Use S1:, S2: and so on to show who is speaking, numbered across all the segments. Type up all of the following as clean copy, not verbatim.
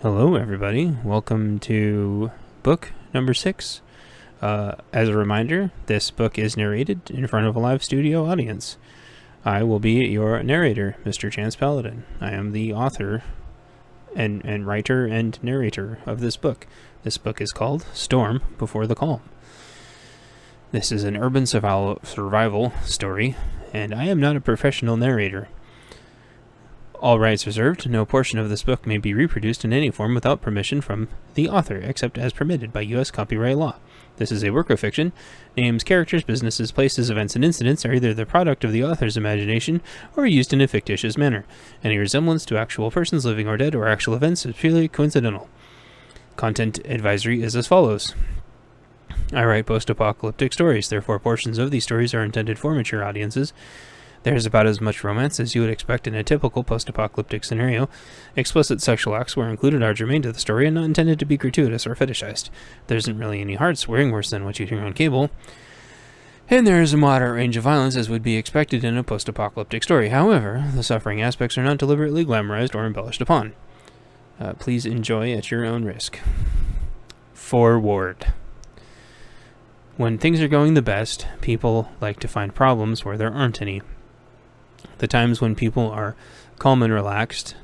S1: Hello, everybody. Welcome to book number 6. As a reminder, this book is narrated in front of a live studio audience. I will be your narrator, Mr. Chance Paladin. I am the author and writer and narrator of this book. This book is called Storm Before the Calm. This is an urban survival story, and I am not a professional narrator. All rights reserved. No portion of this book may be reproduced in any form without permission from the author, except as permitted by U.S. copyright law. This is a work of fiction. Names, characters, businesses, places, events, and incidents are either the product of the author's imagination or used in a fictitious manner. Any resemblance to actual persons, living or dead, or actual events is purely coincidental. Content advisory is as follows. I write post-apocalyptic stories, therefore portions of these stories are intended for mature audiences. There's about as much romance as you would expect in a typical post-apocalyptic scenario. Explicit sexual acts where included are germane to the story and not intended to be gratuitous or fetishized. There isn't really any hard swearing worse than what you hear on cable. And there is a moderate range of violence as would be expected in a post-apocalyptic story. However, the suffering aspects are not deliberately glamorized or embellished upon. Please enjoy at your own risk. Forward. When things are going the best, people like to find problems where there aren't any. The times when people are calm and relaxed,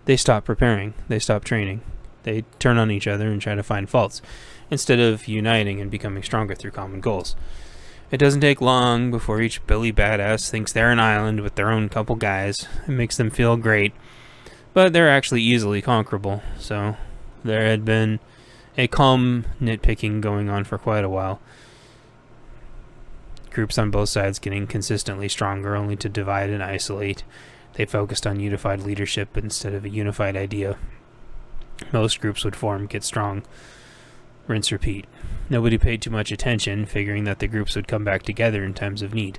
S1: they stop preparing, they stop training, they turn on each other and try to find faults, instead of uniting and becoming stronger through common goals. It doesn't take long before each Billy badass thinks they're an island with their own couple guys. It makes them feel great, but they're actually easily conquerable, so there had been a calm nitpicking going on for quite a while. Groups on both sides getting consistently stronger only to divide and isolate. They focused on unified leadership instead of a unified idea. Most groups would form, get strong, rinse, repeat. Nobody paid too much attention, figuring that the groups would come back together in times of need,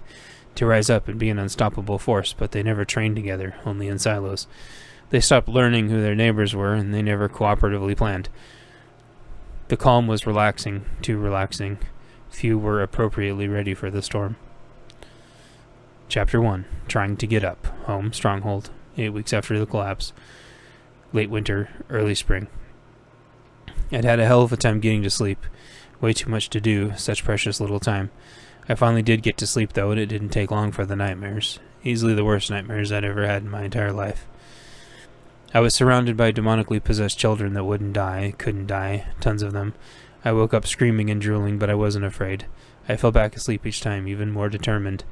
S1: to rise up and be an unstoppable force, but they never trained together, only in silos. They stopped learning who their neighbors were, and they never cooperatively planned. The calm was relaxing, too relaxing. Few were appropriately ready for the storm. Chapter 1. Trying to get up. Home, stronghold. 8 weeks after the collapse. Late winter, early spring. I'd had a hell of a time getting to sleep. Way too much to do, such precious little time. I finally did get to sleep though, and it didn't take long for the nightmares. Easily the worst nightmares I'd ever had in my entire life. I was surrounded by demonically possessed children that wouldn't die, couldn't die, tons of them. I woke up screaming and drooling, but I wasn't afraid. I fell back asleep each time, even more determined.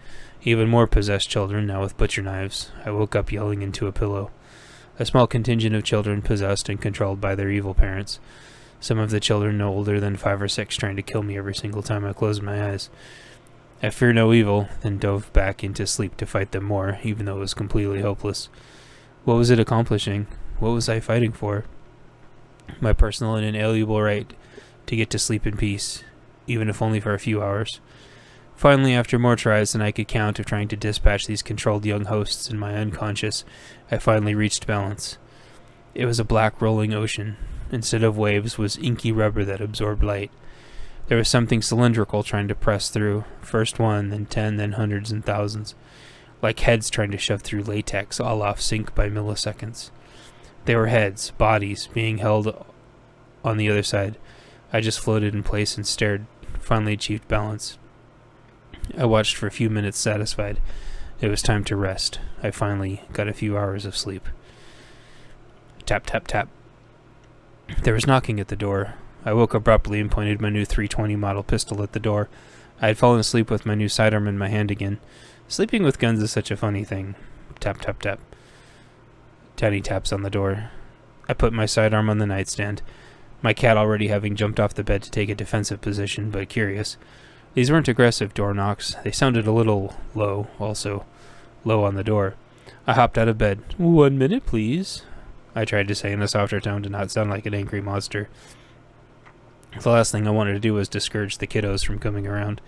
S1: Even more possessed children, now with butcher knives. I woke up yelling into a pillow. A small contingent of children possessed and controlled by their evil parents. Some of the children no older than 5 or 6 trying to kill me every single time I closed my eyes. I feared no evil, then dove back into sleep to fight them more, even though it was completely hopeless. What was it accomplishing? What was I fighting for? My personal and inalienable right to get to sleep in peace, even if only for a few hours. Finally, after more tries than I could count of trying to dispatch these controlled young hosts in my unconscious, I finally reached balance. It was a black rolling ocean. Instead of waves was inky rubber that absorbed light. There was something cylindrical trying to press through, first 1, then 10, then hundreds and thousands, like heads trying to shove through latex, all off sync by milliseconds. They were heads, bodies, being held on the other side. I just floated in place and stared, finally achieved balance. I watched for a few minutes satisfied. It was time to rest. I finally got a few hours of sleep. Tap, tap, tap. There was knocking at the door. I woke abruptly and pointed my new .320 model pistol at the door. I had fallen asleep with my new sidearm in my hand again. Sleeping with guns is such a funny thing. Tap, tap, tap. Tiny taps on the door. I put my sidearm on the nightstand. My cat already having jumped off the bed to take a defensive position, but curious. These weren't aggressive door knocks. They sounded a little low, also. Low on the door. I hopped out of bed. 1 minute, please. I tried to say in a softer tone to not sound like an angry monster. The last thing I wanted to do was discourage the kiddos from coming around.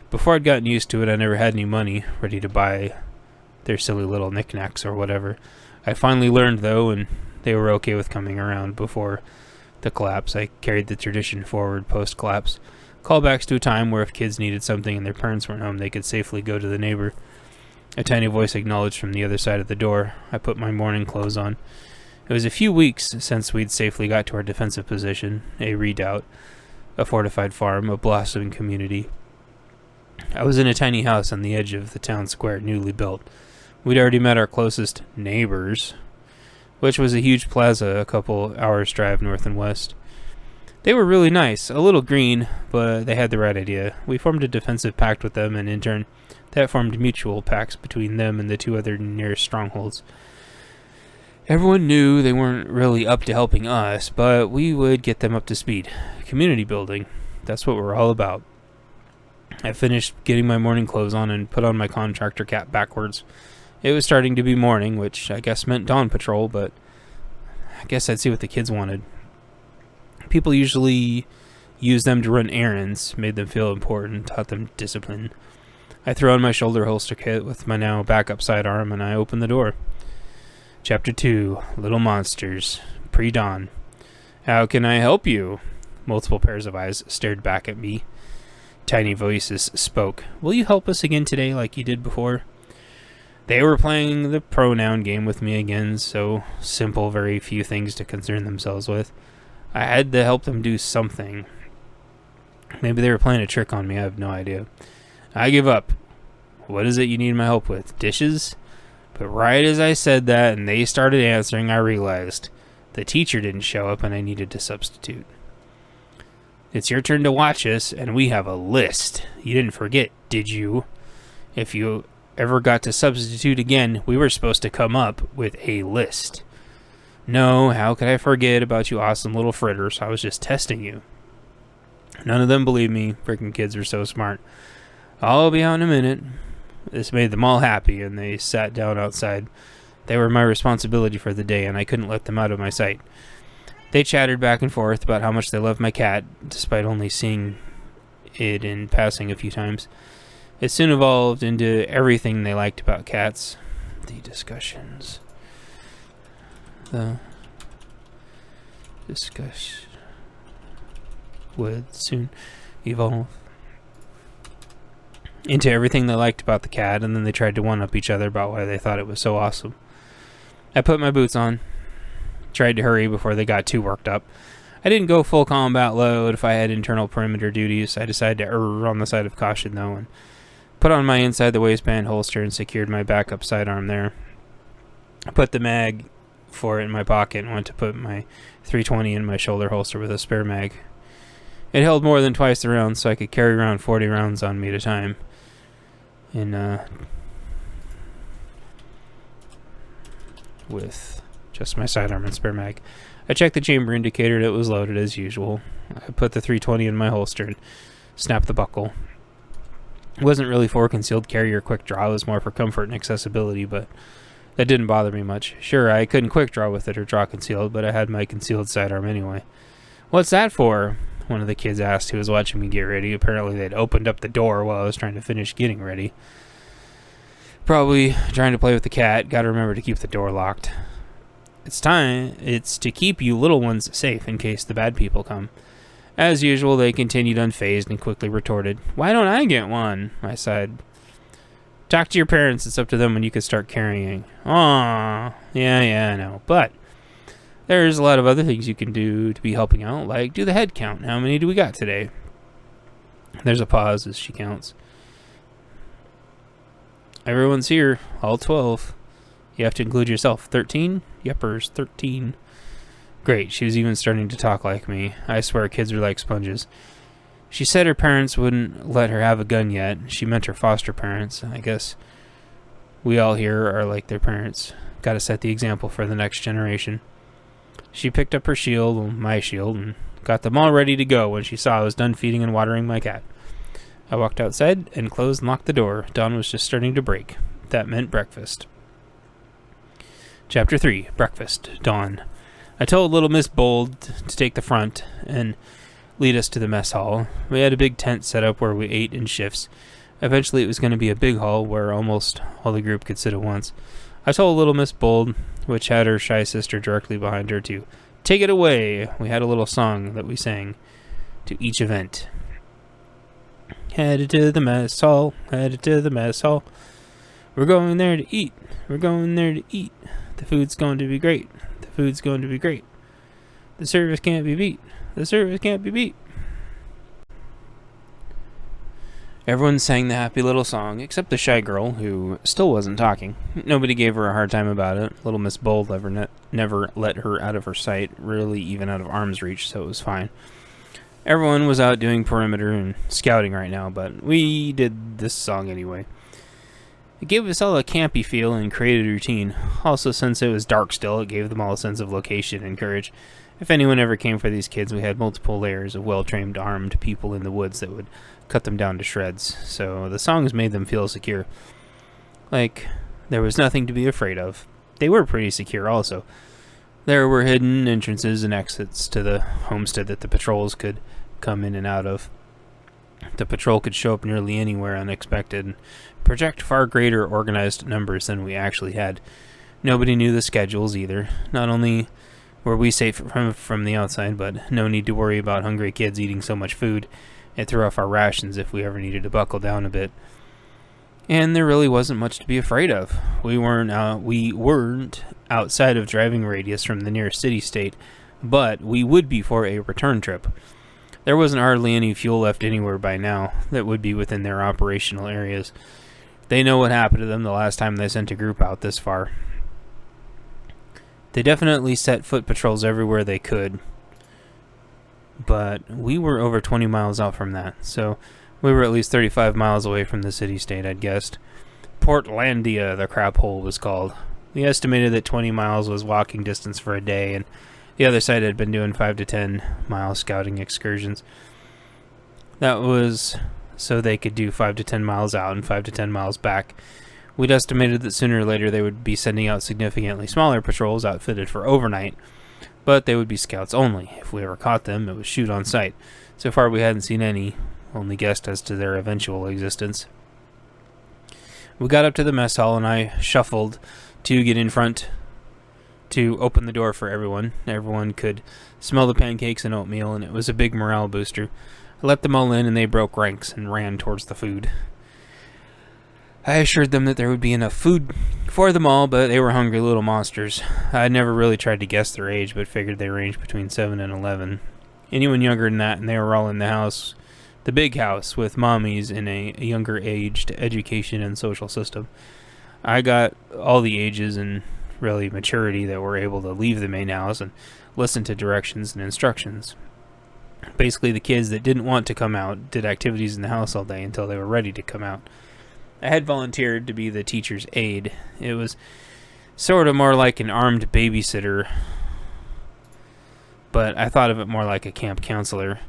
S1: Before I'd gotten used to it, I never had any money ready to buy their silly little knickknacks or whatever. I finally learned, though, and they were okay with coming around before the collapse. I carried the tradition forward post-collapse. Callbacks to a time where if kids needed something and their parents weren't home, they could safely go to the neighbor. A tiny voice acknowledged from the other side of the door. I put my morning clothes on. It was a few weeks since we'd safely got to our defensive position, a redoubt, a fortified farm, a blossoming community. I was in a tiny house on the edge of the town square, newly built. We'd already met our closest neighbors, which was a huge plaza a couple hours' drive north and west. They were really nice, a little green, but they had the right idea. We formed a defensive pact with them, and in turn, that formed mutual pacts between them and the two other nearest strongholds. Everyone knew they weren't really up to helping us, but we would get them up to speed. Community building, that's what we're all about. I finished getting my morning clothes on and put on my contractor cap backwards. It was starting to be morning, which I guess meant dawn patrol, but I guess I'd see what the kids wanted. People usually used them to run errands, made them feel important, taught them discipline. I threw on my shoulder holster kit with my now backup sidearm, and I opened the door. Chapter 2, Little Monsters, Pre-Dawn. How can I help you? Multiple pairs of eyes stared back at me. Tiny voices spoke. Will you help us again today like you did before? They were playing the pronoun game with me again, so simple, very few things to concern themselves with. I had to help them do something. Maybe they were playing a trick on me, I have no idea. I give up. What is it you need my help with? Dishes? But right as I said that and they started answering, I realized the teacher didn't show up and I needed to substitute. It's your turn to watch us, and we have a list. You didn't forget, did you? If you ever got to substitute again, we were supposed to come up with a list. No, how could I forget about you awesome little fritters? I was just testing you. None of them believed me. Freaking kids are so smart. I'll be out in a minute. This made them all happy, and they sat down outside. They were my responsibility for the day, and I couldn't let them out of my sight. They chattered back and forth about how much they loved my cat, despite only seeing it in passing a few times. It soon evolved into everything they liked about cats. The discussion would soon evolve into everything they liked about the cat, and then they tried to one-up each other about why they thought it was so awesome. I put my boots on, tried to hurry before they got too worked up. I didn't go full combat load if I had internal perimeter duties. I decided to err on the side of caution, though, and put on my inside the waistband holster and secured my backup sidearm there. I put the mag for it in my pocket and went to put my 320 in my shoulder holster with a spare mag. It held more than twice the rounds, so I could carry around 40 rounds on me at a time. And with just my sidearm and spare mag. I checked the chamber indicator and it was loaded as usual. I put the 320 in my holster and snapped the buckle. It wasn't really for concealed carry or quick draw, it was more for comfort and accessibility, but that didn't bother me much. Sure, I couldn't quick draw with it or draw concealed, but I had my concealed sidearm anyway. What's that for? One of the kids asked who was watching me get ready. Apparently they'd opened up the door while I was trying to finish getting ready. Probably trying to play with the cat. Gotta remember to keep the door locked. It's to keep you little ones safe in case the bad people come. As usual, they continued unfazed and quickly retorted, Why don't I get one? I sighed. Talk to your parents. It's up to them when you can start carrying. Aw, yeah, I know. But there's a lot of other things you can do to be helping out, like do the head count. How many do we got today? There's a pause as she counts. Everyone's here, all 12. You have to include yourself. 13? Yeppers, 13. Great, she was even starting to talk like me. I swear kids are like sponges. She said her parents wouldn't let her have a gun yet. She meant her foster parents. I guess we all here are like their parents. Gotta set the example for the next generation. She picked up her shield, my shield, and got them all ready to go when she saw I was done feeding and watering my cat. I walked outside and closed and locked the door. Dawn was just starting to break. That meant breakfast. Chapter 3, Breakfast, Dawn. I told little Miss Bold to take the front and lead us to the mess hall. We had a big tent set up where we ate in shifts. Eventually it was going to be a big hall where almost all the group could sit at once. I told little Miss Bold, which had her shy sister directly behind her, to take it away. We had a little song that we sang to each event. Headed to the mess hall, headed to the mess hall. We're going there to eat, we're going there to eat. The food's going to be great, the food's going to be great. The service can't be beat. The service can't be beat. Everyone sang the happy little song, except the shy girl, who still wasn't talking. Nobody gave her a hard time about it. Little Miss Bold never let her out of her sight, really even out of arm's reach, so it was fine. Everyone was out doing perimeter and scouting right now, but we did this song anyway. It gave us all a campy feel and created a routine. Also, since it was dark still, it gave them all a sense of location and courage. If anyone ever came for these kids, we had multiple layers of well-trained, armed people in the woods that would cut them down to shreds. So the songs made them feel secure. Like, there was nothing to be afraid of. They were pretty secure also. There were hidden entrances and exits to the homestead that the patrols could come in and out of. The patrol could show up nearly anywhere unexpected and project far greater organized numbers than we actually had. Nobody knew the schedules either. Not only were we safe from the outside, but no need to worry about hungry kids eating so much food. It threw off our rations if we ever needed to buckle down a bit. And there really wasn't much to be afraid of. We weren't outside of driving radius from the nearest city-state, but we would be for a return trip. There wasn't hardly any fuel left anywhere by now that would be within their operational areas. They know what happened to them the last time they sent a group out this far. They definitely set foot patrols everywhere they could, but we were over 20 miles out from that, so we were at least 35 miles away from the city-state, I'd guessed. Portlandia, the crap hole was called. We estimated that 20 miles was walking distance for a day, and the other side had been doing 5 to 10 mile scouting excursions. That was so they could do 5 to 10 miles out and 5 to 10 miles back. We'd estimated that sooner or later they would be sending out significantly smaller patrols outfitted for overnight, but they would be scouts only. If we ever caught them, it was shoot on sight. So far we hadn't seen any, only guessed as to their eventual existence. We got up to the mess hall and I shuffled to get in front to open the door for everyone. Everyone could smell the pancakes and oatmeal, and it was a big morale booster. I let them all in and they broke ranks and ran towards the food. I assured them that there would be enough food for them all, but they were hungry little monsters. I never really tried to guess their age, but figured they ranged between 7 and 11. Anyone younger than that, and they were all in the house, the big house, with mommies in a younger aged education and social system. I got all the ages and really maturity that were able to leave the main house and listen to directions and instructions. Basically, the kids that didn't want to come out did activities in the house all day until they were ready to come out. I had volunteered to be the teacher's aide. It was sort of more like an armed babysitter, but I thought of it more like a camp counselor.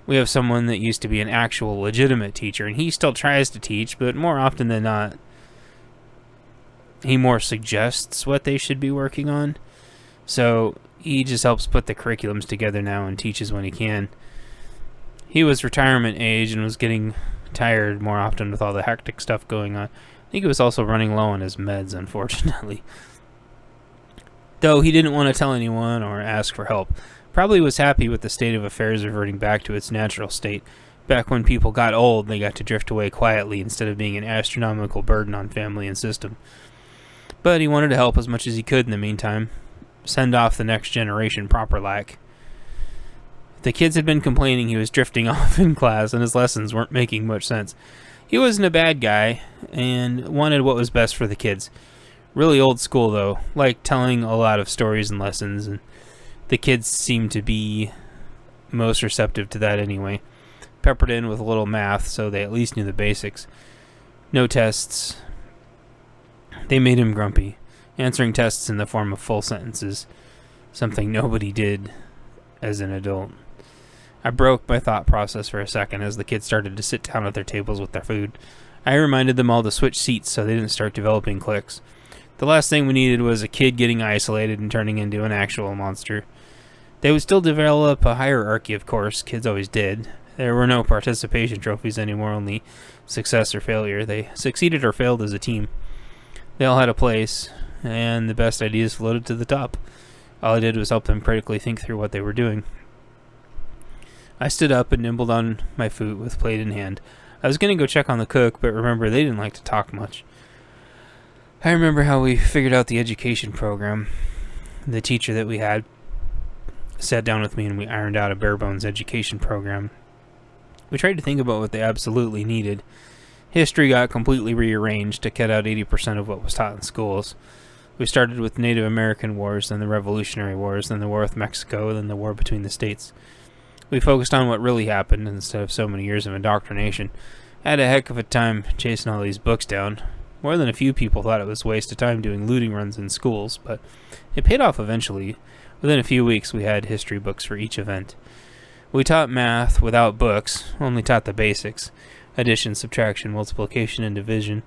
S1: We have someone that used to be an actual legitimate teacher, and he still tries to teach, but more often than not, he more suggests what they should be working on. So he just helps put the curriculums together now and teaches when he can. He was retirement age and was getting tired more often with all the hectic stuff going on. I think he was also running low on his meds, unfortunately. Though he didn't want to tell anyone or ask for help. Probably was happy with the state of affairs reverting back to its natural state. Back when people got old, they got to drift away quietly instead of being an astronomical burden on family and system. But he wanted to help as much as he could in the meantime. Send off the next generation proper-like. The kids had been complaining he was drifting off in class and his lessons weren't making much sense. He wasn't a bad guy and wanted what was best for the kids. Really old school though, liked telling a lot of stories and lessons, and the kids seemed to be most receptive to that anyway. Peppered in with a little math so they at least knew the basics. No tests. They made him grumpy, answering tests in the form of full sentences, something nobody did as an adult. I broke my thought process for a second as the kids started to sit down at their tables with their food. I reminded them all to switch seats so they didn't start developing cliques. The last thing we needed was a kid getting isolated and turning into an actual monster. They would still develop a hierarchy, of course. Kids always did. There were no participation trophies anymore, only success or failure. They succeeded or failed as a team. They all had a place, and the best ideas floated to the top. All I did was help them critically think through what they were doing. I stood up and nibbled on my food with plate in hand. I was going to go check on the cook, but remember, they didn't like to talk much. I remember how we figured out the education program. the teacher that we had sat down with me and we ironed out a bare bones education program. We tried to think about what they absolutely needed. History got completely rearranged to cut out 80% of what was taught in schools. We started with Native American wars, then the Revolutionary Wars, then the war with Mexico, then the war between the states. We focused on what really happened instead of so many years of indoctrination. I had a heck of a time chasing all these books down. More than a few people thought it was a waste of time doing looting runs in schools, but it paid off eventually. Within a few weeks, we had history books for each event. We taught math without books, only taught the basics: addition, subtraction, multiplication, and division.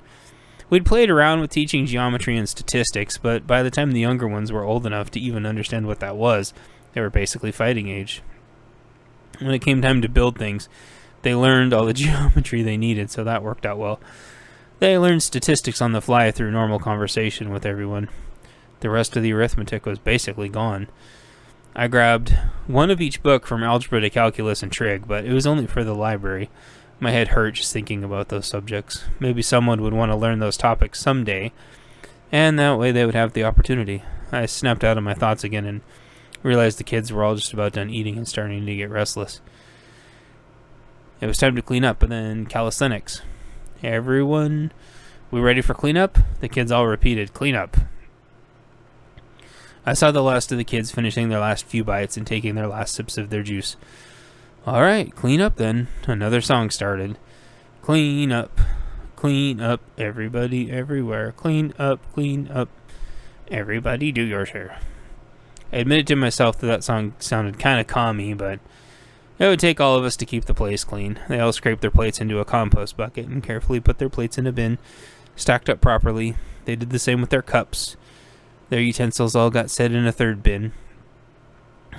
S1: We'd played around with teaching geometry and statistics, but by the time the younger ones were old enough to even understand what that was, they were basically fighting age. When it came time to build things, they learned all the geometry they needed, so that worked out well. They learned statistics on the fly through normal conversation with everyone. The rest of the arithmetic was basically gone. I grabbed one of each book from algebra to calculus and trig, but it was only for the library. My head hurt just thinking about those subjects. Maybe someone would want to learn those topics someday, and that way they would have the opportunity. I snapped out of my thoughts again and realized the kids were all just about done eating and starting to get restless. It was time to clean up, and then calisthenics. Everyone, we ready for cleanup? The kids all repeated, cleanup. I saw the last of the kids finishing their last few bites and taking their last sips of their juice. All right, clean up then. Another song started. Clean up, everybody everywhere. Clean up, everybody do your share. I admitted to myself that song sounded kind of calmy, but it would take all of us to keep the place clean. They all scraped their plates into a compost bucket and carefully put their plates in a bin, stacked up properly. They did the same with their cups. Their utensils all got set in a third bin.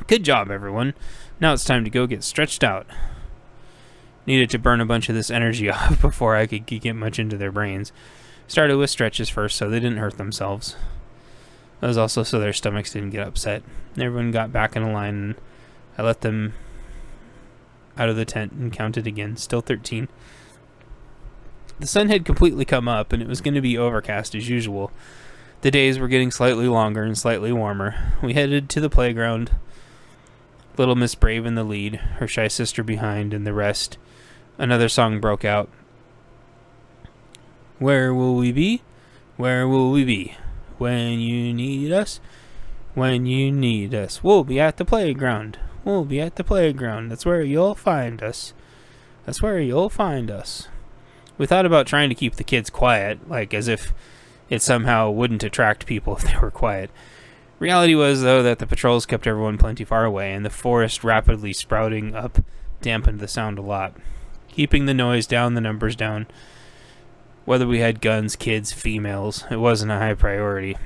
S1: Good job, everyone. Now it's time to go get stretched out. Needed to burn a bunch of this energy off before I could get much into their brains. Started with stretches first so they didn't hurt themselves. That was also so their stomachs didn't get upset. Everyone got back in a line and I let them out of the tent and counted again. Still 13. The sun had completely come up and it was going to be overcast as usual. The days were getting slightly longer and slightly warmer. We headed to the playground. Little Miss Brave in the lead, her shy sister behind, and the rest. Another song broke out. Where will we be? Where will we be? When you need us? When you need us. We'll be at the playground. We'll be at the playground. That's where you'll find us. That's where you'll find us. We thought about trying to keep the kids quiet, like as if it somehow wouldn't attract people if they were quiet. Reality was, though, that the patrols kept everyone plenty far away, and the forest rapidly sprouting up dampened the sound a lot. Keeping the noise down, the numbers down. Whether we had guns, kids, females, it wasn't a high priority.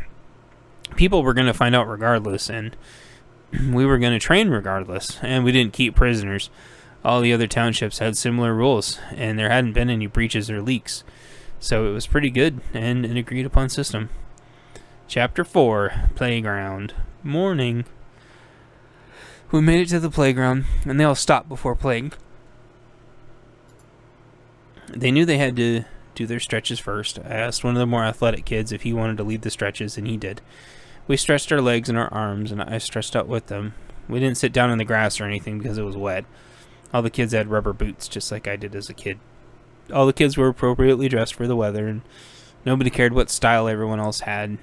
S1: People were going to find out regardless, and we were going to train regardless, and we didn't keep prisoners. All the other townships had similar rules, and there hadn't been any breaches or leaks. So it was pretty good, and an agreed-upon system. Chapter 4, Playground. Morning. We made it to the playground, and they all stopped before playing. They knew they had to do their stretches first. I asked one of the more athletic kids if he wanted to lead the stretches, and he did. We stretched our legs and our arms, and I stretched out with them. We didn't sit down in the grass or anything because it was wet. All the kids had rubber boots, just like I did as a kid. All the kids were appropriately dressed for the weather, and nobody cared what style everyone else had.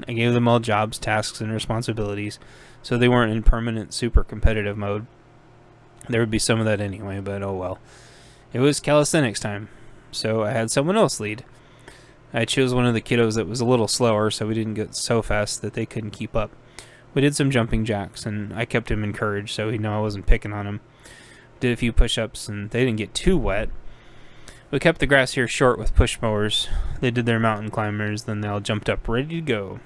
S1: I gave them all jobs, tasks, and responsibilities, so they weren't in permanent super competitive mode. There would be some of that anyway, but oh well. It was calisthenics time, so I had someone else lead. I chose one of the kiddos that was a little slower, so we didn't get so fast that they couldn't keep up. We did some jumping jacks, and I kept him encouraged so he'd know I wasn't picking on him. Did a few push-ups, and they didn't get too wet. We kept the grass here short with push mowers. They did their mountain climbers, then they all jumped up ready to go.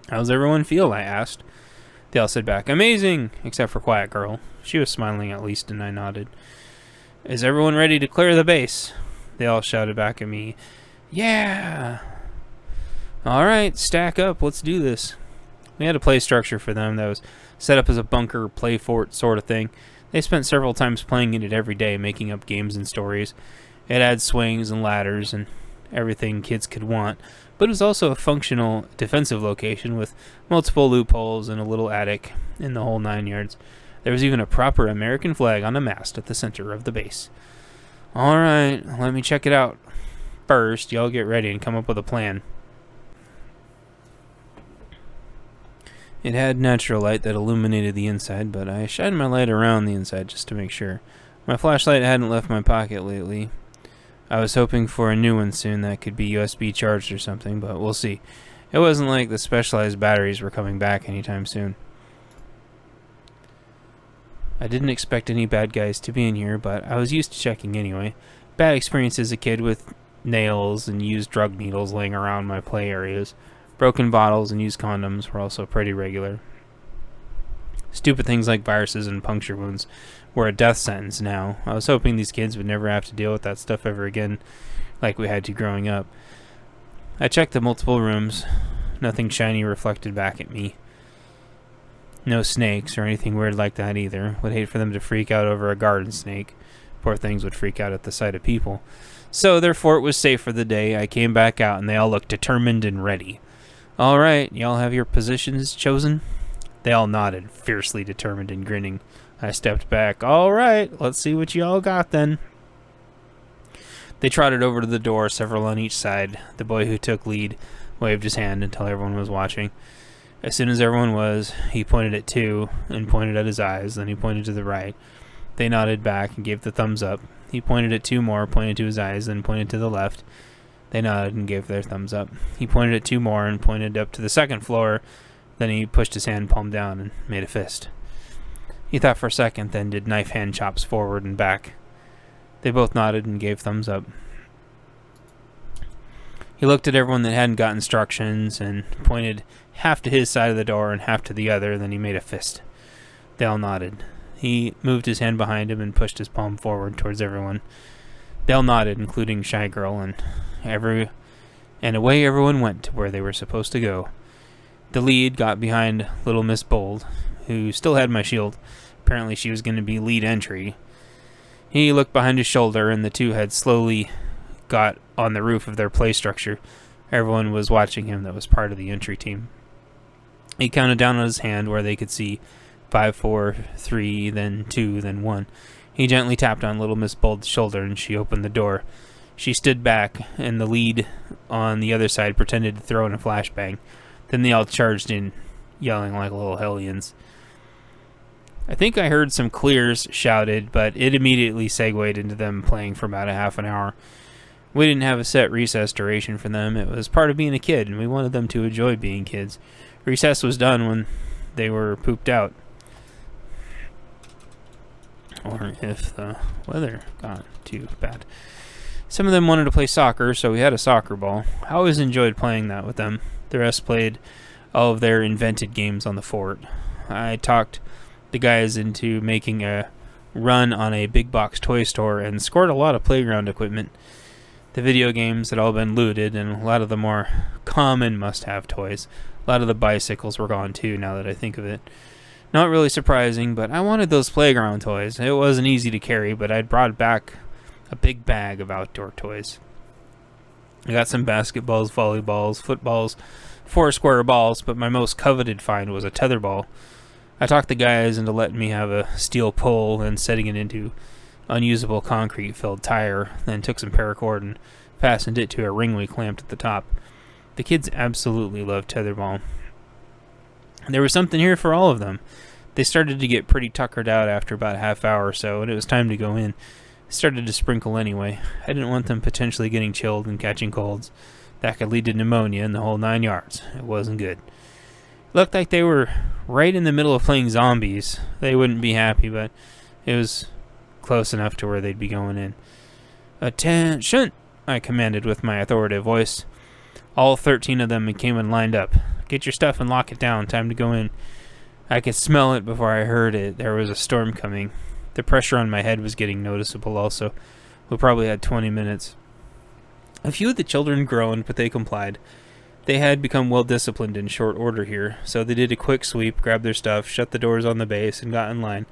S1: How's everyone feel? I asked. They all said back, amazing, except for Quiet Girl. She was smiling at least, and I nodded. Is everyone ready to clear the base? They all shouted back at me, yeah! Alright, stack up, let's do this. We had a play structure for them that was set up as a bunker, play fort sort of thing. They spent several times playing in it every day, making up games and stories. It had swings and ladders and everything kids could want, but it was also a functional defensive location with multiple loopholes and a little attic in the whole 9 yards. There was even a proper American flag on a mast at the center of the base. Alright, let me check it out. First, y'all get ready and come up with a plan. It had natural light that illuminated the inside, but I shined my light around the inside just to make sure. My flashlight hadn't left my pocket lately. I was hoping for a new one soon that could be USB charged or something, but we'll see. It wasn't like the specialized batteries were coming back anytime soon. I didn't expect any bad guys to be in here, but I was used to checking anyway. Bad experience as a kid with nails and used drug needles laying around my play areas. Broken bottles and used condoms were also pretty regular. Stupid things like viruses and puncture wounds were a death sentence now. I was hoping these kids would never have to deal with that stuff ever again like we had to growing up. I checked the multiple rooms. Nothing shiny reflected back at me. No snakes or anything weird like that either. Would hate for them to freak out over a garden snake. Poor things would freak out at the sight of people. So therefore it was safe for the day. I came back out and they all looked determined and ready. Alright, y'all have your positions chosen? They all nodded, fiercely determined and grinning. I stepped back. Alright, let's see what y'all got then. They trotted over to the door, several on each side. The boy who took lead waved his hand until everyone was watching. As soon as everyone was, he pointed at two and pointed at his eyes, then he pointed to the right. They nodded back and gave the thumbs up. He pointed at two more, pointed to his eyes, then pointed to the left. They nodded and gave their thumbs up. He pointed at two more and pointed up to the second floor. Then he pushed his hand palm down and made a fist. He thought for a second, then did knife hand chops forward and back. They both nodded and gave thumbs up. He looked at everyone that hadn't got instructions and pointed half to his side of the door and half to the other, then he made a fist. They all nodded. He moved his hand behind him and pushed his palm forward towards everyone. They all nodded, including Shy Girl, and away everyone went to where they were supposed to go. The lead got behind Little Miss Bold, who still had my shield. Apparently she was going to be lead entry. He looked behind his shoulder, and the two had slowly got on the roof of their play structure. Everyone was watching him that was part of the entry team. He counted down on his hand where they could see 5, 4, 3, then 2, then 1. He gently tapped on Little Miss Bold's shoulder, and she opened the door. She stood back, and the lead on the other side pretended to throw in a flashbang. Then they all charged in, yelling like little hellions. I think I heard some clears shouted, but it immediately segued into them playing for about a half an hour. We didn't have a set recess duration for them. It was part of being a kid, and we wanted them to enjoy being kids. Recess was done when they were pooped out. Or if the weather got too bad. Some of them wanted to play soccer, so we had a soccer ball. I always enjoyed playing that with them. The rest played all of their invented games on the fort. I talked the guys into making a run on a big box toy store and scored a lot of playground equipment. The video games had all been looted, and a lot of the more common must-have toys. A lot of the bicycles were gone too, now that I think of it. Not really surprising, but I wanted those playground toys. It wasn't easy to carry, but I'd brought back a big bag of outdoor toys. I got some basketballs, volleyballs, footballs, 4 square balls, but my most coveted find was a tetherball. I talked the guys into letting me have a steel pole and setting it into unusable concrete-filled tire, then took some paracord and fastened it to a ring we clamped at the top. The kids absolutely loved tetherball. There was something here for all of them. They started to get pretty tuckered out after about a half hour or so, and it was time to go in. It started to sprinkle anyway. I didn't want them potentially getting chilled and catching colds. That could lead to pneumonia in the whole 9 yards. It wasn't good. It looked like they were right in the middle of playing zombies. They wouldn't be happy, but it was close enough to where they'd be going in. "Attention!" I commanded with my authoritative voice. All 13 of them came and lined up. "Get your stuff and lock it down. Time to go in." I could smell it before I heard it. There was a storm coming. The pressure on my head was getting noticeable also. We probably had 20 minutes. A few of the children groaned, but they complied. They had become well disciplined in short order here, so they did a quick sweep, grabbed their stuff, shut the doors on the base, and got in line.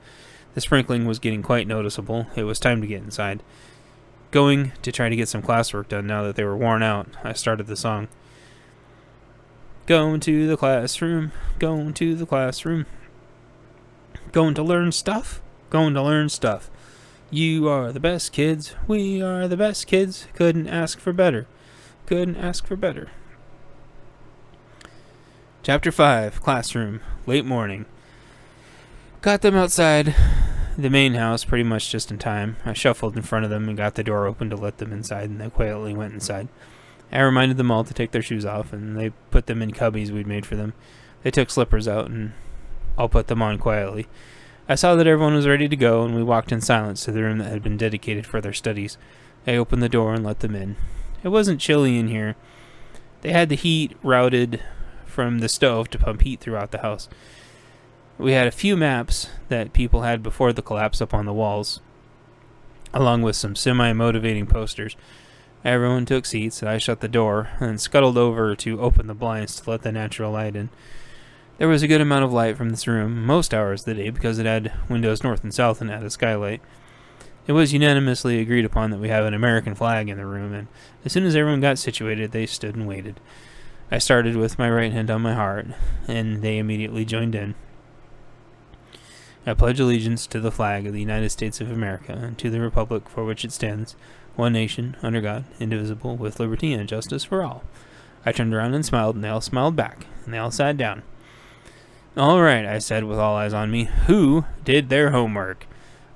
S1: The sprinkling was getting quite noticeable. It was time to get inside. Going to try to get some classwork done now that they were worn out, I started the song. Going to the classroom, going to the classroom. Going to learn stuff, going to learn stuff. You are the best kids, we are the best kids. Couldn't ask for better, couldn't ask for better. Chapter 5, Classroom, late morning. Got them outside the main house pretty much just in time. I shuffled in front of them and got the door open to let them inside, and they quietly went inside. I reminded them all to take their shoes off, and they put them in cubbies we'd made for them. They took slippers out, and I'll put them on quietly. I saw that everyone was ready to go, and we walked in silence to the room that had been dedicated for their studies. I opened the door and let them in. It wasn't chilly in here. They had the heat routed from the stove to pump heat throughout the house. We had a few maps that people had before the collapse up on the walls, along with some semi-motivating posters. Everyone took seats, and I shut the door and scuttled over to open the blinds to let the natural light in. There was a good amount of light from this room most hours of the day because it had windows north and south and had a skylight. It was unanimously agreed upon that we have an American flag in the room, and as soon as everyone got situated, they stood and waited. I started with my right hand on my heart, and they immediately joined in. I pledge allegiance to the flag of the United States of America and to the republic for which it stands, one nation, under God, indivisible, with liberty and justice for all. I turned around and smiled, and they all smiled back, and they all sat down. All right, I said with all eyes on me. Who did their homework?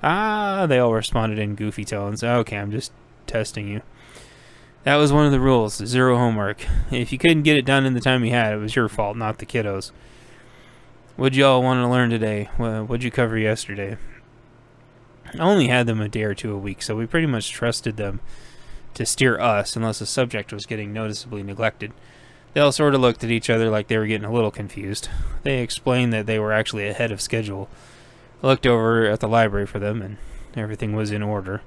S1: Ah, they all responded in goofy tones. Okay, I'm just testing you. That was one of the rules, 0 homework. If you couldn't get it done in the time you had, it was your fault, not the kiddos. What'd y'all want to learn today? What'd you cover yesterday? I only had them a day or two a week, so we pretty much trusted them to steer us unless the subject was getting noticeably neglected. They all sort of looked at each other like they were getting a little confused. They explained that they were actually ahead of schedule. I looked over at the library for them, and everything was in order.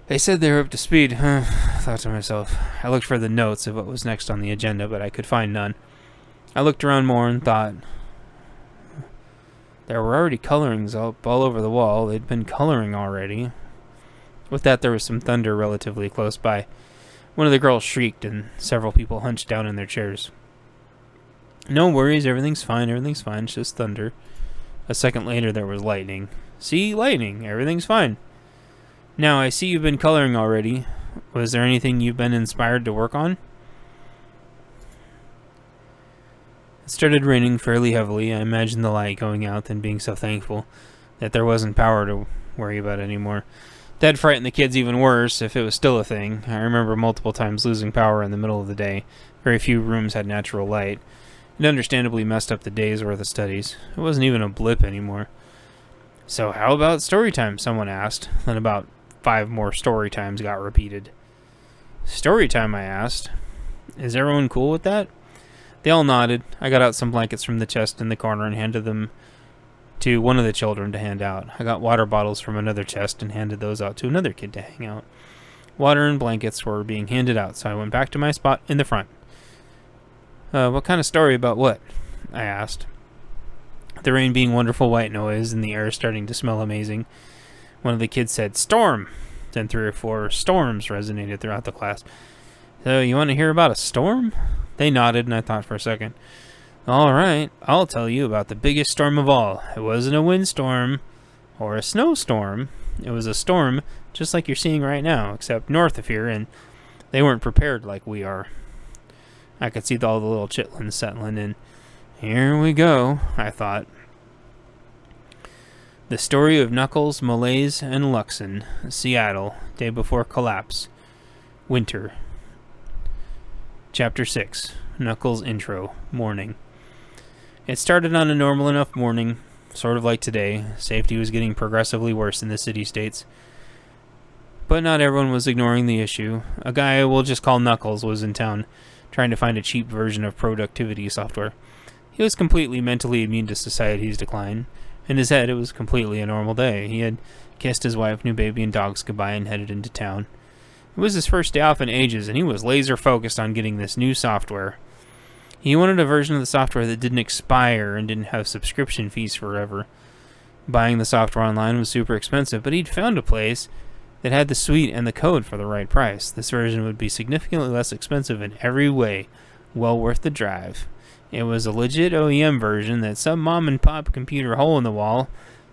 S1: They said they were up to speed. I thought to myself. I looked for the notes of what was next on the agenda, but I could find none. I looked around more and thought, there were already colorings up all over the wall. They'd been coloring already. With that, there was some thunder relatively close by. One of the girls shrieked, and several people hunched down in their chairs. No worries, everything's fine, it's just thunder. A second later, there was lightning. See, lightning, everything's fine. Now, I see you've been coloring already. Was there anything you've been inspired to work on? It started raining fairly heavily. I imagined the light going out and being so thankful that there wasn't power to worry about anymore. That'd frighten the kids even worse if it was still a thing. I remember multiple times losing power in the middle of the day. Very few rooms had natural light. It understandably messed up the day's worth of studies. It wasn't even a blip anymore. So how about story time? Someone asked. Then about 5 more story times got repeated. Story time, I asked. Is everyone cool with that? They all nodded. I got out some blankets from the chest in the corner and handed them to one of the children to hand out. I got water bottles from another chest and handed those out to another kid to hang out. Water and blankets were being handed out, so I went back to my spot in the front. What kind of story about what? I asked. The rain being wonderful white noise and the air starting to smell amazing. One of the kids said, "Storm!" Then 3 or 4 storms resonated throughout the class. So, you want to hear about a storm? They nodded, and I thought for a second. All right, I'll tell you about the biggest storm of all. It wasn't a windstorm or a snowstorm. It was a storm just like you're seeing right now, except north of here, and they weren't prepared like we are. I could see all the little chitlins settling in. Here we go, I thought. The story of Knuckles, Malaise, and Luxon, Seattle, day before collapse. Winter. Chapter 6, Knuckles' intro, morning. It started on a normal enough morning, sort of like today. Safety was getting progressively worse in the city-states. But not everyone was ignoring the issue. A guy we'll just call Knuckles was in town, trying to find a cheap version of productivity software. He was completely mentally immune to society's decline. In his head, it was completely a normal day. He had kissed his wife, new baby, and dogs goodbye and headed into town. It was his first day off in ages, and he was laser-focused on getting this new software. He wanted a version of the software that didn't expire and didn't have subscription fees forever. Buying the software online was super expensive, but he'd found a place that had the suite and the code for the right price. This version would be significantly less expensive in every way, well worth the drive. It was a legit OEM version that some mom-and-pop computer hole-in-the-wall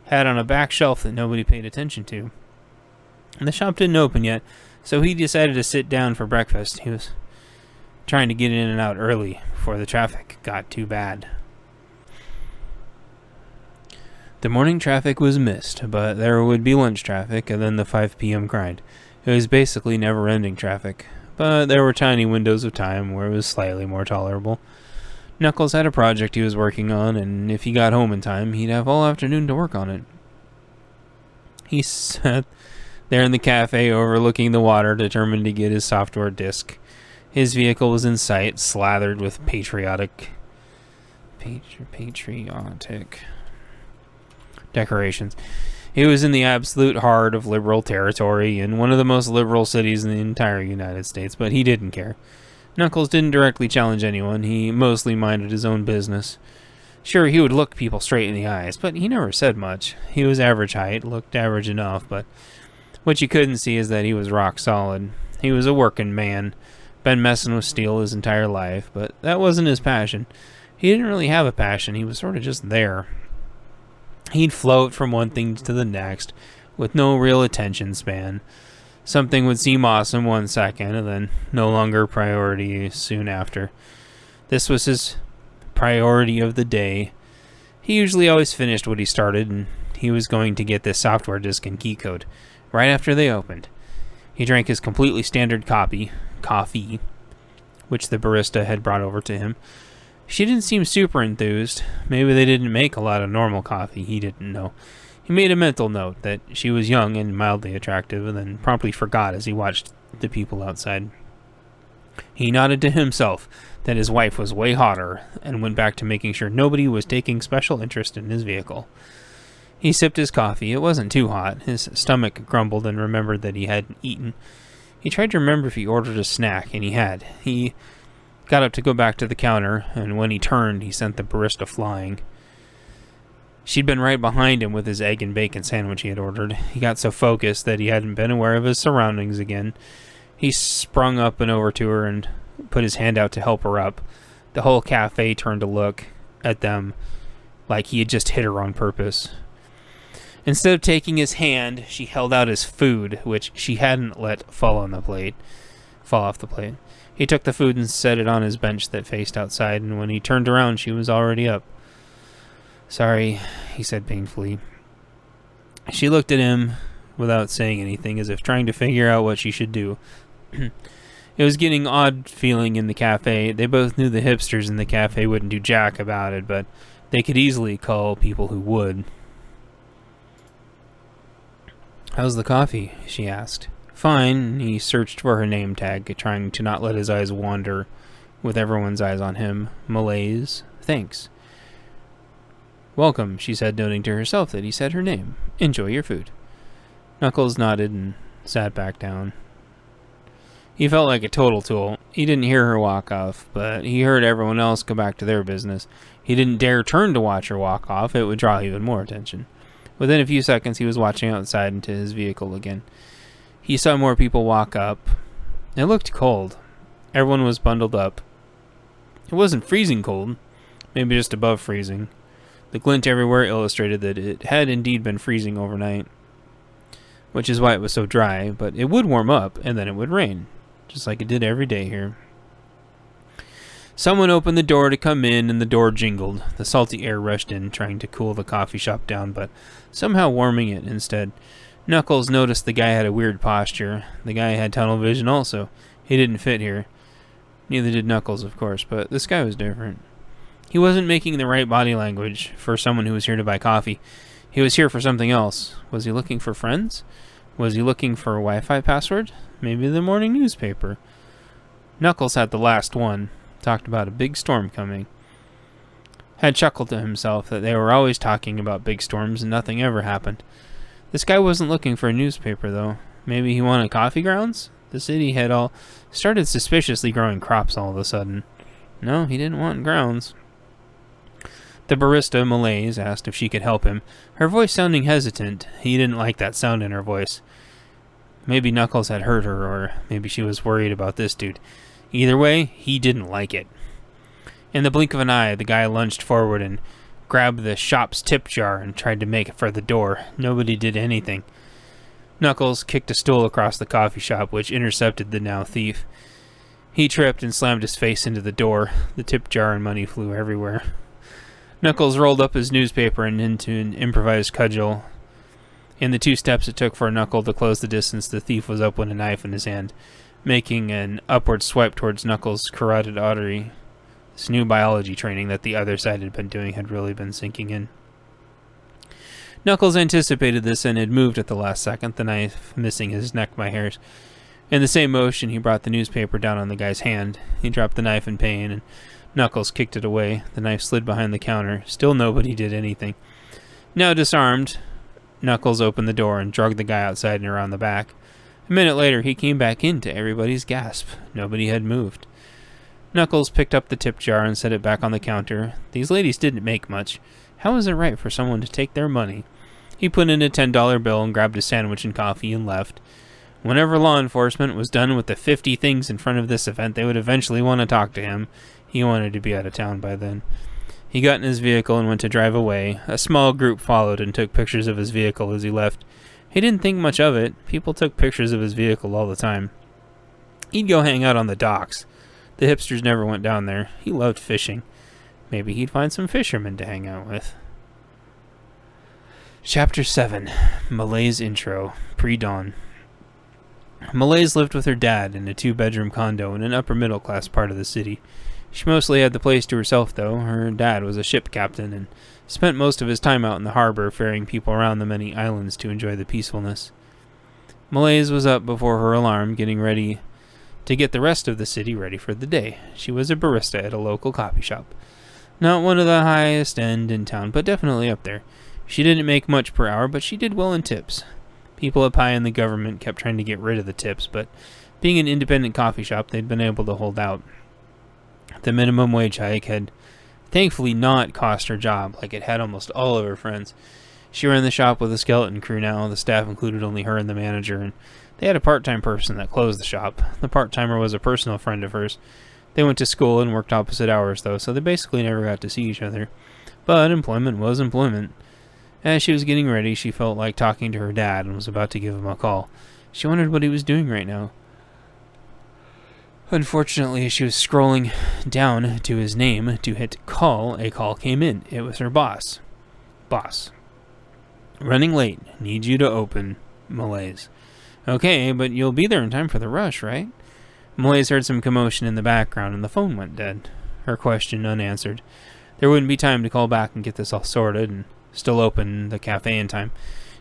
S1: had on a back shelf that nobody paid attention to. And the shop didn't open yet, so he decided to sit down for breakfast. He was trying to get in and out early before the traffic got too bad. The morning traffic was missed, but there would be lunch traffic and then the 5 p.m. grind. It was basically never-ending traffic, but there were tiny windows of time where it was slightly more tolerable. Knuckles had a project he was working on, and if he got home in time, he'd have all afternoon to work on it. He sat there in the cafe overlooking the water, determined to get his software disk. His vehicle was in sight, slathered with patriotic decorations. He was in the absolute heart of liberal territory in one of the most liberal cities in the entire United States, but he didn't care. Knuckles didn't directly challenge anyone. He mostly minded his own business. Sure, he would look people straight in the eyes, but he never said much. He was average height, looked average enough, but what you couldn't see is that he was rock solid. He was a working man, been messing with steel his entire life, but that wasn't his passion. He didn't really have a passion. He was sort of just there. He'd float from one thing to the next with no real attention span. Something would seem awesome 1 second and then no longer priority soon after. This was his priority of the day. He usually always finished what he started, and he was going to get this software disk and key code right after they opened. He drank his completely standard coffee, which the barista had brought over to him. She didn't seem super enthused. Maybe they didn't make a lot of normal coffee. He didn't know. He made a mental note that she was young and mildly attractive, and then promptly forgot as he watched the people outside. He nodded to himself that his wife was way hotter, and went back to making sure nobody was taking special interest in his vehicle. He sipped his coffee. It wasn't too hot. His stomach grumbled and remembered that he hadn't eaten. He tried to remember if he ordered a snack, and he had. He got up to go back to the counter, and when he turned, he sent the barista flying. She'd been right behind him with his egg and bacon sandwich he had ordered. He got so focused that he hadn't been aware of his surroundings again. He sprung up and over to her and put his hand out to help her up. The whole cafe turned to look at them like he had just hit her on purpose. Instead of taking his hand, she held out his food, which she hadn't let fall off the plate. He took the food and set it on his bench that faced outside, and when he turned around, she was already up. "Sorry," he said painfully. She looked at him without saying anything, as if trying to figure out what she should do. It was getting odd feeling in the cafe. They both knew the hipsters in the cafe wouldn't do jack about it, but they could easily call people who would. "How's the coffee?" she asked. "Fine." He searched for her name tag, trying to not let his eyes wander with everyone's eyes on him. "Malaise. Thanks." "Welcome," she said, noting to herself that he said her name. "Enjoy your food." Knuckles nodded and sat back down. He felt like a total tool. He didn't hear her walk off, but he heard everyone else go back to their business. He didn't dare turn to watch her walk off. It would draw even more attention. Within a few seconds, he was watching outside into his vehicle again. He saw more people walk up. It looked cold. Everyone was bundled up. It wasn't freezing cold, maybe just above freezing. The glint everywhere illustrated that it had indeed been freezing overnight, which is why it was so dry, but it would warm up, and then it would rain, just like it did every day here. Someone opened the door to come in, and the door jingled. The salty air rushed in, trying to cool the coffee shop down, but somehow warming it instead. Knuckles noticed the guy had a weird posture. The guy had tunnel vision also. He didn't fit here. Neither did Knuckles, of course, but this guy was different. He wasn't making the right body language for someone who was here to buy coffee. He was here for something else. Was he looking for friends? Was he looking for a Wi-Fi password? Maybe the morning newspaper. Knuckles had the last one. Talked about a big storm coming. Had chuckled to himself that they were always talking about big storms and nothing ever happened. This guy wasn't looking for a newspaper, though. Maybe he wanted coffee grounds? The city had all started suspiciously growing crops all of a sudden. No, he didn't want grounds. The barista, Malaise, asked if she could help him, her voice sounding hesitant. He didn't like that sound in her voice. Maybe Knuckles had hurt her, or maybe she was worried about this dude. Either way, he didn't like it. In the blink of an eye, the guy lunged forward and grabbed the shop's tip jar and tried to make it for the door. Nobody did anything. Knuckles kicked a stool across the coffee shop, which intercepted the now thief. He tripped and slammed his face into the door. The tip jar and money flew everywhere. Knuckles rolled up his newspaper and into an improvised cudgel. In the 2 steps it took for Knuckle to close the distance, the thief was up with a knife in his hand, making an upward swipe towards Knuckles' carotid artery. This new biology training that the other side had been doing had really been sinking in. Knuckles anticipated this and had moved at the last second, the knife missing his neck by hairs. In the same motion, he brought the newspaper down on the guy's hand. He dropped the knife in pain, and Knuckles kicked it away. The knife slid behind the counter. Still nobody did anything. Now disarmed, Knuckles opened the door and dragged the guy outside and around the back. A minute later, he came back in to everybody's gasp. Nobody had moved. Knuckles picked up the tip jar and set it back on the counter. These ladies didn't make much. How was it right for someone to take their money? He put in a $10 bill and grabbed a sandwich and coffee and left. Whenever law enforcement was done with the 50 things in front of this event, they would eventually want to talk to him. He wanted to be out of town by then. He got in his vehicle and went to drive away. A small group followed and took pictures of his vehicle as he left. He didn't think much of it. People took pictures of his vehicle all the time. He'd go hang out on the docks. The hipsters never went down there. He loved fishing. Maybe he'd find some fishermen to hang out with. Chapter 7. Malay's Intro. Pre-dawn. Malays lived with her dad in a 2-bedroom condo in an upper-middle-class part of the city. She mostly had the place to herself, though. Her dad was a ship captain and spent most of his time out in the harbor ferrying people around the many islands to enjoy the peacefulness. Malays was up before her alarm, getting ready to get the rest of the city ready for the day. She was a barista at a local coffee shop. Not one of the highest end in town, but definitely up there. She didn't make much per hour, but she did well in tips. People up high in the government kept trying to get rid of the tips, but being an independent coffee shop, they'd been able to hold out. The minimum wage hike had thankfully not cost her job, like it had almost all of her friends. She ran the shop with a skeleton crew now. The staff included only her and the manager, and they had a part-time person that closed the shop. The part-timer was a personal friend of hers. They went to school and worked opposite hours, though, so they basically never got to see each other. But employment was employment. As she was getting ready, she felt like talking to her dad and was about to give him a call. She wondered what he was doing right now. Unfortunately, as she was scrolling down to his name to hit call, a call came in. It was her boss. Boss. Running late. Need you to open. Malays. Okay, but you'll be there in time for the rush, right? Malays heard some commotion in the background and the phone went dead. Her question unanswered. There wouldn't be time to call back and get this all sorted and still open the cafe in time.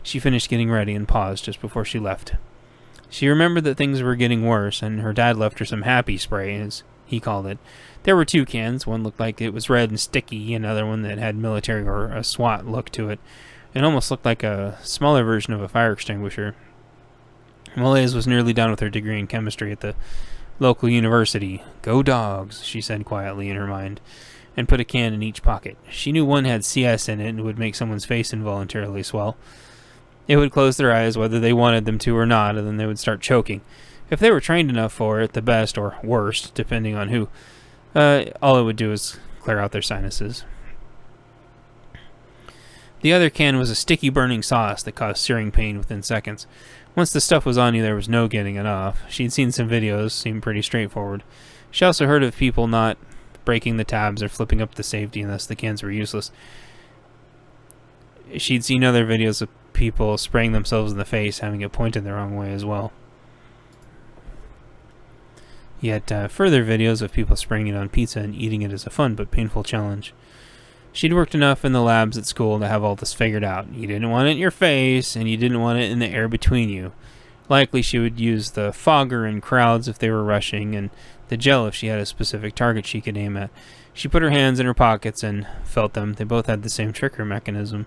S1: She finished getting ready and paused just before she left. She remembered that things were getting worse, and her dad left her some happy spray, as he called it. There were 2 cans. One looked like it was red and sticky, another one that had military or a SWAT look to it. It almost looked like a smaller version of a fire extinguisher. Malays was nearly done with her degree in chemistry at the local university. Go dogs, she said quietly in her mind, and put a can in each pocket. She knew one had CS in it and would make someone's face involuntarily swell. It would close their eyes whether they wanted them to or not, and then they would start choking. If they were trained enough for it, the best or worst, depending on who, all it would do is clear out their sinuses. The other can was a sticky burning sauce that caused searing pain within seconds. Once the stuff was on you, there was no getting it off. She'd seen some videos, seemed pretty straightforward. She also heard of people not breaking the tabs or flipping up the safety, and thus the cans were useless. She'd seen other videos of people spraying themselves in the face, having it pointed the wrong way as well. Yet further videos of people spraying it on pizza and eating it as a fun but painful challenge. She'd worked enough in the labs at school to have all this figured out. You didn't want it in your face, and you didn't want it in the air between you. Likely she would use the fogger in crowds if they were rushing, and the gel if she had a specific target she could aim at. She put her hands in her pockets and felt them. They both had the same trigger mechanism.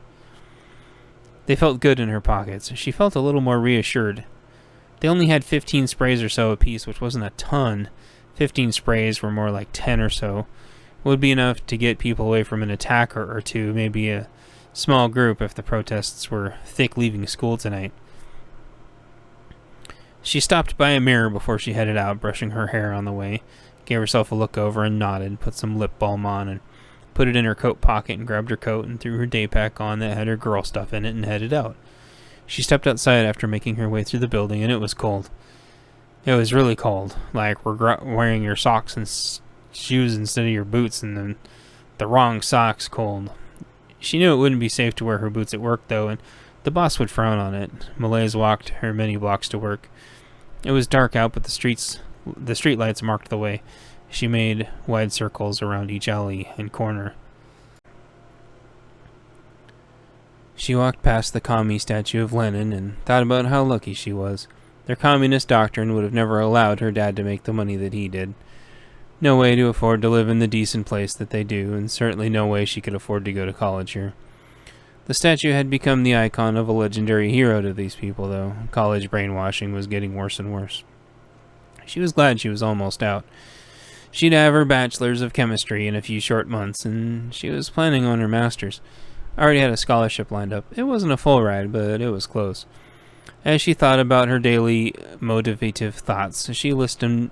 S1: They felt good in her pockets. She felt a little more reassured. They only had 15 sprays or so apiece, which wasn't a ton. 15 sprays were more like 10 or so. Would be enough to get people away from an attacker or two, maybe a small group if the protests were thick leaving school tonight. She stopped by a mirror before she headed out, brushing her hair on the way. gave herself a look over and nodded, put some lip balm on, and put it in her coat pocket and grabbed her coat and threw her day pack on that had her girl stuff in it and headed out. She stepped outside after making her way through the building, and it was cold. It was really cold, like wearing your socks and shoes instead of your boots, and then the wrong socks cold. She knew it wouldn't be safe to wear her boots at work, though, and the boss would frown on it. Malaise walked her many blocks to work. It was dark out, but the street lights marked the way. She made wide circles around each alley and corner. She walked past the commie statue of Lenin and thought about how lucky she was. Their communist doctrine would have never allowed her dad to make the money that he did. No way to afford to live in the decent place that they do, and certainly no way she could afford to go to college here. The statue had become the icon of a legendary hero to these people, though. College brainwashing was getting worse and worse. She was glad she was almost out. She'd have her bachelor's of chemistry in a few short months, and she was planning on her master's. Already had a scholarship lined up. It wasn't a full ride, but it was close. As she thought about her daily motivative thoughts, she listened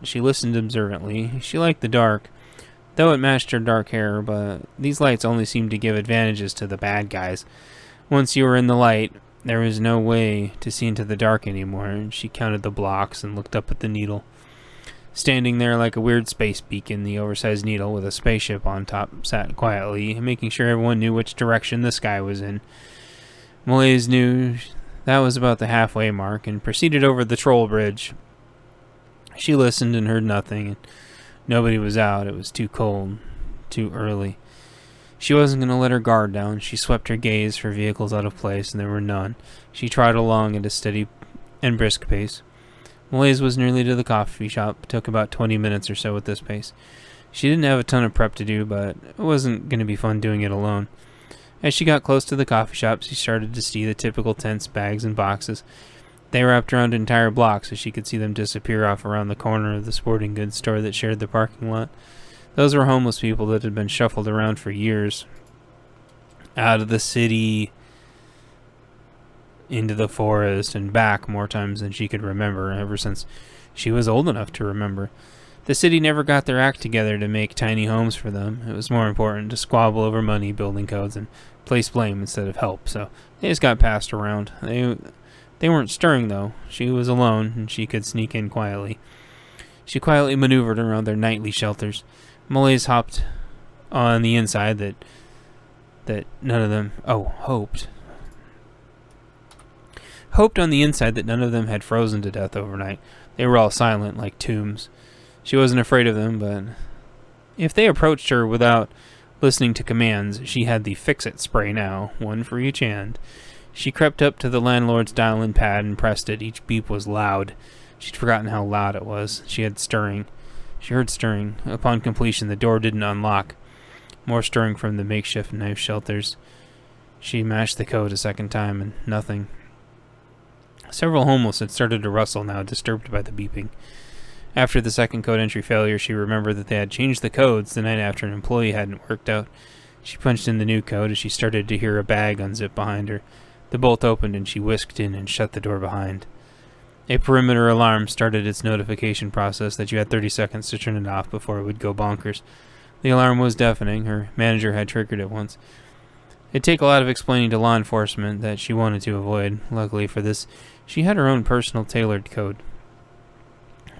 S1: observantly. She liked the dark, though it matched her dark hair, but these lights only seemed to give advantages to the bad guys. Once you were in the light, there was no way to see into the dark anymore. She counted the blocks and looked up at the needle. Standing there like a weird space beacon, the oversized needle with a spaceship on top sat quietly, making sure everyone knew which direction the sky was in. Malaise knew that was about the halfway mark and proceeded over the troll bridge. She listened and heard nothing, and nobody was out. It was too cold, too early. She wasn't going to let her guard down. She swept her gaze for vehicles out of place, and there were none. She trotted along at a steady and brisk pace. Malaise was nearly to the coffee shop. It took about 20 minutes or so at this pace. She didn't have a ton of prep to do, but it wasn't going to be fun doing it alone. As she got close to the coffee shop, she started to see the typical tents, bags, and boxes. They wrapped around entire blocks, so she could see them disappear off around the corner of the sporting goods store that shared the parking lot. Those were homeless people that had been shuffled around for years. Out of the city, into the forest, and back more times than she could remember, ever since she was old enough to remember. The city never got their act together to make tiny homes for them. It was more important to squabble over money, building codes, and place blame instead of help, so they just got passed around. They weren't stirring, though. She was alone, and she could sneak in quietly. She quietly maneuvered around their nightly shelters. Malaise hopped on the inside that none of them... hoped on the inside that none of them had frozen to death overnight. They were all silent, like tombs. She wasn't afraid of them, but if they approached her without listening to commands, she had the fix-it spray now, one for each hand. She crept up to the landlord's dial-in pad and pressed it. Each beep was loud. She'd forgotten how loud it was. She heard stirring. Upon completion, the door didn't unlock. More stirring from the makeshift knife shelters. She mashed the code a second time, and nothing. Several homeless had started to rustle now, disturbed by the beeping. After the second code entry failure, she remembered that they had changed the codes the night after an employee hadn't worked out. She punched in the new code as she started to hear a bag unzip behind her. The bolt opened and she whisked in and shut the door behind. A perimeter alarm started its notification process that you had 30 seconds to turn it off before it would go bonkers. The alarm was deafening. Her manager had triggered it once. It'd take a lot of explaining to law enforcement that she wanted to avoid. Luckily for this, she had her own personal tailored code.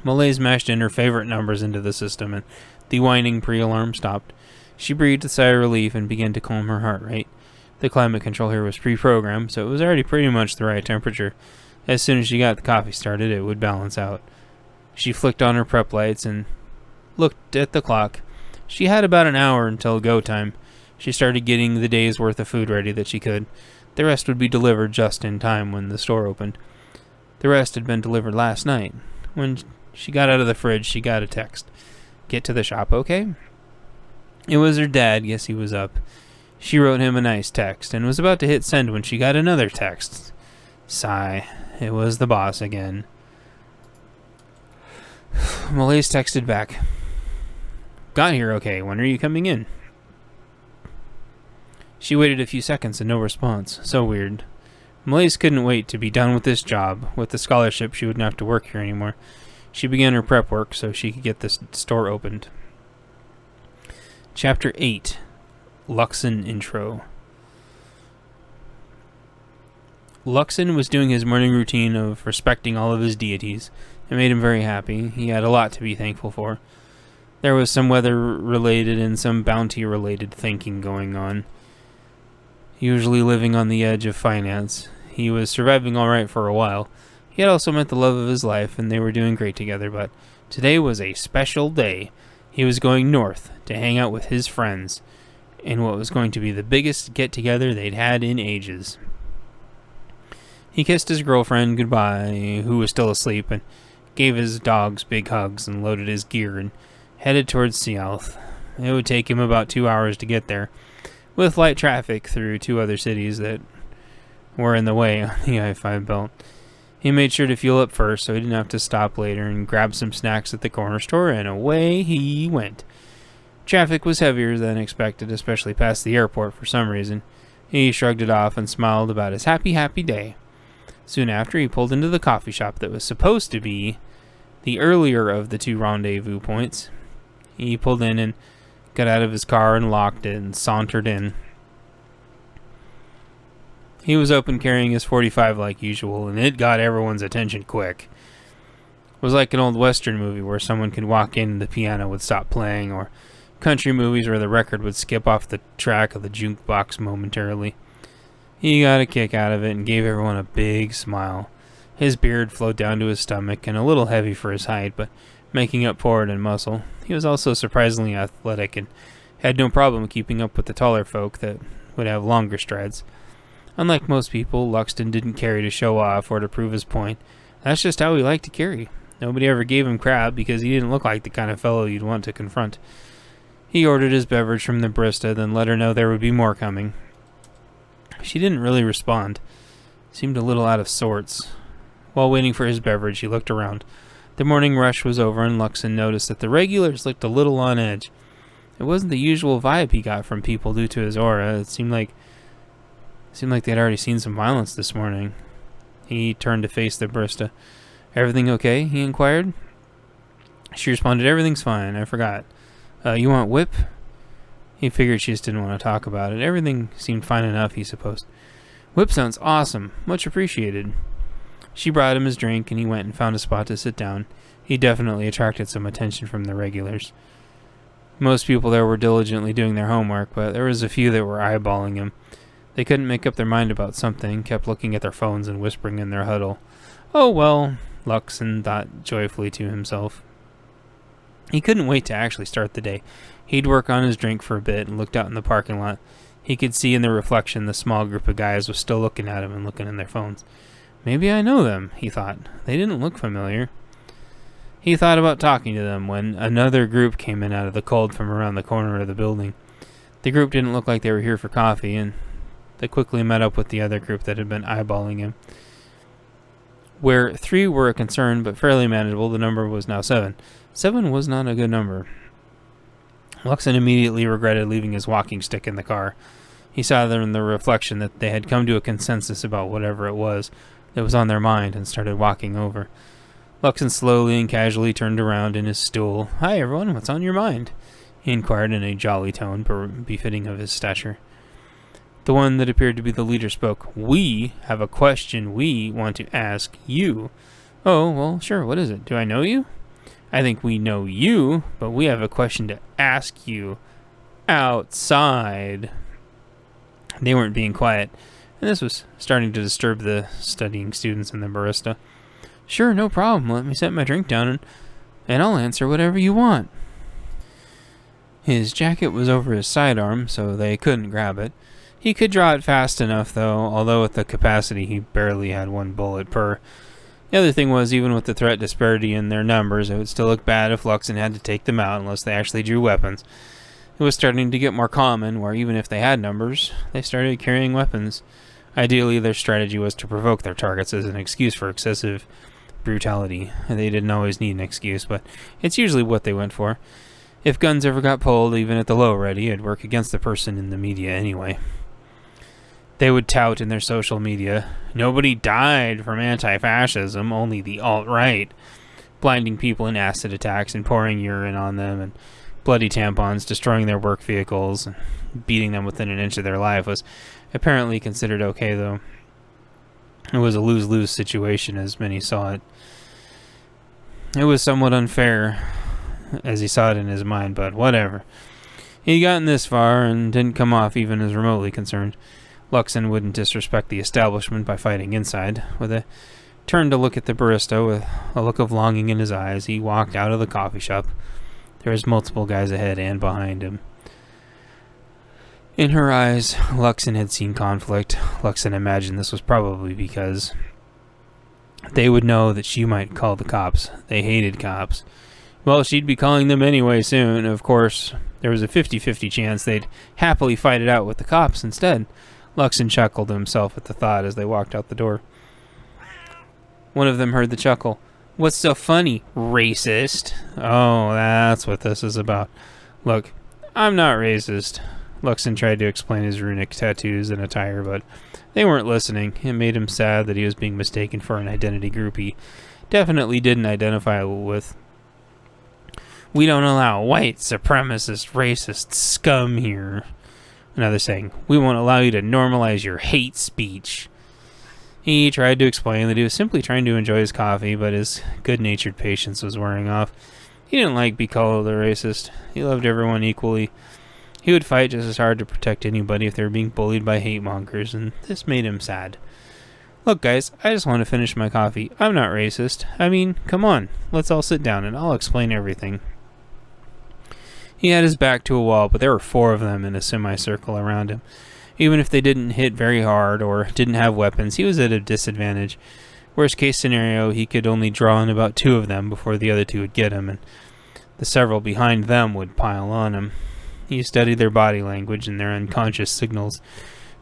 S1: Malaise mashed in her favorite numbers into the system, and the whining pre-alarm stopped. She breathed a sigh of relief and began to calm her heart rate. The climate control here was pre-programmed, so it was already pretty much the right temperature. As soon as she got the coffee started, it would balance out. She flicked on her prep lights and looked at the clock. She had about an hour until go time. She started getting the day's worth of food ready that she could. The rest would be delivered just in time when the store opened. The rest had been delivered last night. When she got out of the fridge, she got a text. "Get to the shop, okay?" It was her dad. Yes, he was up. She wrote him a nice text and was about to hit send when she got another text. Sigh. It was the boss again. Malaise texted back. "Got here okay. When are you coming in?" She waited a few seconds and no response. So weird. Malaise couldn't wait to be done with this job. With the scholarship, she wouldn't have to work here anymore. She began her prep work so she could get this store opened. Chapter 8. Luxon Intro. Luxon was doing his morning routine of respecting all of his deities. It made him very happy. He had a lot to be thankful for. There was some weather-related and some bounty-related thinking going on. Usually living on the edge of finance, he was surviving all right for a while. He had also met the love of his life, and they were doing great together, but today was a special day. He was going north to hang out with his friends in what was going to be the biggest get-together they'd had in ages. He kissed his girlfriend goodbye, who was still asleep, and gave his dogs big hugs and loaded his gear and headed towards Seattle. It would take him about 2 hours to get there, with light traffic through 2 other cities that were in the way on the I-5 belt. He made sure to fuel up first so he didn't have to stop later and grab some snacks at the corner store, and away he went. Traffic was heavier than expected, especially past the airport for some reason. He shrugged it off and smiled about his happy day. Soon after, he pulled into the coffee shop that was supposed to be the earlier of the 2 rendezvous points. He pulled in and got out of his car and locked it and sauntered in. He was open carrying his .45 like usual, and it got everyone's attention quick. It was like an old western movie where someone could walk in and the piano would stop playing, or country movies where the record would skip off the track of the jukebox momentarily. He got a kick out of it and gave everyone a big smile. His beard flowed down to his stomach and a little heavy for his height, but making up for it in muscle. He was also surprisingly athletic and had no problem keeping up with the taller folk that would have longer strides. Unlike most people, Luxton didn't carry to show off or to prove his point. That's just how he liked to carry. Nobody ever gave him crap because he didn't look like the kind of fellow you'd want to confront. He ordered his beverage from the barista, then let her know there would be more coming. She didn't really respond. Seemed a little out of sorts. While waiting for his beverage, he looked around. The morning rush was over, and Luxon noticed that the regulars looked a little on edge. It wasn't the usual vibe he got from people due to his aura. It seemed like they'd already seen some violence this morning. He turned to face the barista. "Everything okay?" he inquired. She responded, "Everything's fine. I forgot. You want whip?" He figured she just didn't want to talk about it. Everything seemed fine enough, he supposed. "Whip sounds awesome. Much appreciated." She brought him his drink, and he went and found a spot to sit down. He definitely attracted some attention from the regulars. Most people there were diligently doing their homework, but there was a few that were eyeballing him. They couldn't make up their mind about something, kept looking at their phones and whispering in their huddle. "Oh well," Luxon thought joyfully to himself. He couldn't wait to actually start the day. He'd work on his drink for a bit and looked out in the parking lot. He could see in the reflection the small group of guys was still looking at him and looking in their phones. Maybe I know them, he thought. They didn't look familiar. He thought about talking to them when another group came in out of the cold from around the corner of the building. The group didn't look like they were here for coffee, and they quickly met up with the other group that had been eyeballing him. Where 3 were a concern but fairly manageable, the number was now 7. 7 was not a good number. Luxon immediately regretted leaving his walking stick in the car. He saw there in the reflection that they had come to a consensus about whatever it was that was on their mind and started walking over. Luxon slowly and casually turned around in his stool. "Hi everyone, what's on your mind?" he inquired in a jolly tone befitting of his stature. The one that appeared to be the leader spoke. "We have a question we want to ask you." "Oh, well, sure, what is it? Do I know you?" "I think we know you, but we have a question to ask you outside." They weren't being quiet, and this was starting to disturb the studying students and the barista. "Sure, no problem. Let me set my drink down, and I'll answer whatever you want." His jacket was over his sidearm, so they couldn't grab it. He could draw it fast enough, though, although at the capacity he barely had 1 bullet per. The other thing was, even with the threat disparity in their numbers, it would still look bad if Luxon had to take them out unless they actually drew weapons. It was starting to get more common, where even if they had numbers, they started carrying weapons. Ideally, their strategy was to provoke their targets as an excuse for excessive brutality. They didn't always need an excuse, but it's usually what they went for. If guns ever got pulled, even at the low ready, it'd work against the person in the media anyway. They would tout in their social media, "Nobody died from anti-fascism, only the alt-right." blinding people in acid attacks and pouring urine on them and bloody tampons, destroying their work vehicles, and beating them within an inch of their life was apparently considered okay, though. It was a lose-lose situation as many saw it. It was somewhat unfair as he saw it in his mind, but whatever. He'd gotten this far and didn't come off even as remotely concerned. Luxon wouldn't disrespect the establishment by fighting inside. With a turn to look at the barista with a look of longing in his eyes, he walked out of the coffee shop. There was multiple guys ahead and behind him. In her eyes, Luxon had seen conflict. Luxon imagined this was probably because they would know that she might call the cops. They hated cops. Well, she'd be calling them anyway soon. Of course, there was a 50-50 chance they'd happily fight it out with the cops instead. Luxon chuckled to himself at the thought as they walked out the door. One of them heard the chuckle. "What's so funny, racist?" "Oh, that's what this is about. Look, I'm not racist." Luxon tried to explain his runic tattoos and attire, but they weren't listening. It made him sad that he was being mistaken for an identity group he definitely didn't identify with. "We don't allow white, supremacist, racist scum here." Another saying, "We won't allow you to normalize your hate speech." He tried to explain that he was simply trying to enjoy his coffee, but his good-natured patience was wearing off. He didn't like being called a racist. He loved everyone equally. He would fight just as hard to protect anybody if they were being bullied by hate mongers, and this made him sad. "Look, guys, I just want to finish my coffee. I'm not racist. I mean, come on, let's all sit down and I'll explain everything." He had his back to a wall, but there were 4 of them in a semicircle around him. Even if they didn't hit very hard or didn't have weapons, he was at a disadvantage. Worst case scenario, he could only draw on about 2 of them before the other 2 would get him, and the several behind them would pile on him. He studied their body language and their unconscious signals,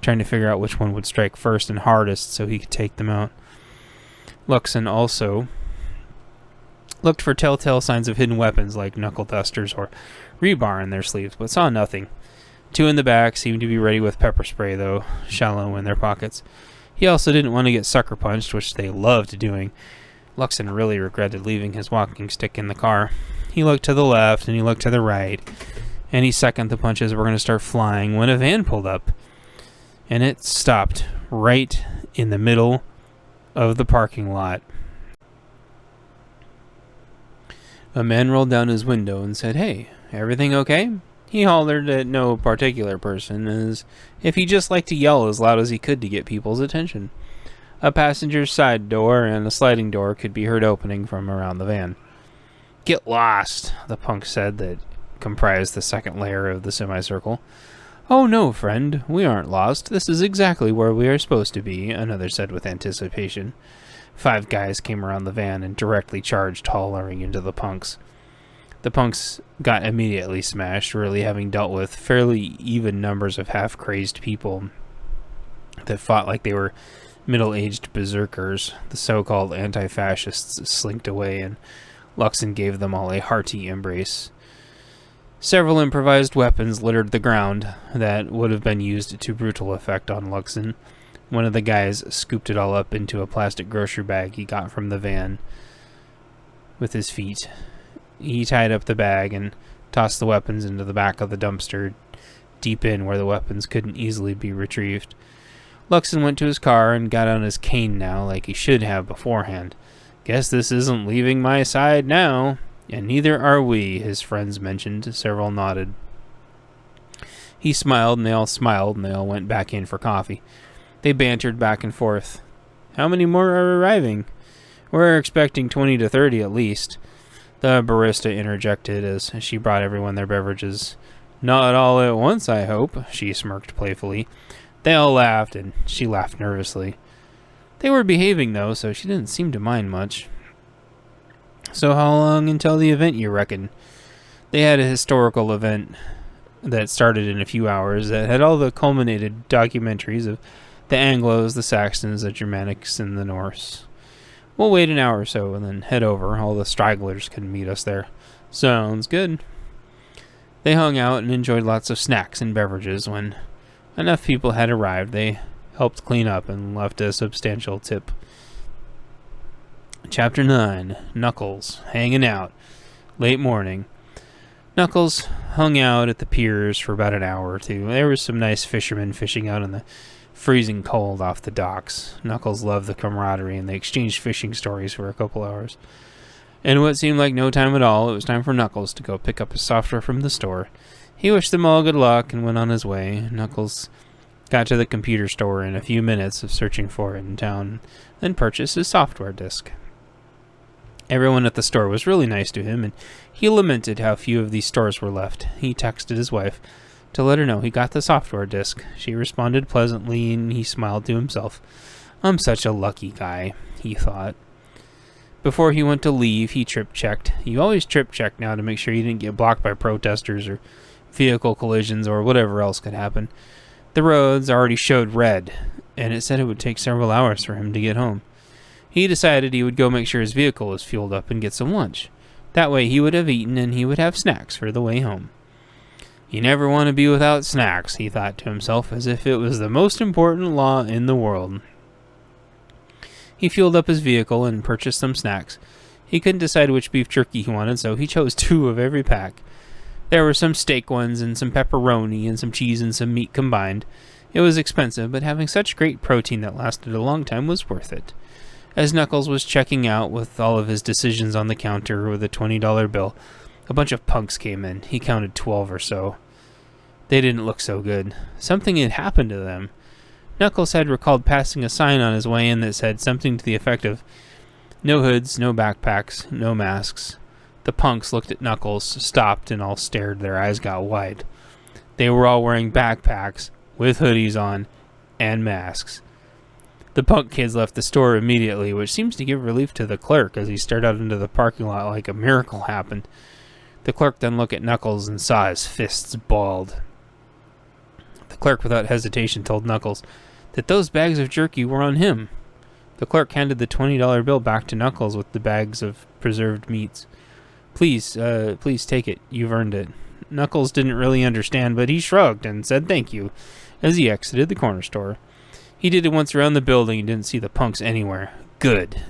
S1: trying to figure out which one would strike first and hardest so he could take them out. Luxon also looked for telltale signs of hidden weapons like knuckle dusters or rebar in their sleeves, but saw nothing. 2 in the back seemed to be ready with pepper spray, though shallow in their pockets. He also didn't want to get sucker punched, which they loved doing. Luxon really regretted leaving his walking stick in the car. He looked to the left and he looked to the right. Any second the punches were going to start flying when a van pulled up. And it stopped right in the middle of the parking lot. A man rolled down his window and said, "Hey, everything okay?" He hollered at no particular person, as if he just liked to yell as loud as he could to get people's attention. A passenger's side door and a sliding door could be heard opening from around the van. "Get lost," the punk said that comprised the second layer of the semicircle. "Oh no, friend, we aren't lost. This is exactly where we are supposed to be," another said with anticipation. 5 guys came around the van and directly charged, hollering into the punks. The punks got immediately smashed, really having dealt with fairly even numbers of half-crazed people that fought like they were middle-aged berserkers. The so-called anti-fascists slinked away, and Luxon gave them all a hearty embrace. Several improvised weapons littered the ground that would have been used to brutal effect on Luxon. One of the guys scooped it all up into a plastic grocery bag he got from the van with his feet. He tied up the bag and tossed the weapons into the back of the dumpster, deep in where the weapons couldn't easily be retrieved. Luxon went to his car and got on his cane now, like he should have beforehand. "Guess this isn't leaving my side now." "And neither are we," his friends mentioned. Several nodded. He smiled, and they all smiled, and they all went back in for coffee. They bantered back and forth. "How many more are arriving?" "We're expecting 20 to 30 at least." The barista interjected as she brought everyone their beverages. "Not all at once, I hope," she smirked playfully. They all laughed, and she laughed nervously. They were behaving, though, so she didn't seem to mind much. "So how long until the event, you reckon?" They had a historical event that started in a few hours that had all the culminated documentaries of the Anglos, the Saxons, the Germanics, and the Norse. "We'll wait an hour or so and then head over. All the stragglers can meet us there." "Sounds good." They hung out and enjoyed lots of snacks and beverages. When enough people had arrived, they helped clean up and left a substantial tip. Chapter 9. Knuckles. Hanging out. Late morning. Knuckles hung out at the piers for about an hour or two. There were some nice fishermen fishing out in the freezing cold off the docks. Knuckles loved the camaraderie, and they exchanged fishing stories for a couple hours. In what seemed like no time at all, it was time for Knuckles to go pick up his software from the store. He wished them all good luck and went on his way. Knuckles got to the computer store in a few minutes of searching for it in town, then purchased his software disk. Everyone at the store was really nice to him, and he lamented how few of these stores were left. He texted his wife to let her know he got the software disk. She responded pleasantly, and he smiled to himself. I'm such a lucky guy, he thought. Before he went to leave, he trip-checked. You always trip-check now to make sure you didn't get blocked by protesters or vehicle collisions or whatever else could happen. The roads already showed red, and it said it would take several hours for him to get home. He decided he would go make sure his vehicle was fueled up and get some lunch. That way he would have eaten and he would have snacks for the way home. You never want to be without snacks, he thought to himself, as if it was the most important law in the world. He fueled up his vehicle and purchased some snacks. He couldn't decide which beef jerky he wanted, so he chose 2 of every pack. There were some steak ones and some pepperoni and some cheese and some meat combined. It was expensive, but having such great protein that lasted a long time was worth it. As Knuckles was checking out with all of his decisions on the counter with a $20 bill, a bunch of punks came in. He counted 12 or so. They didn't look so good. Something had happened to them. Knuckles had recalled passing a sign on his way in that said something to the effect of, "No hoods, no backpacks, no masks." The punks looked at Knuckles, stopped, and all stared. Their eyes got wide. They were all wearing backpacks, with hoodies on, and masks. The punk kids left the store immediately, which seems to give relief to the clerk as he stared out into the parking lot like a miracle happened. The clerk then looked at Knuckles and saw his fists balled. The clerk without hesitation told Knuckles that those bags of jerky were on him. The clerk handed the $20 bill back to Knuckles with the bags of preserved meats. Please take it. You've earned it." Knuckles didn't really understand, but he shrugged and said thank you as he exited the corner store. He did it once around the building and didn't see the punks anywhere. Good,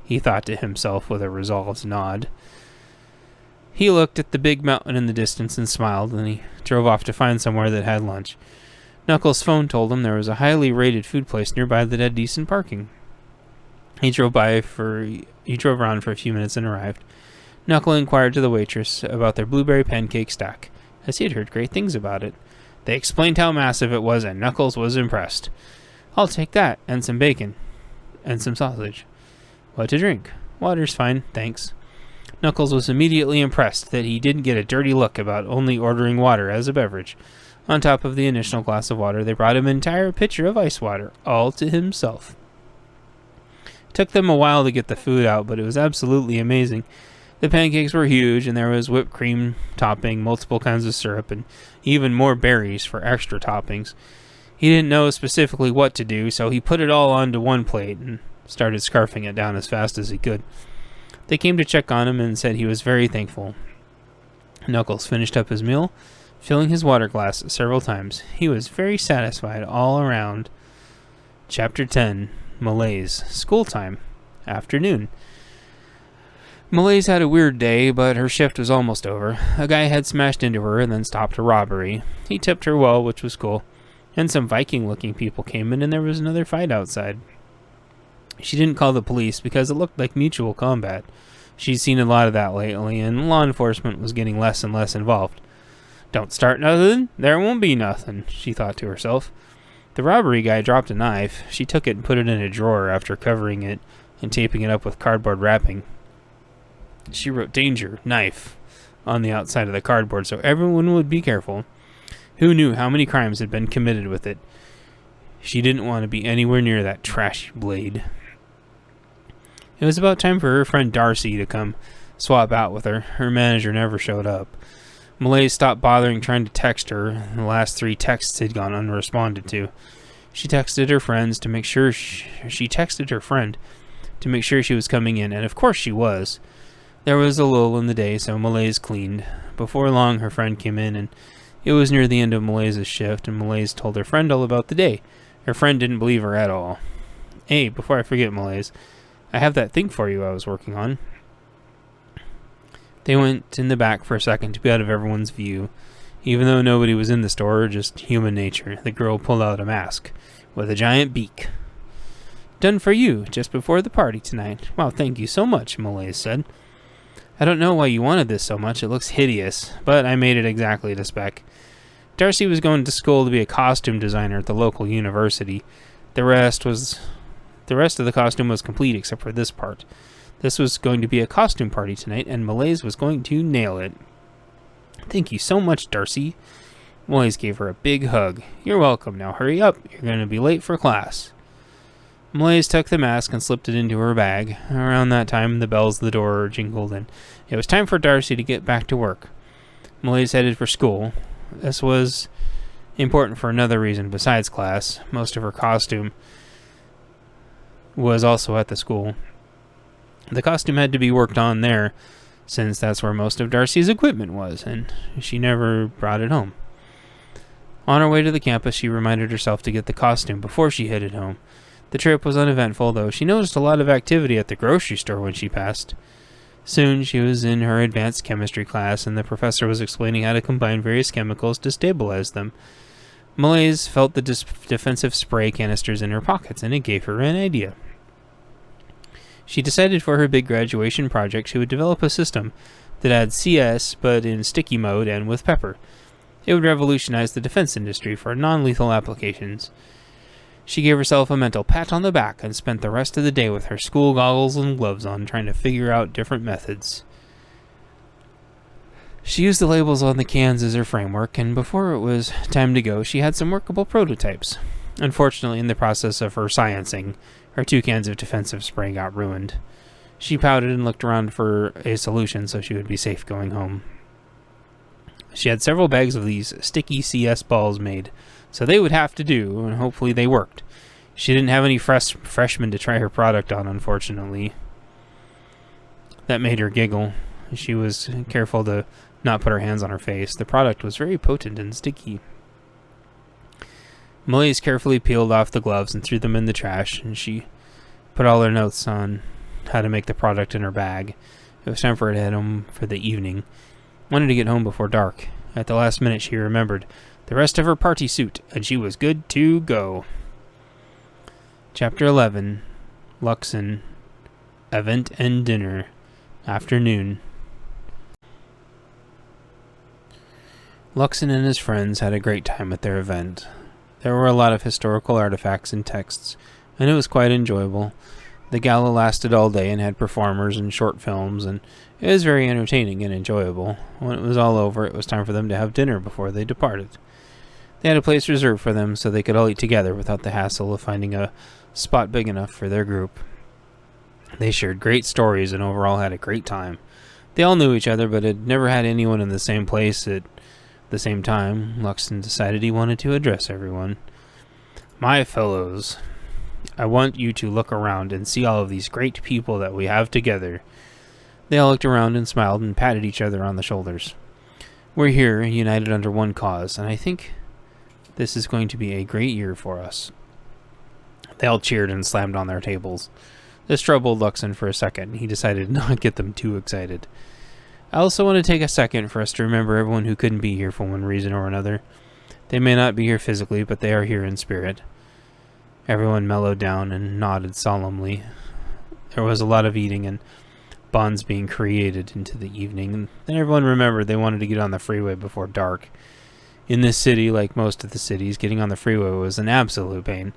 S1: he thought to himself with a resolved nod. He looked at the big mountain in the distance and smiled, and he drove off to find somewhere that had lunch. Knuckles' phone told him there was a highly rated food place nearby that had decent parking. He drove around for a few minutes and arrived. Knuckles inquired to the waitress about their blueberry pancake stack, as he had heard great things about it. They explained how massive it was, and Knuckles was impressed. "I'll take that, and some bacon, and some sausage." "What to drink?" "Water's fine, thanks." Knuckles was immediately impressed that he didn't get a dirty look about only ordering water as a beverage. On top of the initial glass of water, they brought him an entire pitcher of ice water, all to himself. It took them a while to get the food out, but it was absolutely amazing. The pancakes were huge, and there was whipped cream topping, multiple kinds of syrup, and even more berries for extra toppings. He didn't know specifically what to do, so he put it all onto one plate and started scarfing it down as fast as he could. They came to check on him and said he was very thankful. Knuckles finished up his meal, filling his water glass several times. He was very satisfied all around. Chapter 10. Malaise. School time. Afternoon. Malaise had a weird day, but her shift was almost over. A guy had smashed into her and then stopped a robbery. He tipped her well, which was cool. And some Viking-looking people came in, and there was another fight outside. She didn't call the police because it looked like mutual combat. She'd seen a lot of that lately, and law enforcement was getting less and less involved. "Don't start nothing, there won't be nothing," she thought to herself. The robbery guy dropped a knife. She took it and put it in a drawer after covering it and taping it up with cardboard wrapping. She wrote "Danger, Knife" on the outside of the cardboard so everyone would be careful. Who knew how many crimes had been committed with it? She didn't want to be anywhere near that trashy blade. It was about time for her friend Darcy to come swap out with her. Her manager never showed up. Malaise stopped bothering trying to text her. The last 3 texts had gone unresponded to. She texted her friends to make sure she texted her friend to make sure she was coming in, and of course she was. There was a lull in the day, so Malaise cleaned. Before long, her friend came in, and it was near the end of Malaise's shift, and Malaise told her friend all about the day. Her friend didn't believe her at all. "Hey, before I forget, Malaise, I have that thing for you I was working on. They went in the back for a second to be out of everyone's view. Even though nobody was in the store, just human nature, the girl pulled out a mask with a giant beak. Done for you, just before the party tonight. Wow, thank you so much, Malaise said. I don't know why you wanted this so much. It looks hideous, but I made it exactly to spec. Darcy was going to school to be a costume designer at the local university. The rest of the costume was complete except for this part. This was going to be a costume party tonight, and Malaise was going to nail it. Thank you so much, Darcy. Malaise gave her a big hug. You're welcome. Now hurry up. You're going to be late for class. Malaise took the mask and slipped it into her bag. Around that time, the bells of the door jingled, and it was time for Darcy to get back to work. Malaise headed for school. This was important for another reason besides class. Most of her costume was also at the school. The costume had to be worked on there, since that's where most of Darcy's equipment was, and she never brought it home. On her way to the campus, she reminded herself to get the costume before she headed home. The trip was uneventful, though she noticed a lot of activity at the grocery store when she passed. Soon, she was in her advanced chemistry class, and the professor was explaining how to combine various chemicals to stabilize them. Malaise felt the defensive spray canisters in her pockets, and it gave her an idea. She decided for her big graduation project she would develop a system that had CS, but in sticky mode and with pepper. It would revolutionize the defense industry for non-lethal applications. She gave herself a mental pat on the back and spent the rest of the day with her school goggles and gloves on, trying to figure out different methods. She used the labels on the cans as her framework, and before it was time to go, she had some workable prototypes. Unfortunately, in the process of her sciencing, her 2 cans of defensive spray got ruined. She pouted and looked around for a solution so she would be safe going home. She had several bags of these sticky CS balls made, so they would have to do, and hopefully they worked. She didn't have any freshmen to try her product on, unfortunately. That made her giggle. She was careful to not put her hands on her face. The product was very potent and sticky. Malaise carefully peeled off the gloves and threw them in the trash, and she put all her notes on how to make the product in her bag. It was time for her to head home for the evening. Wanted to get home before dark. At the last minute, she remembered the rest of her party suit, and she was good to go. Chapter 11. Luxon. Event and Dinner. Afternoon. Luxon and his friends had a great time at their event. There were a lot of historical artifacts and texts, and it was quite enjoyable. The gala lasted all day and had performers and short films, and it was very entertaining and enjoyable. When it was all over, it was time for them to have dinner before they departed. They had a place reserved for them so they could all eat together without the hassle of finding a spot big enough for their group. They shared great stories and overall had a great time. They all knew each other, but had never had anyone in the same place at the same time. Luxon decided he wanted to address everyone. My fellows, I want you to look around and see all of these great people that we have together. They all looked around and smiled and patted each other on the shoulders. We're here, united under one cause, and I think this is going to be a great year for us. They all cheered and slammed on their tables. This troubled Luxon for a second. He decided not to get them too excited. I also want to take a second for us to remember everyone who couldn't be here for one reason or another. They may not be here physically, but they are here in spirit. Everyone mellowed down and nodded solemnly. There was a lot of eating and bonds being created into the evening, and then everyone remembered they wanted to get on the freeway before dark. In this city, like most of the cities, getting on the freeway was an absolute pain.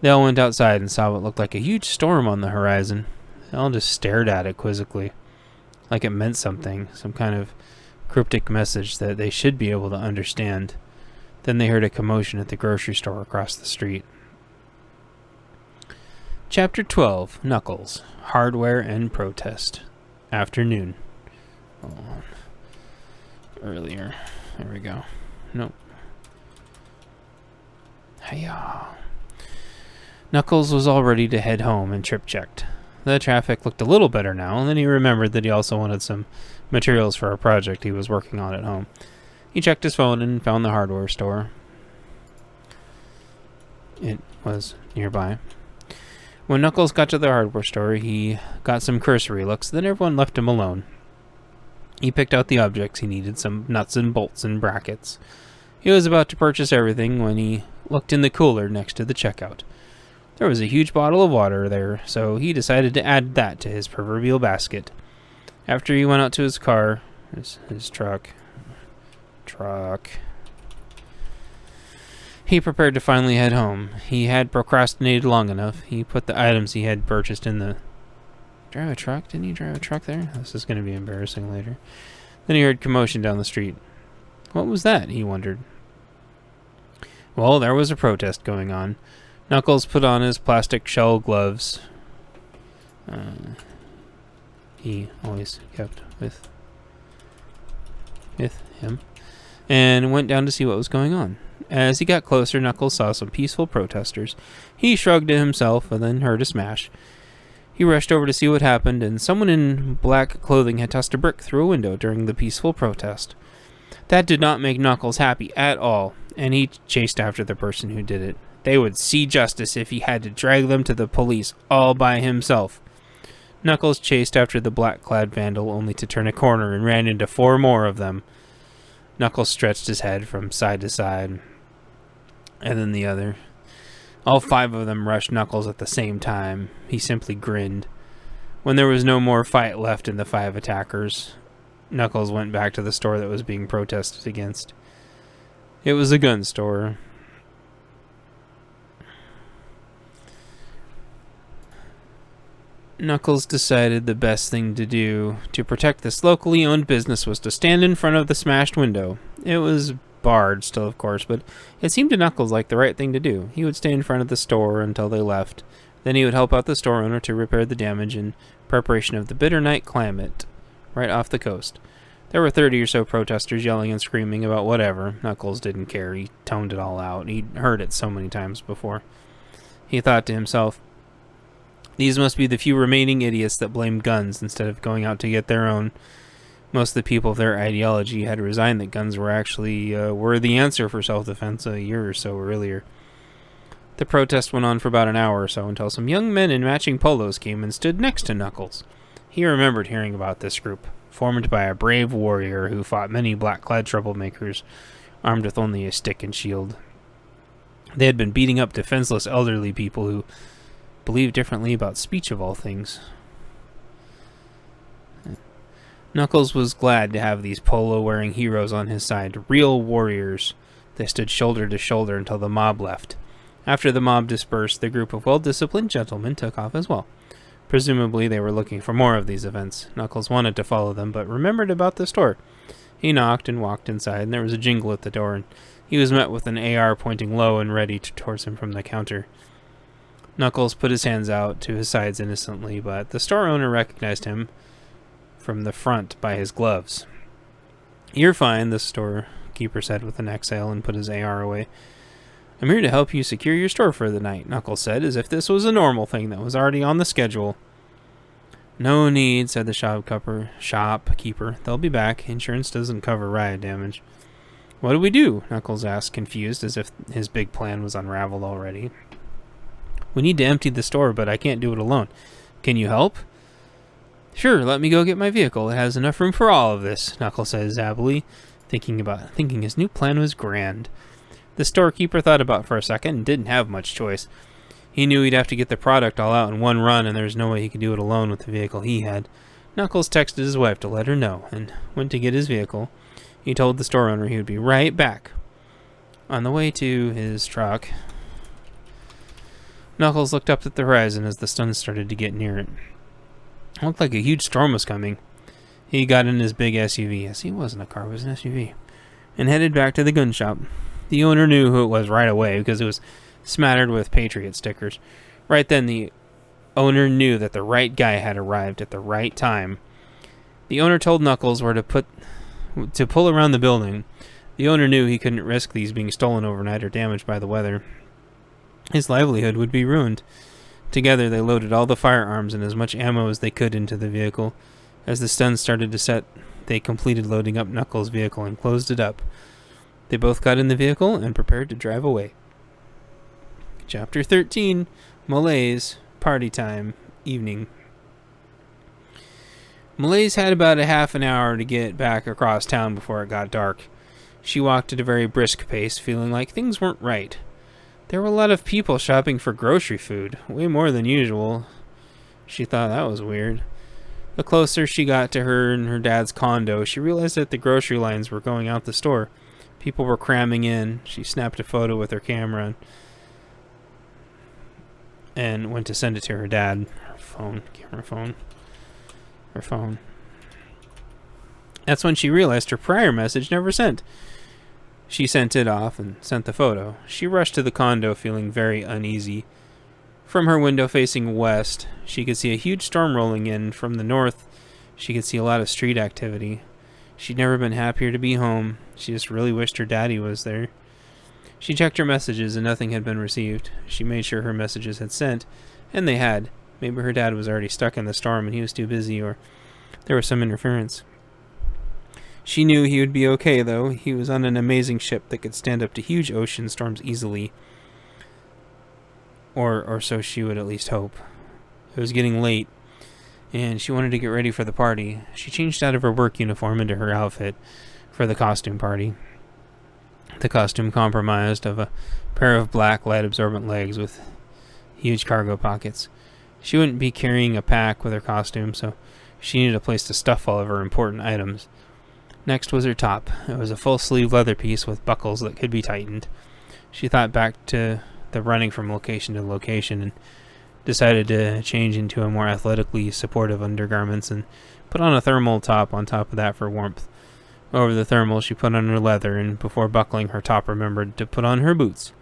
S1: They all went outside and saw what looked like a huge storm on the horizon. They all just stared at it quizzically, like it meant something, some kind of cryptic message that they should be able to understand. Then they heard a commotion at the grocery store across the street. Chapter 12. Knuckles. Hardware and Protest. Afternoon. Hold on. Earlier. There we go. Nope. Hiya. Knuckles was all ready to head home and Trip checked. The traffic looked a little better now, and then he remembered that he also wanted some materials for a project he was working on at home. He checked his phone and found the hardware store. It was nearby. When Knuckles got to the hardware store, he got some cursory looks, then everyone left him alone. He picked out the objects he needed, some nuts and bolts and brackets. He was about to purchase everything when he looked in the cooler next to the checkout. There was a huge bottle of water there, so he decided to add that to his proverbial basket. After he went out to his car, his truck, he prepared to finally head home. He had procrastinated long enough. He put the items he had purchased in the... Drive a truck? Didn't he drive a truck there? This is going to be embarrassing later. Then he heard commotion down the street. What was that? He wondered. Well, there was a protest going on. Knuckles put on his plastic shell gloves. He always kept with him. And went down to see what was going on. As he got closer, Knuckles saw some peaceful protesters. He shrugged at himself and then heard a smash. He rushed over to see what happened, and someone in black clothing had tossed a brick through a window during the peaceful protest. That did not make Knuckles happy at all, and he chased after the person who did it. They would see justice if he had to drag them to the police all by himself. Knuckles chased after the black-clad vandal only to turn a corner and ran into 4 more of them. Knuckles stretched his head from side to side, and then the other. All 5 of them rushed Knuckles at the same time. He simply grinned. When there was no more fight left in the 5 attackers, Knuckles went back to the store that was being protested against. It was a gun store. Knuckles decided the best thing to do to protect this locally owned business was to stand in front of the smashed window. It was barred still, of course, but it seemed to Knuckles like the right thing to do. He would stay in front of the store until they left. Then he would help out the store owner to repair the damage in preparation of the bitter night climate right off the coast. There were 30 or so protesters yelling and screaming about whatever. Knuckles didn't care. He toned it all out. He'd heard it so many times before. He thought to himself, these must be the few remaining idiots that blame guns instead of going out to get their own. Most of the people of their ideology had resigned that guns were actually were the answer for self-defense a year or so earlier. The protest went on for about an hour or so until some young men in matching polos came and stood next to Knuckles. He remembered hearing about this group, formed by a brave warrior who fought many black-clad troublemakers, armed with only a stick and shield. They had been beating up defenseless elderly people who believed differently about speech of all things. Knuckles was glad to have these polo-wearing heroes on his side, real warriors. They stood shoulder to shoulder until the mob left. After the mob dispersed, the group of well-disciplined gentlemen took off as well. Presumably they were looking for more of these events. Knuckles wanted to follow them, but remembered about the store. He knocked and walked inside, and there was a jingle at the door, and he was met with an AR pointing low and ready towards him from the counter. Knuckles put his hands out to his sides innocently, but the store owner recognized him from the front by his gloves. "You're fine," the storekeeper said with an exhale and put his AR away. "I'm here to help you secure your store for the night," Knuckles said, as if this was a normal thing that was already on the schedule. "No need," said the shopkeeper. "They'll be back. Insurance doesn't cover riot damage." "What do we do?" Knuckles asked, confused, as if his big plan was unraveled already. "We need to empty the store, but I can't do it alone. Can you help?" "Sure, let me go get my vehicle. It has enough room for all of this," Knuckles said zappily, thinking his new plan was grand. The storekeeper thought about it for a second and didn't have much choice. He knew he'd have to get the product all out in one run, and there was no way he could do it alone with the vehicle he had. Knuckles texted his wife to let her know, and went to get his vehicle. He told the store owner he would be right back. On the way to his truck, Knuckles looked up at the horizon as the sun started to get near it. It looked like a huge storm was coming. He got in his big SUV. Yes, he wasn't a car, it was an SUV. And headed back to the gun shop. The owner knew who it was right away because it was smattered with Patriot stickers. Right then, the owner knew that the right guy had arrived at the right time. The owner told Knuckles where to pull around the building. The owner knew he couldn't risk these being stolen overnight or damaged by the weather. His livelihood would be ruined. Together, they loaded all the firearms and as much ammo as they could into the vehicle. As the sun started to set, they completed loading up Knuckles' vehicle and closed it up. They both got in the vehicle and prepared to drive away. Chapter 13, Malaise, Party time. Evening. Malaise had about a half an hour to get back across town before it got dark. She walked at a very brisk pace, feeling like things weren't right. There were a lot of people shopping for grocery food, way more than usual. She thought that was weird. The closer she got to her and her dad's condo, she realized that the grocery lines were going out the store. People were cramming in. She snapped a photo with her camera and went to send it to her dad. Her phone. That's when she realized her prior message never sent. She sent it off and sent the photo. She rushed to the condo feeling very uneasy. From her window facing west, she could see a huge storm rolling in. From the north, she could see a lot of street activity. She'd never been happier to be home. She just really wished her daddy was there. She checked her messages and nothing had been received. She made sure her messages had sent, and they had. Maybe her dad was already stuck in the storm and he was too busy, or there was some interference. She knew he would be okay, though. He was on an amazing ship that could stand up to huge ocean storms easily. Or so she would at least hope. It was getting late, and she wanted to get ready for the party. She changed out of her work uniform into her outfit for the costume party. The costume comprised of a pair of black light-absorbent legs with huge cargo pockets. She wouldn't be carrying a pack with her costume, so she needed a place to stuff all of her important items. Next was her top. It was a full-sleeve leather piece with buckles that could be tightened. She thought back to the running from location to location and decided to change into a more athletically supportive undergarments and put on a thermal top on top of that for warmth. Over the thermal, she put on her leather, and before buckling her top, remembered to put on her boots.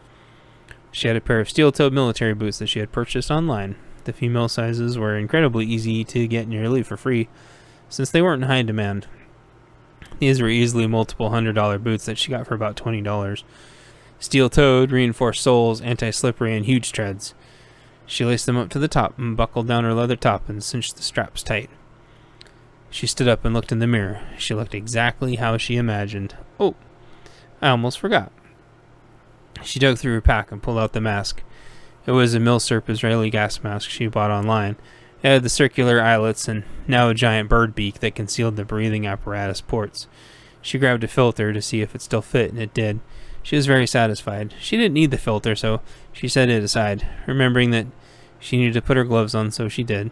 S1: She had a pair of steel-toed military boots that she had purchased online. The female sizes were incredibly easy to get nearly for free, since they weren't in high demand. These were easily multiple $100 boots that she got for about $20. Steel-toed, reinforced soles, anti-slippery, and huge treads. She laced them up to the top and buckled down her leather top and cinched the straps tight. She stood up and looked in the mirror. She looked exactly how she imagined. Oh, I almost forgot. She dug through her pack and pulled out the mask. It was a Milsurp Israeli gas mask she bought online. It had the circular eyelets and now a giant bird beak that concealed the breathing apparatus ports. She grabbed a filter to see if it still fit, and it did. She was very satisfied. She didn't need the filter, so she set it aside, remembering that she needed to put her gloves on, so she did.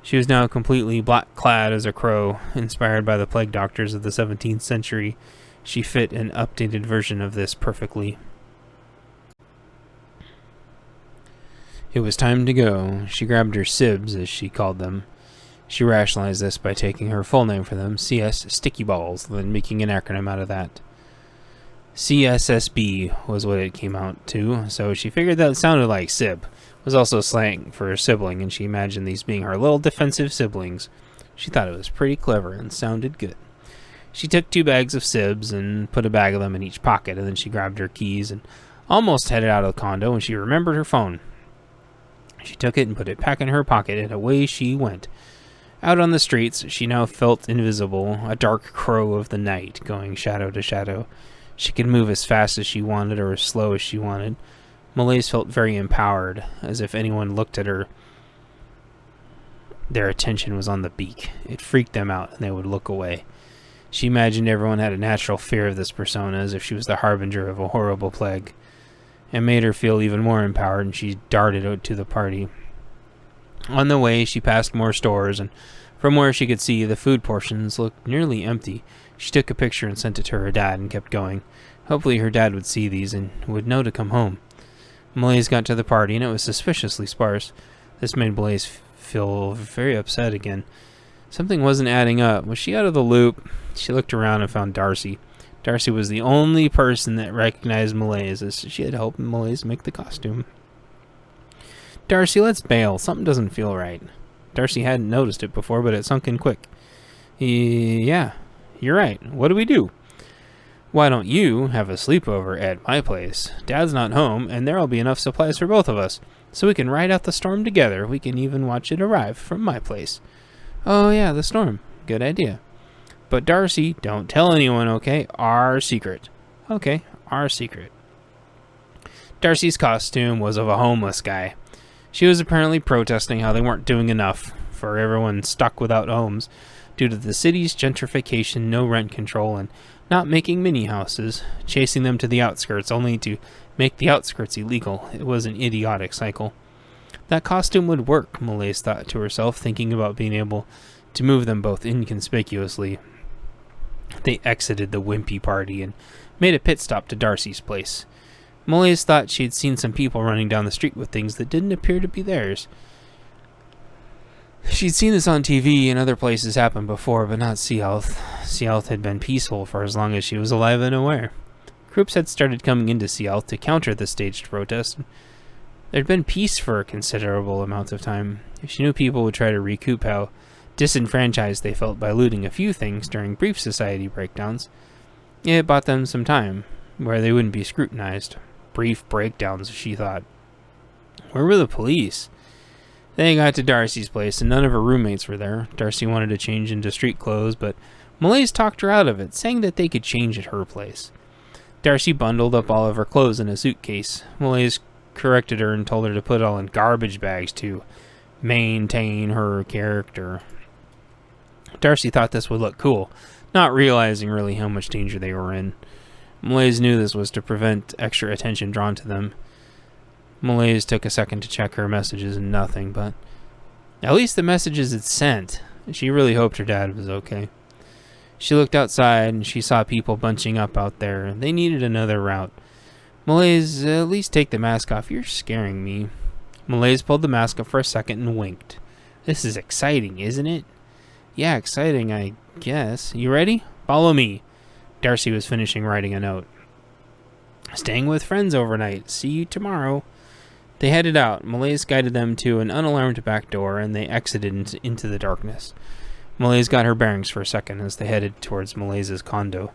S1: She was now completely black-clad as a crow, inspired by the plague doctors of the 17th century. She fit an updated version of this perfectly. It was time to go. She grabbed her sibs, as she called them. She rationalized this by taking her full name for them, CS Sticky Balls, then making an acronym out of that. CSSB was what it came out to, so she figured that it sounded like sib. It was also slang for a sibling, and she imagined these being her little defensive siblings. She thought it was pretty clever and sounded good. She took 2 bags of sibs and put a bag of them in each pocket, and then she grabbed her keys and almost headed out of the condo when she remembered her phone. She took it and put it back in her pocket, and away she went. Out on the streets, she now felt invisible, a dark crow of the night, going shadow to shadow. She could move as fast as she wanted or as slow as she wanted. Malaise felt very empowered, as if anyone looked at her. Their attention was on the beak. It freaked them out, and they would look away. She imagined everyone had a natural fear of this persona, as if she was the harbinger of a horrible plague. It made her feel even more empowered, and she darted out to the party. On the way, she passed more stores, and from where she could see, the food portions looked nearly empty. She took a picture and sent it to her dad and kept going. Hopefully her dad would see these and would know to come home. Malaise got to the party, and it was suspiciously sparse. This made Malaise feel very upset again. Something wasn't adding up. Was she out of the loop? She looked around and found Darcy. Darcy was the only person that recognized Malaise, as she had helped Malaise make the costume. Darcy, let's bail. Something doesn't feel right. Darcy hadn't noticed it before, but it sunk in quick. Yeah, you're right. What do we do? Why don't you have a sleepover at my place? Dad's not home, and there'll be enough supplies for both of us, so we can ride out the storm together. We can even watch it arrive from my place. Oh yeah, the storm. Good idea. But Darcy, don't tell anyone, okay? Our secret. Okay, our secret. Darcy's costume was of a homeless guy. She was apparently protesting how they weren't doing enough for everyone stuck without homes due to the city's gentrification, no rent control, and not making mini houses, chasing them to the outskirts only to make the outskirts illegal. It was an idiotic cycle. That costume would work, Malaise thought to herself, thinking about being able to move them both inconspicuously. They exited the wimpy party and made a pit stop to Darcy's place. Malaise thought she had seen some people running down the street with things that didn't appear to be theirs. She'd seen this on TV and other places happen before, but not Sealth. Sealth had been peaceful for as long as she was alive and aware. Groups had started coming into Sealth to counter the staged protest. There'd been peace for a considerable amount of time. She knew people would try to recoup how disenfranchised they felt by looting a few things during brief society breakdowns. It bought them some time, where they wouldn't be scrutinized. Brief breakdowns, she thought. Where were the police? They got to Darcy's place, and none of her roommates were there. Darcy wanted to change into street clothes, but Malaise talked her out of it, saying that they could change at her place. Darcy bundled up all of her clothes in a suitcase. Malaise corrected her and told her to put it all in garbage bags to maintain her character. Darcy thought this would look cool, not realizing really how much danger they were in. Malaise knew this was to prevent extra attention drawn to them. Malaise took a second to check her messages and nothing, but at least the messages had sent. She really hoped her dad was okay. She looked outside and she saw people bunching up out there. They needed another route. Malaise, at least take the mask off. You're scaring me. Malaise pulled the mask up for a second and winked. This is exciting, isn't it? Yeah, exciting, I guess. You ready? Follow me. Darcy was finishing writing a note. Staying with friends overnight. See you tomorrow. They headed out. Malaise guided them to an unalarmed back door, and they exited into the darkness. Malaise got her bearings for a second as they headed towards Malaise's condo.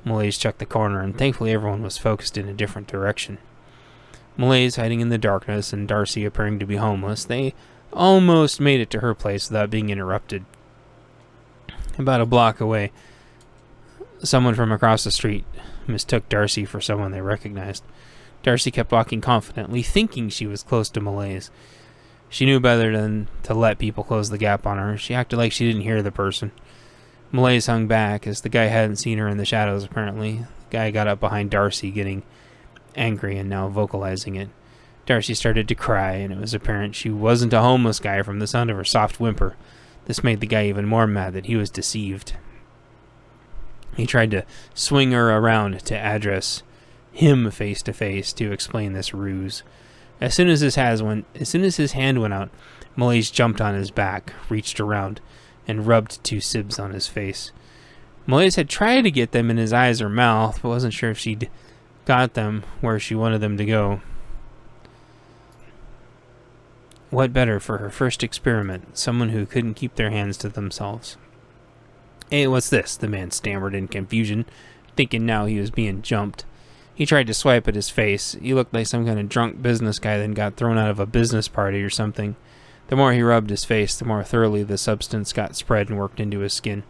S1: Malaise checked the corner, and thankfully everyone was focused in a different direction. Malaise hiding in the darkness and Darcy appearing to be homeless, they almost made it to her place without being interrupted. About a block away, someone from across the street mistook Darcy for someone they recognized. Darcy kept walking confidently, thinking she was close to Malaise. She knew better than to let people close the gap on her. She acted like she didn't hear the person. Malaise hung back, as the guy hadn't seen her in the shadows, apparently. The guy got up behind Darcy, getting angry and now vocalizing it. Darcy started to cry, and it was apparent she wasn't a homeless guy from the sound of her soft whimper. This made the guy even more mad that he was deceived. He tried to swing her around to address him face to face to explain this ruse. As soon as his hand went out, Malaise jumped on his back, reached around, and rubbed 2 sibs on his face. Malaise had tried to get them in his eyes or mouth, but wasn't sure if she'd got them where she wanted them to go. What better for her first experiment? Someone who couldn't keep their hands to themselves. Hey, what's this? The man stammered in confusion, thinking now he was being jumped. He tried to swipe at his face. He looked like some kind of drunk business guy that got thrown out of a business party or something. The more he rubbed his face, the more thoroughly the substance got spread and worked into his skin.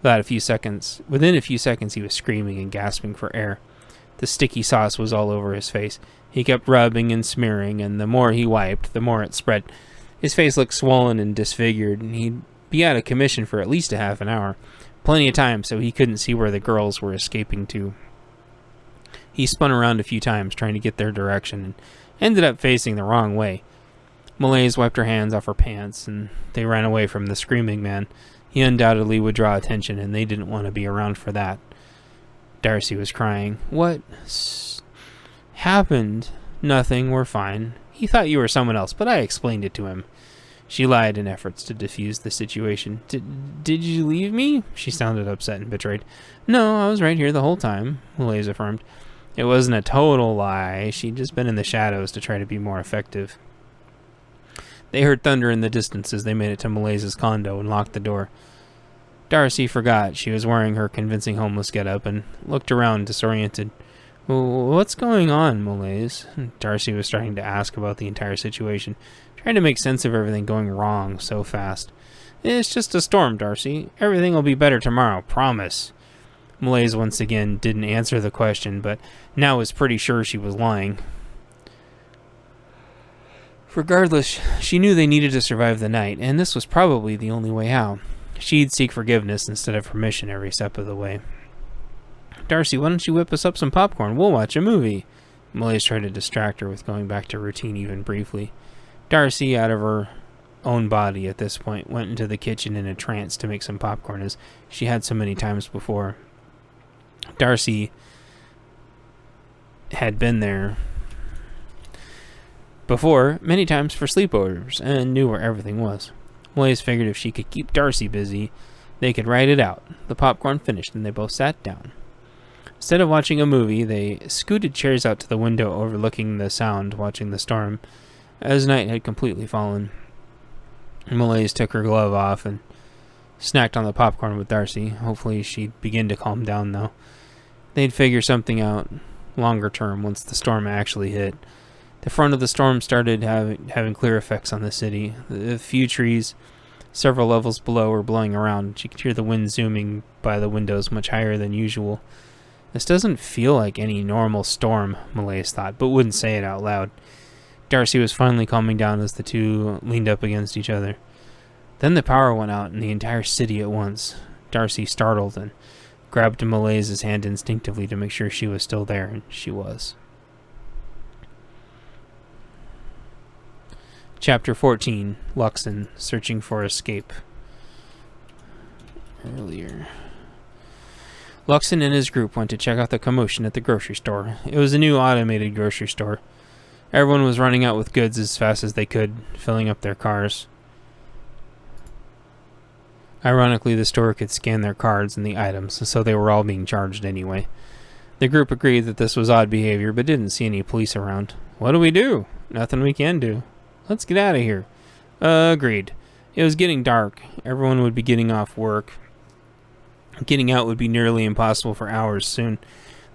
S1: Within a few seconds, he was screaming and gasping for air. The sticky sauce was all over his face. He kept rubbing and smearing, and the more he wiped, the more it spread. His face looked swollen and disfigured, and he'd be out of commission for at least a half an hour. Plenty of time so he couldn't see where the girls were escaping to. He spun around a few times trying to get their direction and ended up facing the wrong way. Malaise wiped her hands off her pants and they ran away from the screaming man. He undoubtedly would draw attention and they didn't want to be around for that. Darcy was crying. What happened? Nothing, we're fine. He thought you were someone else, but I explained it to him. She lied in efforts to defuse the situation. Did you leave me? She sounded upset and betrayed. No, I was right here the whole time, Malaise affirmed. It wasn't a total lie. She'd just been in the shadows to try to be more effective. They heard thunder in the distance as they made it to Malaise's condo and locked the door. Darcy forgot she was wearing her convincing homeless getup and looked around disoriented. What's going on, Malaise? Darcy was starting to ask about the entire situation, trying to make sense of everything going wrong so fast. It's just a storm, Darcy. Everything will be better tomorrow, promise. Malaise once again didn't answer the question, but now was pretty sure she was lying. Regardless, she knew they needed to survive the night, and this was probably the only way out. She'd seek forgiveness instead of permission every step of the way. "Darcy, why don't you whip us up some popcorn? We'll watch a movie." Malaise tried to distract her with going back to routine even briefly. Darcy, out of her own body at this point, went into the kitchen in a trance to make some popcorn, as she had so many times before. Darcy had been there before many times for sleepovers and knew where everything was. Malaise figured if she could keep Darcy busy, they could ride it out. The popcorn finished and they both sat down. Instead of watching a movie, they scooted chairs out to the window overlooking the sound, watching the storm, as night had completely fallen. Malaise took her glove off and snacked on the popcorn with Darcy. Hopefully she'd begin to calm down, though. They'd figure something out longer term once the storm actually hit. The front of the storm started having clear effects on the city. The few trees several levels below were blowing around. She could hear the wind zooming by the windows much higher than usual. This doesn't feel like any normal storm, Malaise thought, but wouldn't say it out loud. Darcy was finally calming down as the two leaned up against each other. Then the power went out in the entire city at once. Darcy startled and grabbed Malaise's hand instinctively to make sure she was still there, and she was. Chapter 14, Luxon, Searching for Escape. Earlier. Luxon and his group went to check out the commotion at the grocery store. It was a new automated grocery store. Everyone was running out with goods as fast as they could, filling up their cars. Ironically, the store could scan their cards and the items, so they were all being charged anyway. The group agreed that this was odd behavior, but didn't see any police around. "What do we do?" "Nothing we can do." "Let's get out of here." Agreed. It was getting dark. Everyone would be getting off work. Getting out would be nearly impossible for hours soon.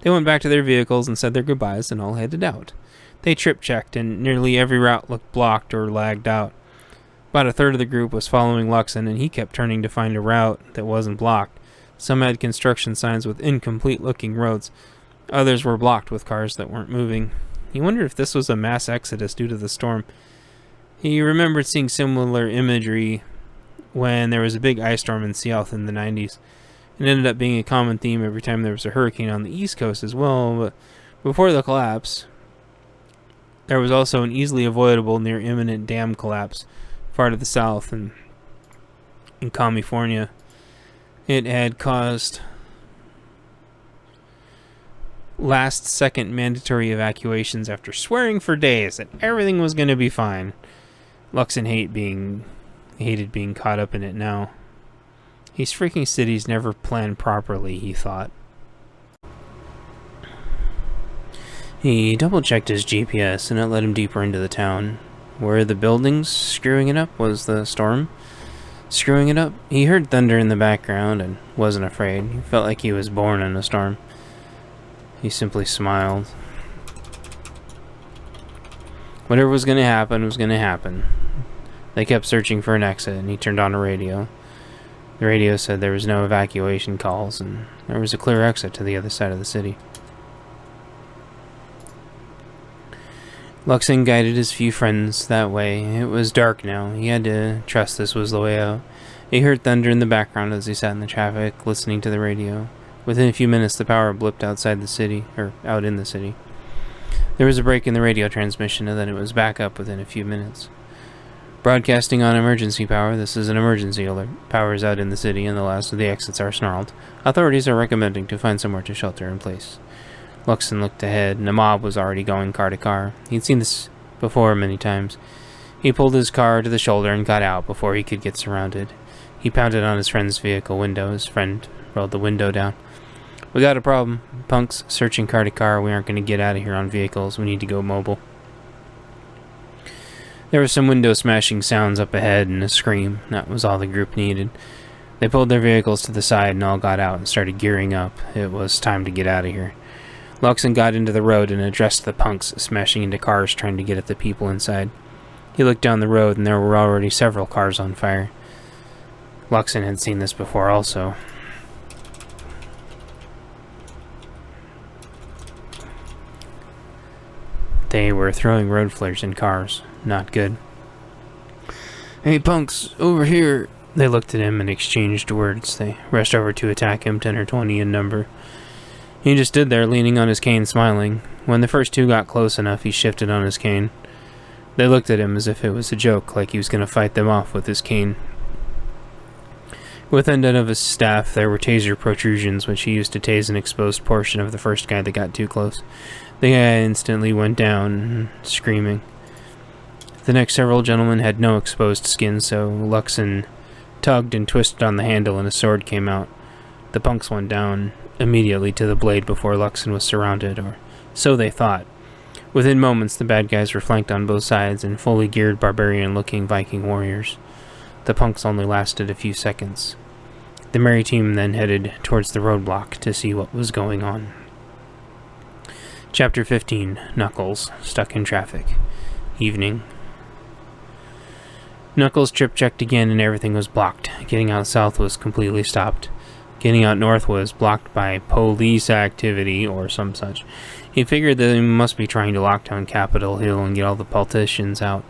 S1: They went back to their vehicles and said their goodbyes and all headed out. They trip-checked, and nearly every route looked blocked or lagged out. About a third of the group was following Luxon, and he kept turning to find a route that wasn't blocked. Some had construction signs with incomplete-looking roads. Others were blocked with cars that weren't moving. He wondered if this was a mass exodus due to the storm. He remembered seeing similar imagery when there was a big ice storm in Seattle in the 90s. It ended up being a common theme every time there was a hurricane on the East Coast as well, but before the collapse, there was also an easily avoidable near imminent dam collapse far to the south in California. It had caused last-second mandatory evacuations after swearing for days that everything was going to be fine. Luxon hated being caught up in it now. These freaking cities never planned properly, he thought. He double-checked his GPS, and it led him deeper into the town. Were the buildings screwing it up? Was the storm screwing it up? He heard thunder in the background and wasn't afraid. He felt like he was born in a storm. He simply smiled. Whatever was going to happen was going to happen. They kept searching for an exit, and he turned on a radio. The radio said there was no evacuation calls, and there was a clear exit to the other side of the city. Luxon guided his few friends that way. It was dark now. He had to trust this was the way out. He heard thunder in the background as he sat in the traffic, listening to the radio. Within a few minutes, the power blipped outside the city, or out in the city. There was a break in the radio transmission, and then it was back up within a few minutes. Broadcasting on emergency power, this is an emergency alert. Power is out in the city, and the last of the exits are snarled. Authorities are recommending to find somewhere to shelter in place. Luxon looked ahead, and a mob was already going car to car. He'd seen this before many times. He pulled his car to the shoulder and got out before he could get surrounded. He pounded on his friend's vehicle window. His friend rolled the window down. "We got a problem. Punks searching car to car. We aren't going to get out of here on vehicles. We need to go mobile." There were some window smashing sounds up ahead and a scream. That was all the group needed. They pulled their vehicles to the side and all got out and started gearing up. It was time to get out of here. Luxon got into the road and addressed the punks smashing into cars trying to get at the people inside. He looked down the road and there were already several cars on fire. Luxon had seen this before also. They were throwing road flares in cars. not good. "Hey, punks, over here!" They looked at him and exchanged words. They rushed over to attack him, 10 or 20 in number. He just stood there, leaning on his cane, smiling. When the first two got close enough, he shifted on his cane. They looked at him as if it was a joke, like he was going to fight them off with his cane. With end of his staff, there were taser protrusions, which he used to tase an exposed portion of the first guy that got too close. The guy instantly went down, screaming. The next several gentlemen had no exposed skin, so Luxon tugged and twisted on the handle and a sword came out. The punks went down immediately to the blade before Luxon was surrounded, or so they thought. Within moments, the bad guys were flanked on both sides and fully geared barbarian-looking Viking warriors. The punks only lasted a few seconds. The merry team then headed towards the roadblock to see what was going on. Chapter 15, Knuckles, stuck in traffic. Evening. Knuckles trip-checked again and everything was blocked. Getting out south was completely stopped. Getting out north was blocked by police activity or some such. He figured that they must be trying to lock down Capitol Hill and get all the politicians out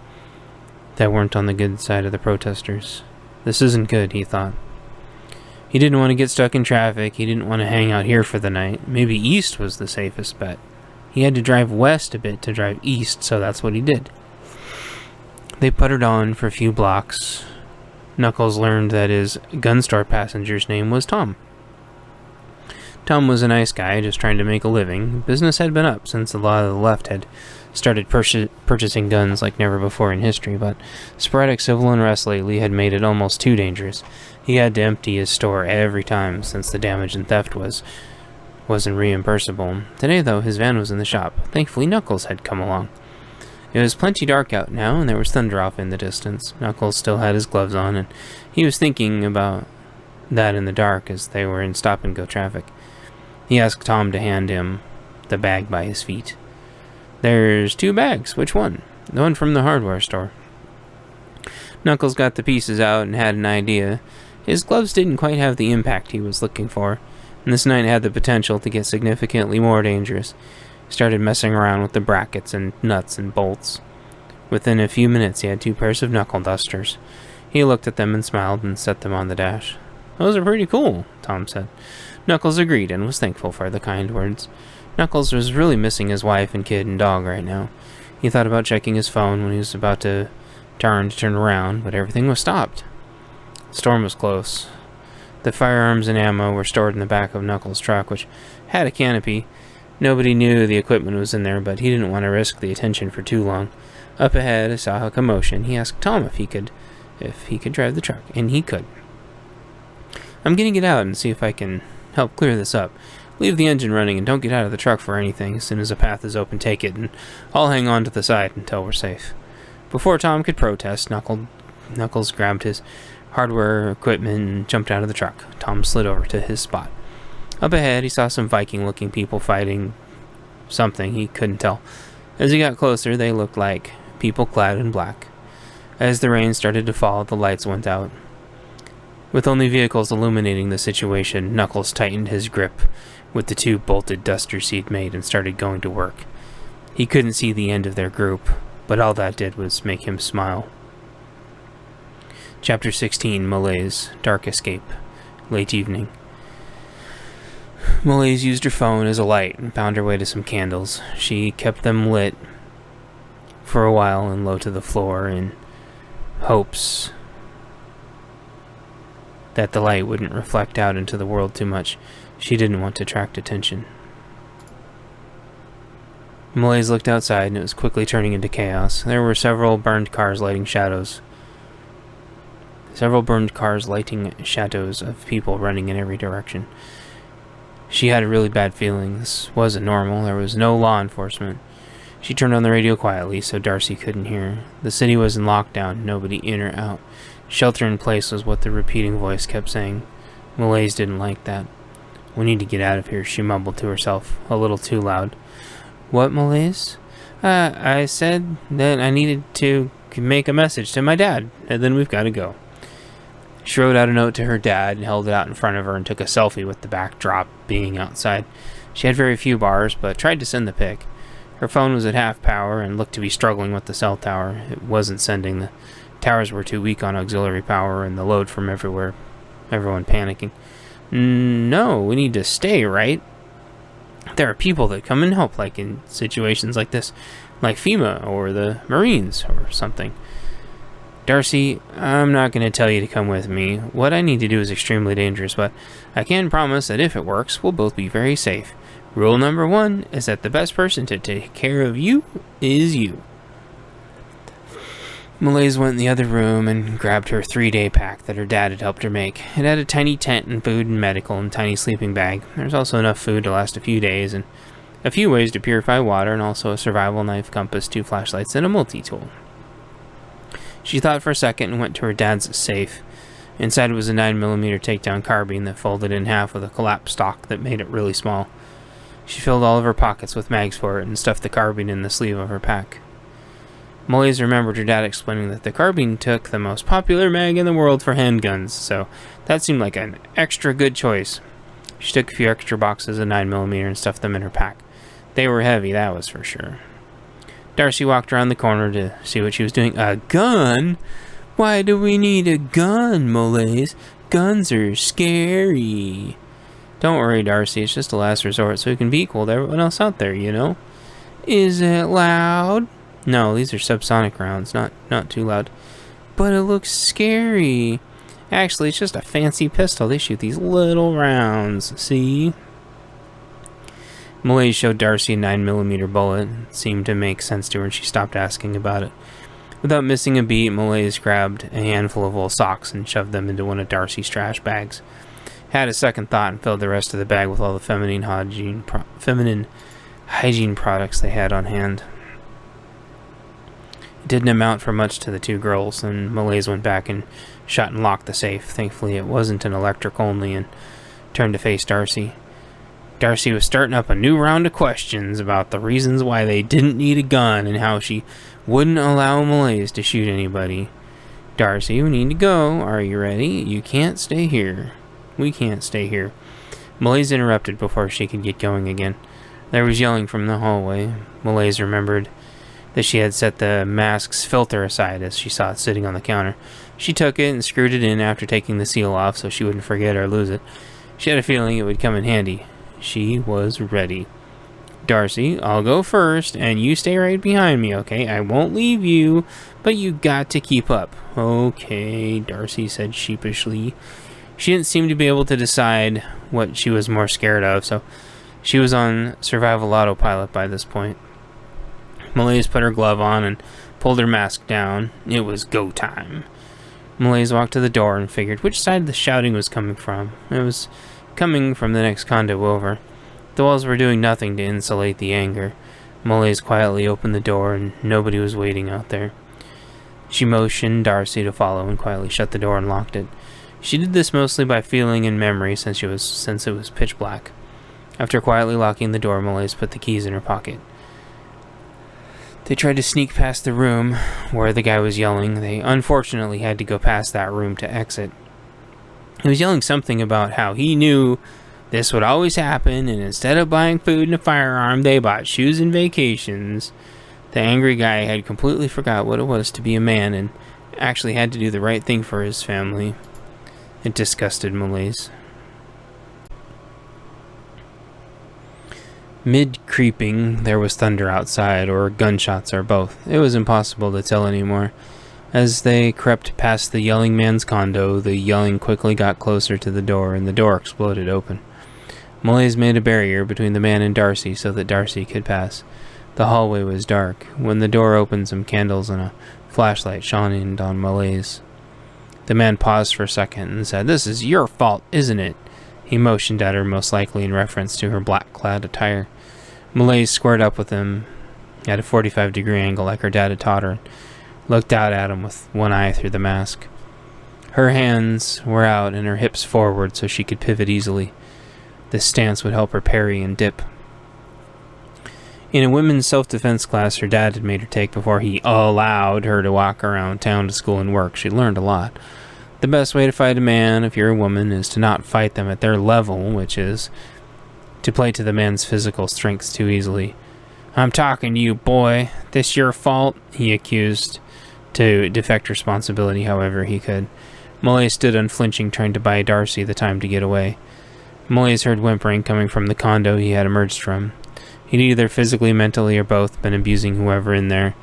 S1: that weren't on the good side of the protesters. This isn't good, he thought. He didn't want to get stuck in traffic. He didn't want to hang out here for the night. Maybe east was the safest bet. He had to drive west a bit to drive east, so that's what he did. They puttered on for a few blocks. Knuckles learned that his gun store passenger's name was Tom. Tom was a nice guy, just trying to make a living. Business had been up since a lot of the left had started purchasing guns like never before in history, but sporadic civil unrest lately had made it almost too dangerous. He had to empty his store every time since the damage and theft wasn't reimbursable. Today, though, his van was in the shop. Thankfully, Knuckles had come along. It was plenty dark out now, and there was thunder off in the distance. Knuckles still had his gloves on, and he was thinking about that in the dark as they were in stop-and-go traffic. He asked Tom to hand him the bag by his feet. "There's 2 bags. Which one?" "The one from the hardware store." Knuckles got the pieces out and had an idea. His gloves didn't quite have the impact he was looking for, and this night had the potential to get significantly more dangerous. He started messing around with the brackets and nuts and bolts. Within a few minutes, he had 2 pairs of knuckle dusters. He looked at them and smiled and set them on the dash. "Those are pretty cool," Tom said. Knuckles agreed and was thankful for the kind words. Knuckles was really missing his wife and kid and dog right now. He thought about checking his phone when he was about to turn around, but everything was stopped. The storm was close. The firearms and ammo were stored in the back of Knuckles' truck, which had a canopy. Nobody knew the equipment was in there, but he didn't want to risk the attention for too long. Up ahead, he saw a commotion. He asked Tom if he could drive the truck, and he could. "I'm gonna get out and see if I can help clear this up. Leave the engine running and don't get out of the truck for anything. As soon as a path is open, take it, and I'll hang on to the side until we're safe." Before Tom could protest, Knuckles grabbed his hardware equipment and jumped out of the truck. Tom slid over to his spot. Up ahead, he saw some Viking-looking people fighting something, he couldn't tell. As he got closer, they looked like people clad in black. As the rain started to fall, the lights went out. With only vehicles illuminating the situation, Knuckles tightened his grip with the 2 bolted dusters he'd made and started going to work. He couldn't see the end of their group, but all that did was make him smile. Chapter 16, Malaise, Dark Escape, Late Evening. Malaise used her phone as a light and found her way to some candles. She kept them lit for a while and low to the floor in hopes that the light wouldn't reflect out into the world too much. She didn't want to attract attention. Malaise looked outside and it was quickly turning into chaos. There were several burned cars lighting shadows of people running in every direction. She had a really bad feeling. This wasn't normal. There was no law enforcement. She turned on the radio quietly so Darcy couldn't hear. The city was in lockdown, nobody in or out. Shelter in place was what the repeating voice kept saying. Malaise didn't like that. "We need to get out of here," she mumbled to herself, a little too loud. "What, Malaise?" I said that I needed to make a message to my dad, and then we've got to go." She wrote out a note to her dad and held it out in front of her and took a selfie with the backdrop being outside. She had very few bars, but tried to send the pic. Her phone was at half power and looked to be struggling with the cell tower. It wasn't sending. The towers were too weak on auxiliary power and the load from everywhere. Everyone panicking. No, we need to stay, right? There are people that come and help, like in situations like this, like FEMA or the Marines or something. Darcy, I'm not going to tell you to come with me. What I need to do is extremely dangerous, but I can promise that if it works, we'll both be very safe. Rule number 1 is that the best person to take care of you is you. Malaise went in the other room and grabbed her 3-day pack that her dad had helped her make. It had a tiny tent and food and medical and tiny sleeping bag. There was also enough food to last a few days and a few ways to purify water and also a survival knife, compass, 2 flashlights, and a multi-tool. She thought for a second and went to her dad's safe. Inside was a 9mm takedown carbine that folded in half with a collapsed stock that made it really small. She filled all of her pockets with mags for it and stuffed the carbine in the sleeve of her pack. Malaise remembered her dad explaining that the carbine took the most popular mag in the world for handguns, so that seemed like an extra good choice. She took a few extra boxes of 9mm and stuffed them in her pack. They were heavy, that was for sure. Darcy walked around the corner to see what she was doing. A gun? Why do we need a gun, Malaise? Guns are scary. Don't worry, Darcy, it's just a last resort so we can be equal to everyone else out there, you know? Is it loud? No, these are subsonic rounds, not too loud. But it looks scary. Actually, it's just a fancy pistol. They shoot these little rounds, see? Malaise showed Darcy a 9mm bullet. It seemed to make sense to her and she stopped asking about it. Without missing a beat, Malaise grabbed a handful of wool socks and shoved them into one of Darcy's trash bags. Had a second thought and filled the rest of the bag with all the feminine hygiene products they had on hand. It didn't amount for much to the 2 girls, and Malaise went back and shut and locked the safe. Thankfully, it wasn't an electric only, and turned to face Darcy. Darcy was starting up a new round of questions about the reasons why they didn't need a gun and how she wouldn't allow Malaise to shoot anybody. Darcy, we need to go. Are you ready? You can't stay here. We can't stay here. Malaise interrupted before she could get going again. There was yelling from the hallway. Malaise remembered that she had set the mask's filter aside as she saw it sitting on the counter. She took it and screwed it in after taking the seal off so she wouldn't forget or lose it. She had a feeling it would come in handy. She was ready. Darcy, I'll go first, and you stay right behind me, okay? I won't leave you, but you got to keep up. Okay, Darcy said sheepishly. She didn't seem to be able to decide what she was more scared of, so she was on survival autopilot by this point. Malaise put her glove on and pulled her mask down. It was go time. Malaise walked to the door and figured which side the shouting was coming from. It was coming from the next condo over. The walls were doing nothing to insulate the anger. Malaise quietly opened the door and nobody was waiting out there. She motioned Darcy to follow and quietly shut the door and locked it. She did this mostly by feeling and memory since it was pitch black. After quietly locking the door, Malaise put the keys in her pocket. They tried to sneak past the room where the guy was yelling. They unfortunately had to go past that room to exit. He was yelling something about how he knew this would always happen, and instead of buying food and a firearm, they bought shoes and vacations. The angry guy had completely forgot what it was to be a man and actually had to do the right thing for his family. It disgusted Malaise. Mid-creeping, there was thunder outside, or gunshots, or both. It was impossible to tell anymore. As they crept past the yelling man's condo, the yelling quickly got closer to the door, and the door exploded open. Malaise made a barrier between the man and Darcy so that Darcy could pass. The hallway was dark. When the door opened, some candles and a flashlight shone on Malaise. The man paused for a second and said, "This is your fault, isn't it?" He motioned at her, most likely in reference to her black-clad attire. Malaise squared up with him at a 45-degree angle like her dad had taught her, and looked out at him with one eye through the mask. Her hands were out and her hips forward so she could pivot easily. This stance would help her parry and dip. In a women's self-defense class her dad had made her take before he allowed her to walk around town to school and work, she learned a lot. The best way to fight a man, if you're a woman, is to not fight them at their level, which is to play to the man's physical strengths too easily. I'm talking to you, boy. This your fault? He accused, to deflect responsibility however he could. Malaise stood unflinching, trying to buy Darcy the time to get away. Malaise heard whimpering coming from the condo he had emerged from. He'd either physically, mentally, or both been abusing whoever in there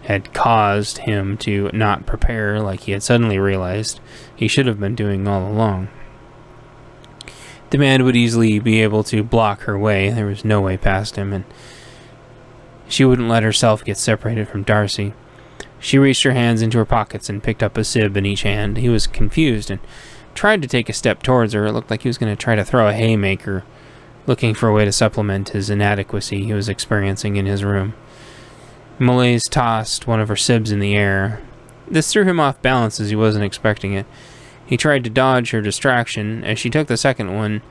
S1: had caused him to not prepare like he had suddenly realized he should have been doing all along. The man would easily be able to block her way. There was no way past him, and she wouldn't let herself get separated from Darcy. She reached her hands into her pockets and picked up a sib in each hand. He was confused and tried to take a step towards her. It looked like he was going to try to throw a haymaker, looking for a way to supplement his inadequacy he was experiencing in his room. Malaise tossed one of her sibs in the air. This threw him off balance as he wasn't expecting it. He tried to dodge her distraction. As she took the second one,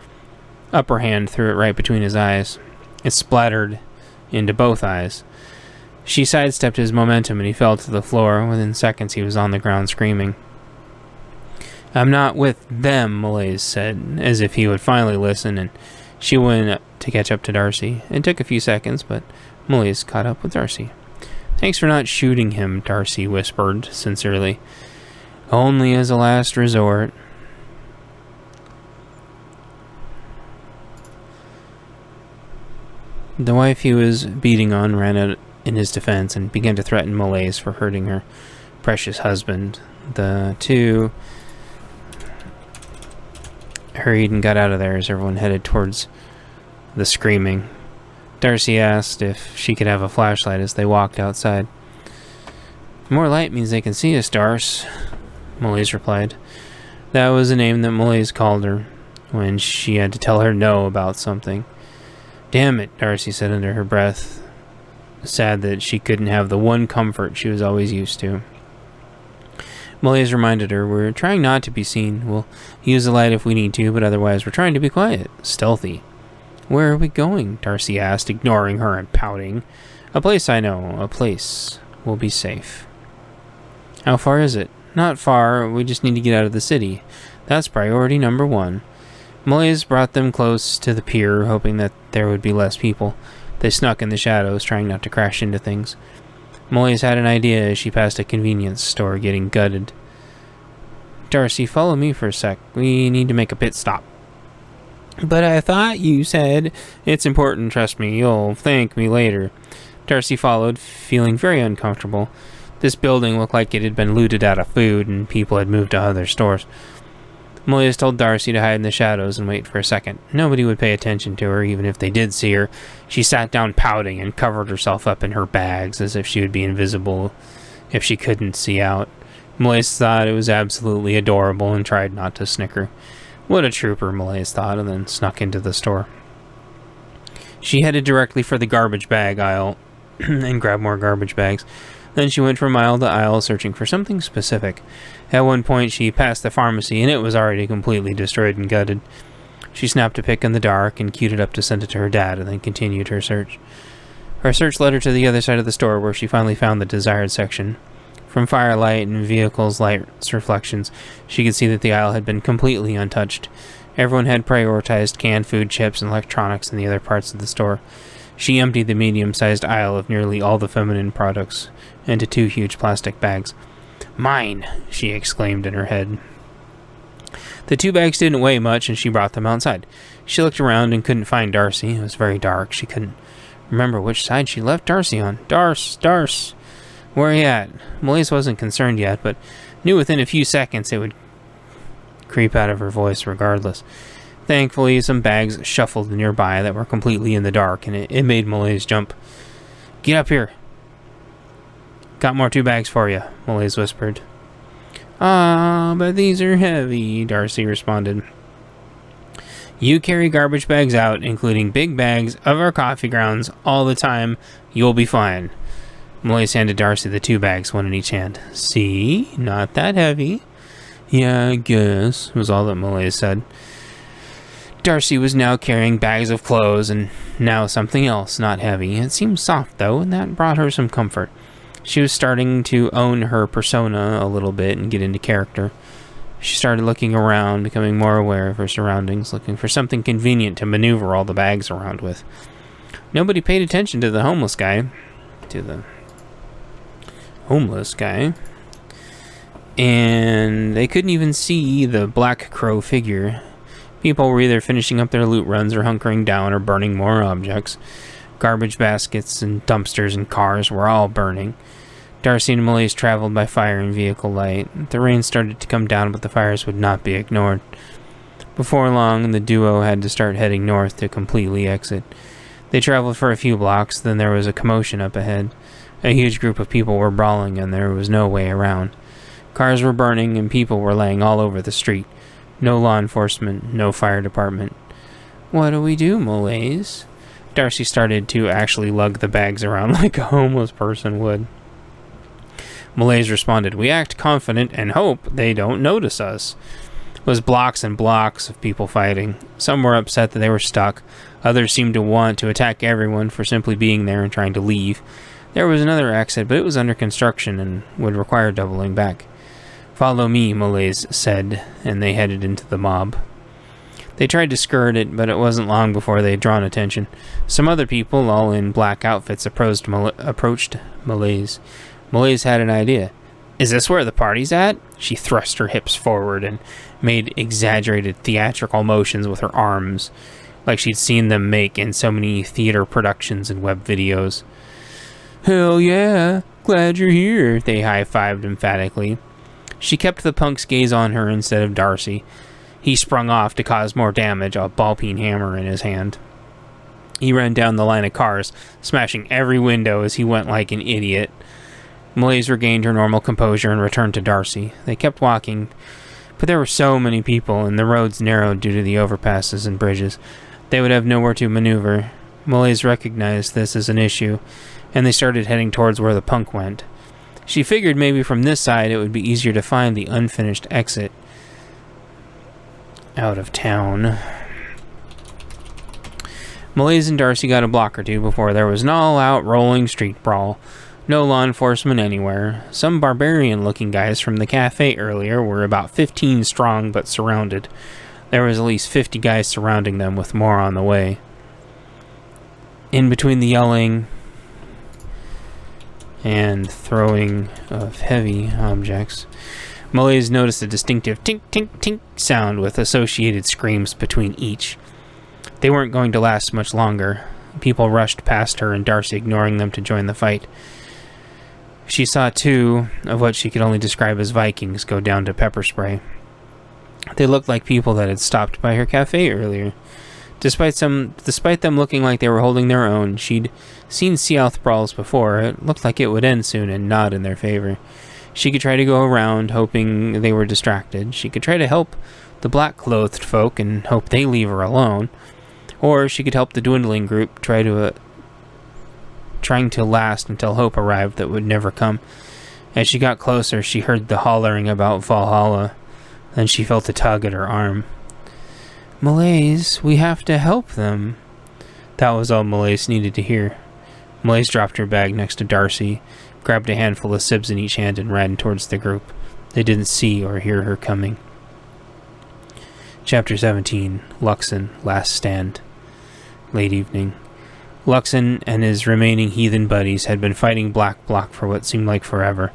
S1: upper hand threw it right between his eyes. It splattered into both eyes. She sidestepped his momentum and he fell to the floor. Within seconds he was on the ground screaming. I'm not with them, Malaise said, as if he would finally listen, and she went to catch up to Darcy. It took a few seconds, but Malaise caught up with Darcy. Thanks for not shooting him, Darcy whispered sincerely. Only as a last resort. The wife he was beating on ran out in his defense and began to threaten Malaise for hurting her precious husband. The two hurried and got out of there as everyone headed towards the screaming. Darcy asked if she could have a flashlight as they walked outside. More light means they can see us, Darce, Malaise replied. That was the name that Malaise called her when she had to tell her no about something. Damn it, Darcy said under her breath, sad that she couldn't have the one comfort she was always used to. Malaise reminded her, we're trying not to be seen. We'll use the light if we need to, but otherwise we're trying to be quiet, stealthy. Where are we going? Darcy asked, ignoring her and pouting. A place I know. A place. We'll be safe. How far is it? Not far. We just need to get out of the city. That's priority number 1. Malaise brought them close to the pier, hoping that there would be less people. They snuck in the shadows, trying not to crash into things. Malaise had an idea as she passed a convenience store getting gutted. Darcy, follow me for a sec. We need to make a pit stop. But I thought you said it's important, trust me, you'll thank me later. Darcy followed, feeling very uncomfortable. This building looked like it had been looted out of food and people had moved to other stores. Malaise told Darcy to hide in the shadows and wait for a second. Nobody would pay attention to her, even if they did see her. She sat down pouting and covered herself up in her bags as if she would be invisible if she couldn't see out. Malaise thought it was absolutely adorable and tried not to snicker. What a trooper, Malaise thought, and then snuck into the store. She headed directly for the garbage bag aisle and grabbed more garbage bags. Then she went from aisle to aisle searching for something specific. At one point she passed the pharmacy and it was already completely destroyed and gutted. She snapped a pic in the dark and queued it up to send it to her dad and then continued her search. Her search led her to the other side of the store where she finally found the desired section. From firelight and vehicles' lights reflections, she could see that the aisle had been completely untouched. Everyone had prioritized canned food, chips, and electronics in the other parts of the store. She emptied the medium-sized aisle of nearly all the feminine products into 2 huge plastic bags. Mine! She exclaimed in her head. The 2 bags didn't weigh much, and she brought them outside. She looked around and couldn't find Darcy. It was very dark. She couldn't remember which side she left Darcy on. Darce! Where are you at? Malaise wasn't concerned yet, but knew within a few seconds it would creep out of her voice regardless. Thankfully, some bags shuffled nearby that were completely in the dark, and it made Malaise jump. Get up here. Got more 2 bags for you, Malaise whispered. Ah, but these are heavy, Darcy responded. You carry garbage bags out, including big bags of our coffee grounds, all the time. You'll be fine. Malaise handed Darcy the 2 bags, one in each hand. See? Not that heavy. Yeah, I guess, was all that Malaise said. Darcy was now carrying bags of clothes, and now something else, not heavy. It seemed soft, though, and that brought her some comfort. She was starting to own her persona a little bit and get into character. She started looking around, becoming more aware of her surroundings, looking for something convenient to maneuver all the bags around with. Nobody paid attention to the homeless guy. And they couldn't even see the Black Crow figure. People were either finishing up their loot runs or hunkering down or burning more objects. Garbage baskets and dumpsters and cars were all burning. Darcy and Malaise traveled by fire and vehicle light. The rain started to come down, but the fires would not be ignored. Before long, the duo had to start heading north to completely exit. They traveled for a few blocks, then there was a commotion up ahead. A huge group of people were brawling, and there was no way around. Cars were burning, and people were laying all over the street. No law enforcement, no fire department. "What do we do, Malaise?" Darcy started to actually lug the bags around like a homeless person would. Malaise responded, "We act confident and hope they don't notice us." It was blocks and blocks of people fighting. Some were upset that they were stuck. Others seemed to want to attack everyone for simply being there and trying to leave. There was another exit, but it was under construction and would require doubling back. "Follow me," Malaise said, and they headed into the mob. They tried to skirt it, but it wasn't long before they had drawn attention. Some other people, all in black outfits, approached Malaise. Malaise had an idea. "Is this where the party's at?" She thrust her hips forward and made exaggerated theatrical motions with her arms, like she'd seen them make in so many theater productions and web videos. "Hell yeah, glad you're here," they high-fived emphatically. She kept the punk's gaze on her instead of Darcy. He sprung off to cause more damage, a ball-peen hammer in his hand. He ran down the line of cars, smashing every window as he went like an idiot. Malaise regained her normal composure and returned to Darcy. They kept walking, but there were so many people, and the roads narrowed due to the overpasses and bridges. They would have nowhere to maneuver. Malaise recognized this as an issue, and they started heading towards where the punk went. She figured maybe from this side it would be easier to find the unfinished exit out of town. Malaise and Darcy got a block or two before there was an all-out rolling street brawl. No law enforcement anywhere. Some barbarian-looking guys from the cafe earlier were about 15 strong but surrounded. There was at least 50 guys surrounding them, with more on the way. In between the yelling and throwing of heavy objects, Malaise noticed a distinctive tink-tink-tink sound with associated screams between each. They weren't going to last much longer. People rushed past her and Darcy, ignoring them to join the fight. She saw two of what she could only describe as Vikings go down to pepper spray. They looked like people that had stopped by her cafe earlier. Despite them looking like they were holding their own, she'd seen Seath brawls before. It looked like it would end soon and not in their favor. She could try to go around, hoping they were distracted. She could try to help the black-clothed folk and hope they leave her alone. Or she could help the dwindling group, trying to last until hope arrived that would never come. As she got closer, she heard the hollering about Valhalla. Then she felt a tug at her arm. "Malaise, we have to help them." That was all Malaise needed to hear. Malaise dropped her bag next to Darcy, grabbed a handful of sibs in each hand, and ran towards the group. They didn't see or hear her coming. Chapter 17. Luxon, Last Stand. Late evening. Luxon and his remaining heathen buddies had been fighting Black Block for what seemed like forever.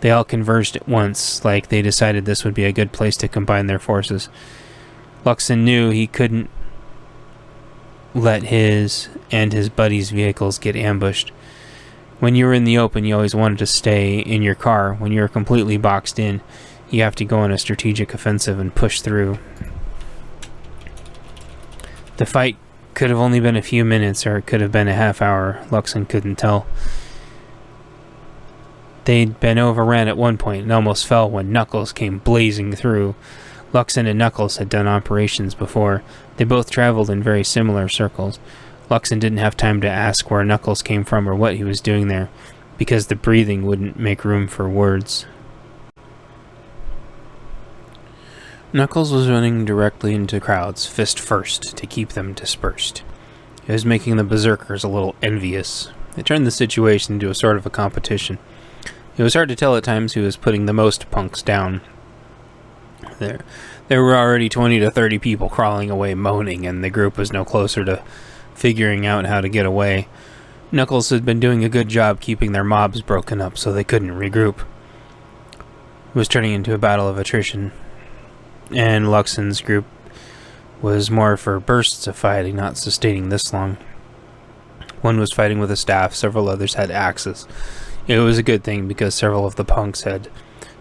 S1: They all converged at once, like they decided this would be a good place to combine their forces. Luxon knew he couldn't let his and his buddies' vehicles get ambushed. When you were in the open, you always wanted to stay in your car. When you're completely boxed in, you have to go on a strategic offensive and push through. The fight could have only been a few minutes, or it could have been a half hour. Luxon couldn't tell. They'd been overran at one point and almost fell when Knuckles came blazing through. Luxon and Knuckles had done operations before. They both traveled in very similar circles. Luxon didn't have time to ask where Knuckles came from or what he was doing there, because the breathing wouldn't make room for words. Knuckles was running directly into crowds, fist first, to keep them dispersed. It was making the berserkers a little envious. It turned the situation into a sort of a competition. It was hard to tell at times who was putting the most punks down. There were already 20 to 30 people crawling away moaning, and the group was no closer to figuring out how to get away. Knuckles had been doing a good job keeping their mobs broken up so they couldn't regroup. It was turning into a battle of attrition, and Luxon's group was more for bursts of fighting, not sustaining this long. One was fighting with a staff, several others had axes. It was a good thing because several of the punks had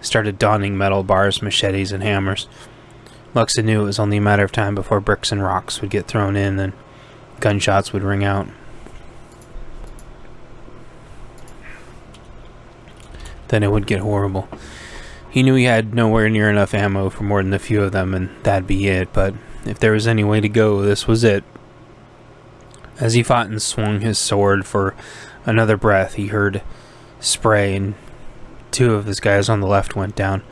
S1: started donning metal bars, machetes, and hammers. Luxon knew it was only a matter of time before bricks and rocks would get thrown in and gunshots would ring out. Then it would get horrible. He knew he had nowhere near enough ammo for more than a few of them, and that'd be it, but if there was any way to go, this was it. As he fought and swung his sword for another breath, he heard spray, and two of his guys on the left went down.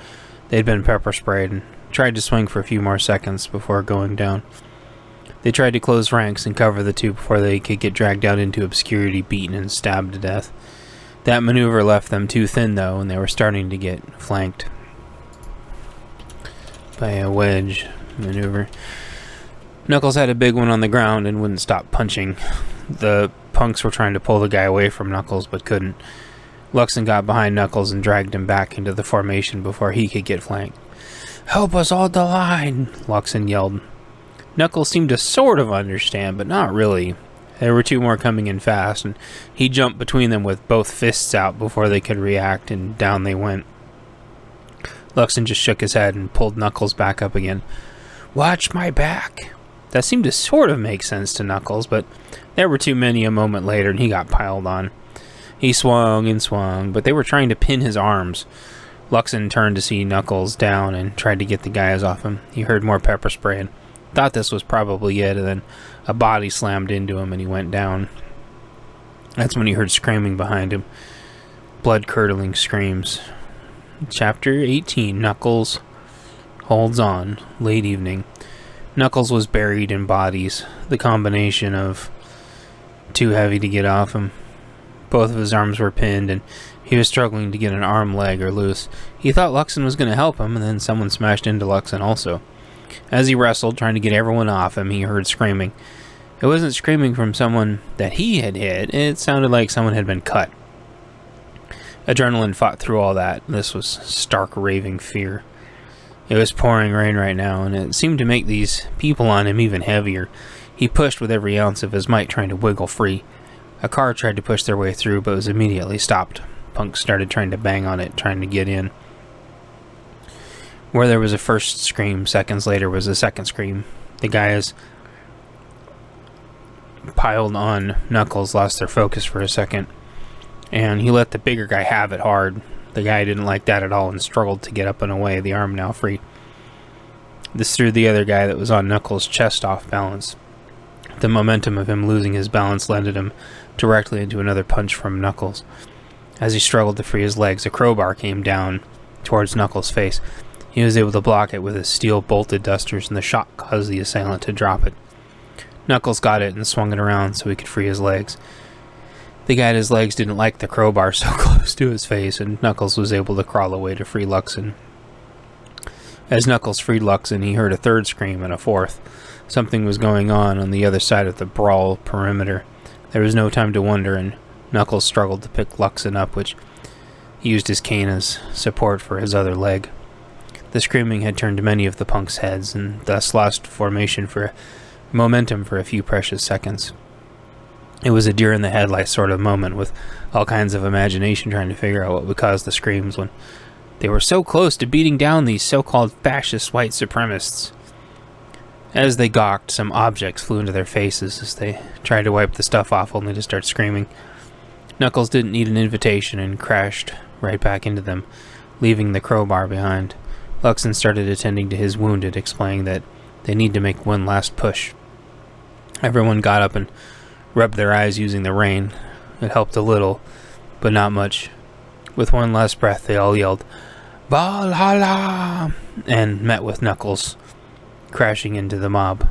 S1: They'd been pepper sprayed and tried to swing for a few more seconds before going down. They tried to close ranks and cover the two before they could get dragged out into obscurity, beaten, and stabbed to death. That maneuver left them too thin, though, and they were starting to get flanked by a wedge maneuver. Knuckles had a big one on the ground and wouldn't stop punching. The punks were trying to pull the guy away from Knuckles, but couldn't. Luxon got behind Knuckles and dragged him back into the formation before he could get flanked. "Help us hold the line!" Luxon yelled. Knuckles seemed to sort of understand, but not really. There were two more coming in fast, and he jumped between them with both fists out before they could react, and down they went. Luxon just shook his head and pulled Knuckles back up again. "Watch my back!" That seemed to sort of make sense to Knuckles, but there were too many a moment later, and he got piled on. He swung and swung, but they were trying to pin his arms. Luxon turned to see Knuckles down and tried to get the guys off him. He heard more pepper spray and thought this was probably it, and then a body slammed into him and he went down. That's when he heard screaming behind him. Blood-curdling screams. Chapter 18, Knuckles holds on. Late evening. Knuckles was buried in bodies, the combination of too heavy to get off him. Both of his arms were pinned, and he was struggling to get an arm, leg, or loose. He thought Luxon was going to help him, and then someone smashed into Luxon also. As he wrestled, trying to get everyone off him, he heard screaming. It wasn't screaming from someone that he had hit. It sounded like someone had been cut. Adrenaline fought through all that. This was stark, raving fear. It was pouring rain right now, and it seemed to make these people on him even heavier. He pushed with every ounce of his might, trying to wiggle free. A car tried to push their way through, but was immediately stopped. Punks started trying to bang on it, trying to get in. Where there was a first scream, seconds later was a second scream. The guys piled on Knuckles lost their focus for a second, and he let the bigger guy have it hard. The guy didn't like that at all and struggled to get up and away, the arm now free. This threw the other guy that was on Knuckles' chest off balance. The momentum of him losing his balance landed him directly into another punch from Knuckles. As he struggled to free his legs, a crowbar came down towards Knuckles' face. He was able to block it with his steel-bolted dusters, and the shock caused the assailant to drop it. Knuckles got it and swung it around so he could free his legs. The guy at his legs didn't like the crowbar so close to his face, and Knuckles was able to crawl away to free Luxon. As Knuckles freed Luxon, he heard a third scream and a fourth. Something was going on the other side of the brawl perimeter. There was no time to wonder, and Knuckles struggled to pick Luxon up, which he used his cane as support for his other leg. The screaming had turned many of the punks' heads, and thus lost momentum for a few precious seconds. It was a deer-in-the-headlights sort of moment, with all kinds of imagination trying to figure out what would cause the screams when they were so close to beating down these so-called fascist white supremacists. As they gawked, some objects flew into their faces as they tried to wipe the stuff off, only to start screaming. Knuckles didn't need an invitation and crashed right back into them, leaving the crowbar behind. Luxon started attending to his wounded, explaining that they need to make one last push. Everyone got up and rubbed their eyes using the rain. It helped a little, but not much. With one last breath, they all yelled, "Valhalla!" and met with Knuckles crashing into the mob.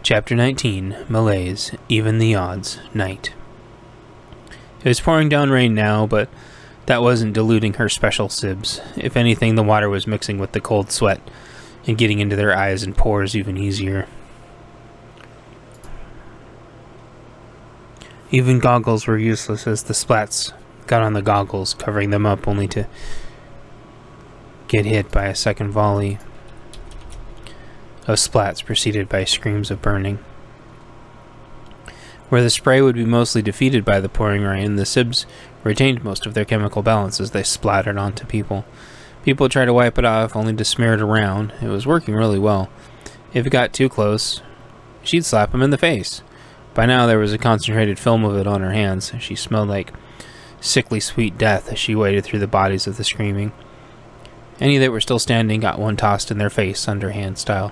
S1: Chapter 19, Malaise, Even the Odds, Night. It was pouring down rain now, but that wasn't diluting her special sibs. If anything, the water was mixing with the cold sweat and getting into their eyes and pores even easier. Even goggles were useless as the splats got on the goggles, covering them up only to get hit by a second volley of splats preceded by screams of burning. Where the spray would be mostly defeated by the pouring rain, the sibs retained most of their chemical balance as they splattered onto people. People tried to wipe it off, only to smear it around. It was working really well. If it got too close, she'd slap him in the face. By now there was a concentrated film of it on her hands. She smelled like sickly sweet death as she waded through the bodies of the screaming. Any that were still standing got one tossed in their face, underhand style.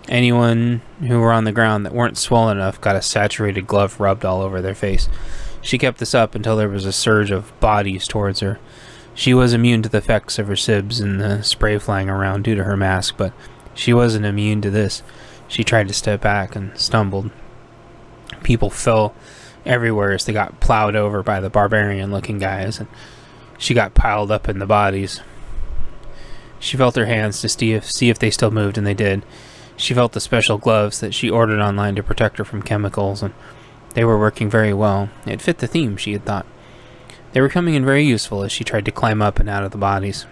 S1: Anyone who were on the ground that weren't swollen enough got a saturated glove rubbed all over their face. She kept this up until there was a surge of bodies towards her. She was immune to the effects of her sibs and the spray flying around due to her mask, but she wasn't immune to this. She tried to step back and stumbled. People fell everywhere as they got plowed over by the barbarian-looking guys, and she got piled up in the bodies. She felt her hands to see if they still moved, and they did. She felt the special gloves that she ordered online to protect her from chemicals, and they were working very well. It fit the theme, she had thought. They were coming in very useful as she tried to climb up and out of the bodies.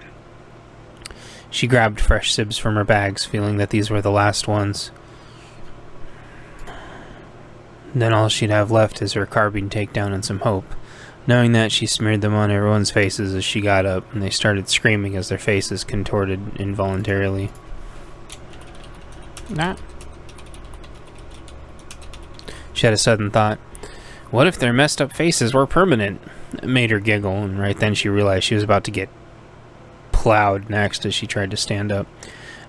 S1: She grabbed fresh sibs from her bags, feeling that these were the last ones. Then all she'd have left is her carbine takedown and some hope. Knowing that, she smeared them on everyone's faces as she got up, and they started screaming as their faces contorted involuntarily. Nah. She had a sudden thought. What if their messed up faces were permanent? It made her giggle, and right then she realized she was about to get plowed next as she tried to stand up.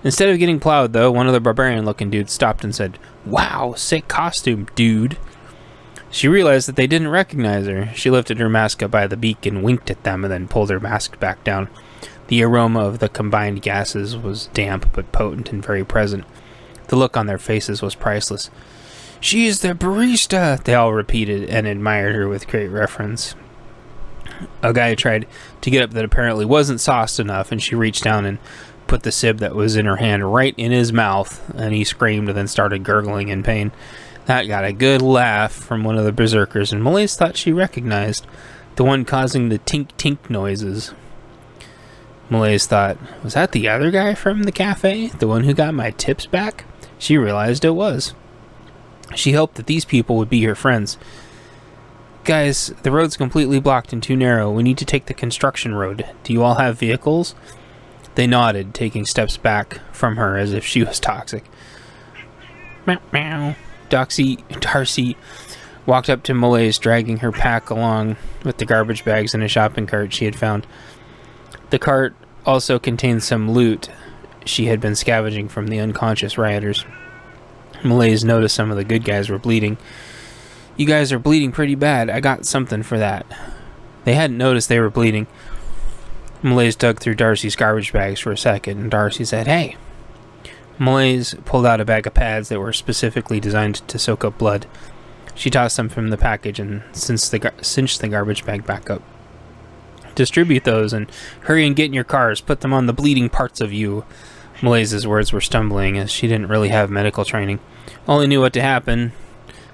S1: Instead of getting plowed, though, one of the barbarian-looking dudes stopped and said, "Wow, sick costume, dude." She realized that they didn't recognize her. She lifted her mask up by the beak and winked at them and then pulled her mask back down. The aroma of the combined gases was damp but potent and very present. The look on their faces was priceless. "She's the barista," they all repeated and admired her with great reverence. A guy tried to get up that apparently wasn't sauced enough, and she reached down and put the sib that was in her hand right in his mouth, and he screamed and then started gurgling in pain. That got a good laugh from one of the berserkers, and Malaise thought she recognized the one causing the tink-tink noises. Malaise thought, was that the other guy from the cafe? The one who got my tips back? She realized it was. She hoped that these people would be her friends. "Guys, the road's completely blocked and too narrow. We need to take the construction road. Do you all have vehicles?" They nodded, taking steps back from her as if she was toxic. Meow, meow. Darcy walked up to Malaise, dragging her pack along with the garbage bags and a shopping cart she had found. The cart also contained some loot she had been scavenging from the unconscious rioters. Malaise noticed some of the good guys were bleeding. "You guys are bleeding pretty bad. I got something for that." They hadn't noticed they were bleeding. Malaise dug through Darcy's garbage bags for a second, and Darcy said, "Hey." Malaise pulled out a bag of pads that were specifically designed to soak up blood. She tossed them from the package and cinched the garbage bag back up. "Distribute those, and hurry and get in your cars. Put them on the bleeding parts of you." Malaise's words were stumbling, as she didn't really have medical training. Only knew what to happen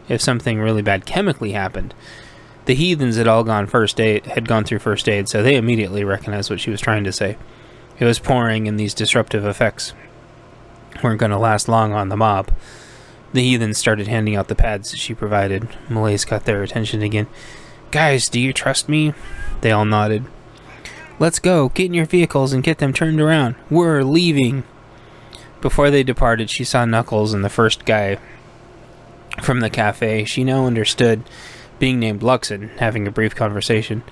S1: if something really bad chemically happened. The heathens had all gone through first aid, so they immediately recognized what she was trying to say. It was pouring, and these disruptive effects weren't going to last long on the mob. The heathens started handing out the pads she provided. Malaise got their attention again. "Guys, do you trust me?" They all nodded. "Let's go. Get in your vehicles and get them turned around. We're leaving." Before they departed, she saw Knuckles and the first guy from the cafe. She now understood, being named Luxon, having a brief conversation.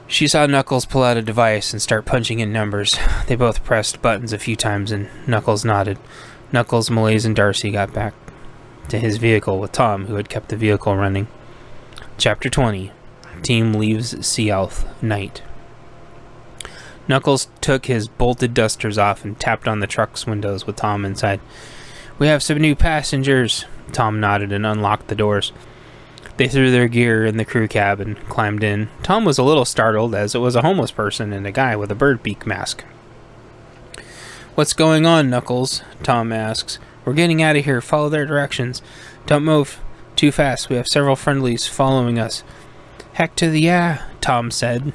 S1: She saw Knuckles pull out a device and start punching in numbers. They both pressed buttons a few times, and Knuckles nodded. Knuckles, Malaise, and Darcy got back to his vehicle with Tom, who had kept the vehicle running. Chapter 20. Team leaves Sealth. Night. Knuckles took his bolted dusters off and tapped on the truck's windows with Tom inside. "We have some new passengers." Tom nodded and unlocked the doors. They threw their gear in the crew cab and climbed in. Tom was a little startled, as it was a homeless person and a guy with a bird beak mask. "What's going on, Knuckles?" Tom asks. "We're getting out of here. Follow their directions. Don't move Too fast. We have several friendlies following us. Heck to the yeah, Tom said.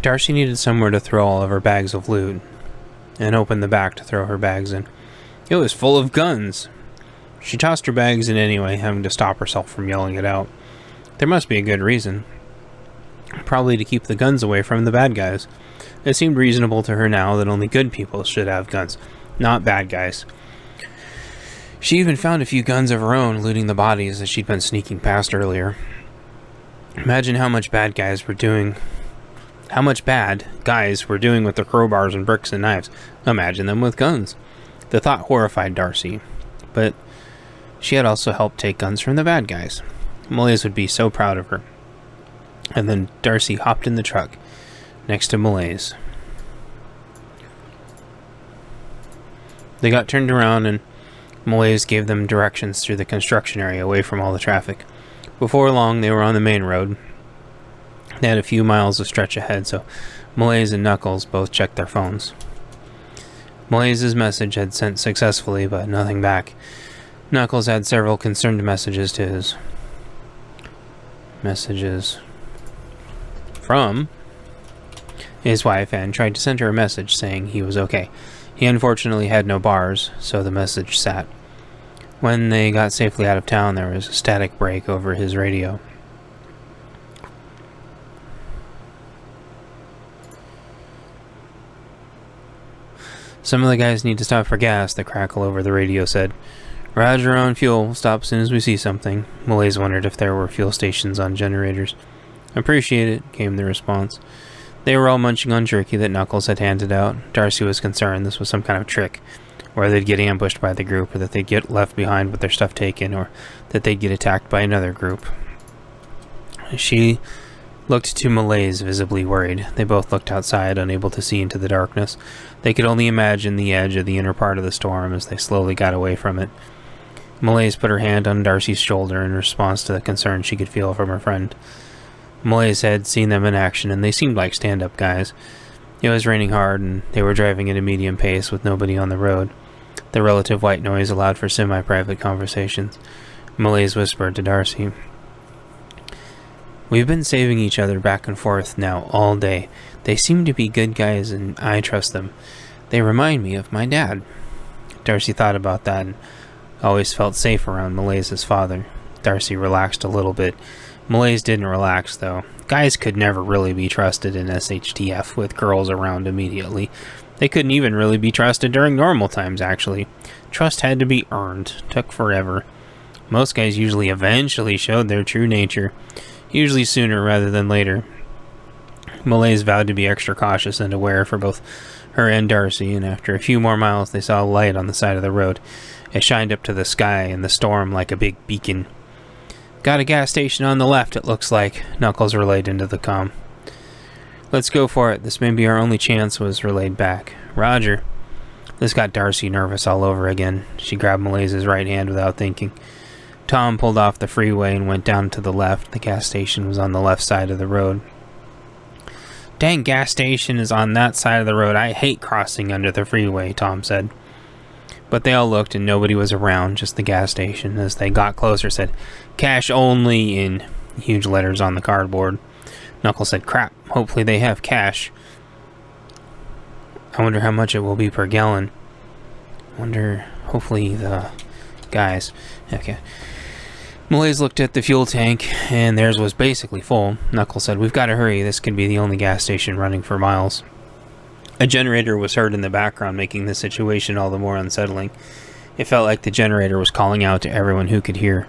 S1: Darcy needed somewhere to throw all of her bags of loot, and opened the back to throw her bags in. It was full of guns. She tossed her bags in anyway, having to stop herself from yelling it out. There must be a good reason. Probably to keep the guns away from the bad guys. It seemed reasonable to her now that only good people should have guns, not bad guys. She even found a few guns of her own looting the bodies that she'd been sneaking past earlier. Imagine how much bad guys were doing with their crowbars and bricks and knives. Imagine them with guns. The thought horrified Darcy, but she had also helped take guns from the bad guys. Malaise would be so proud of her. And then Darcy hopped in the truck next to Malaise. They got turned around and Malaise gave them directions through the construction area away from all the traffic. Before long, they were on the main road. They had a few miles of stretch ahead, so Malaise and Knuckles both checked their phones. Malaise's message had sent successfully, but nothing back. Knuckles had several concerned messages to his from his wife and tried to send her a message saying he was okay. He unfortunately had no bars, so the message sat. When they got safely out of town, there was a static break over his radio. Some of the guys need to stop for gas, the crackle over the radio said. Roger on fuel. We'll stop as soon as we see something. Malaise wondered if there were fuel stations on generators. Appreciate it, came the response. They were all munching on jerky that Knuckles had handed out. Darcy was concerned this was some kind of trick, where they'd get ambushed by the group, or that they'd get left behind with their stuff taken, or that they'd get attacked by another group. She looked to Malaise, visibly worried. They both looked outside, unable to see into the darkness. They could only imagine the edge of the inner part of the storm as they slowly got away from it. Malaise put her hand on Darcy's shoulder in response to the concern she could feel from her friend. Malaise had seen them in action, and they seemed like stand-up guys. It was raining hard, and they were driving at a medium pace with nobody on the road. The relative white noise allowed for semi-private conversations. Malaise whispered to Darcy, We've been saving each other back and forth now all day. They seem to be good guys, and I trust them. They remind me of my dad. Darcy thought about that and always felt safe around Malaise's father. Darcy relaxed a little bit. Malaise didn't relax, though. Guys could never really be trusted in SHTF with girls around immediately. They couldn't even really be trusted during normal times, actually. Trust had to be earned. Took forever. Most guys usually eventually showed their true nature. Usually sooner rather than later. Malaise vowed to be extra cautious and aware for both her and Darcy, and after a few more miles they saw a light on the side of the road. It shined up to the sky in the storm like a big beacon. Got a gas station on the left, it looks like, Knuckles relayed into the comm. Let's go for it. This may be our only chance, was relayed back. Roger. This got Darcy nervous all over again. She grabbed Malaise's right hand without thinking. Tom pulled off the freeway and went down to the left. The gas station was on the left side of the road. Dang gas station is on that side of the road. I hate crossing under the freeway, Tom said. But they all looked and nobody was around, just the gas station. As they got closer, said, Cash only, in huge letters on the cardboard. Knuckles said, Crap, hopefully they have cash. I wonder how much it will be per gallon. Hopefully the guys. Okay. Malaise looked at the fuel tank, and theirs was basically full. Knuckles said, We've got to hurry. This could be the only gas station running for miles. A generator was heard in the background, making the situation all the more unsettling. It felt like the generator was calling out to everyone who could hear.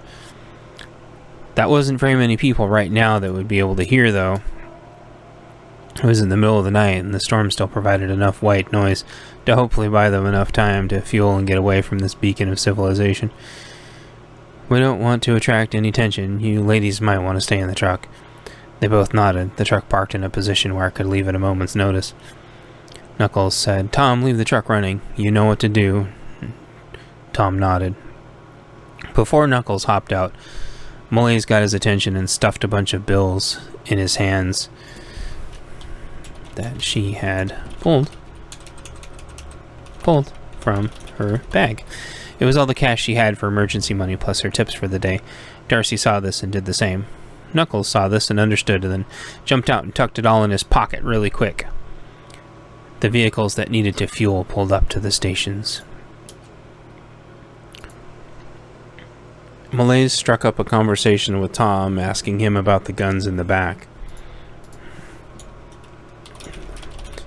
S1: That wasn't very many people right now that would be able to hear, though. It was in the middle of the night, and the storm still provided enough white noise to hopefully buy them enough time to fuel and get away from this beacon of civilization. We don't want to attract any attention. You ladies might want to stay in the truck. They both nodded. The truck parked in a position where it could leave at a moment's notice. Knuckles said, Tom, leave the truck running. You know what to do. Tom nodded. Before Knuckles hopped out, Malaise got his attention and stuffed a bunch of bills in his hands that she had pulled from her bag. It was all the cash she had for emergency money plus her tips for the day. Darcy saw this and did the same. Knuckles saw this and understood, and then jumped out and tucked it all in his pocket really quick. The vehicles that needed to fuel pulled up to the stations. Malaise struck up a conversation with Tom, asking him about the guns in the back.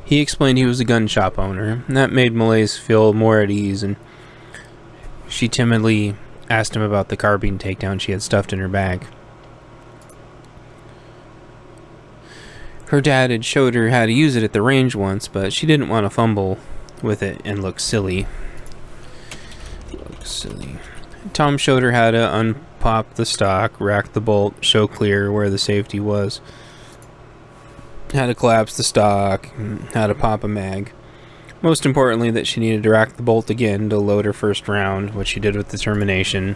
S1: He explained he was a gun shop owner, and that made Malaise feel more at ease, and she timidly asked him about the carbine takedown she had stuffed in her bag. Her dad had showed her how to use it at the range once, but she didn't want to fumble with it and look silly. Tom showed her how to unpop the stock, rack the bolt, show clear where the safety was, how to collapse the stock, and how to pop a mag. Most importantly, that she needed to rack the bolt again to load her first round, which she did with determination.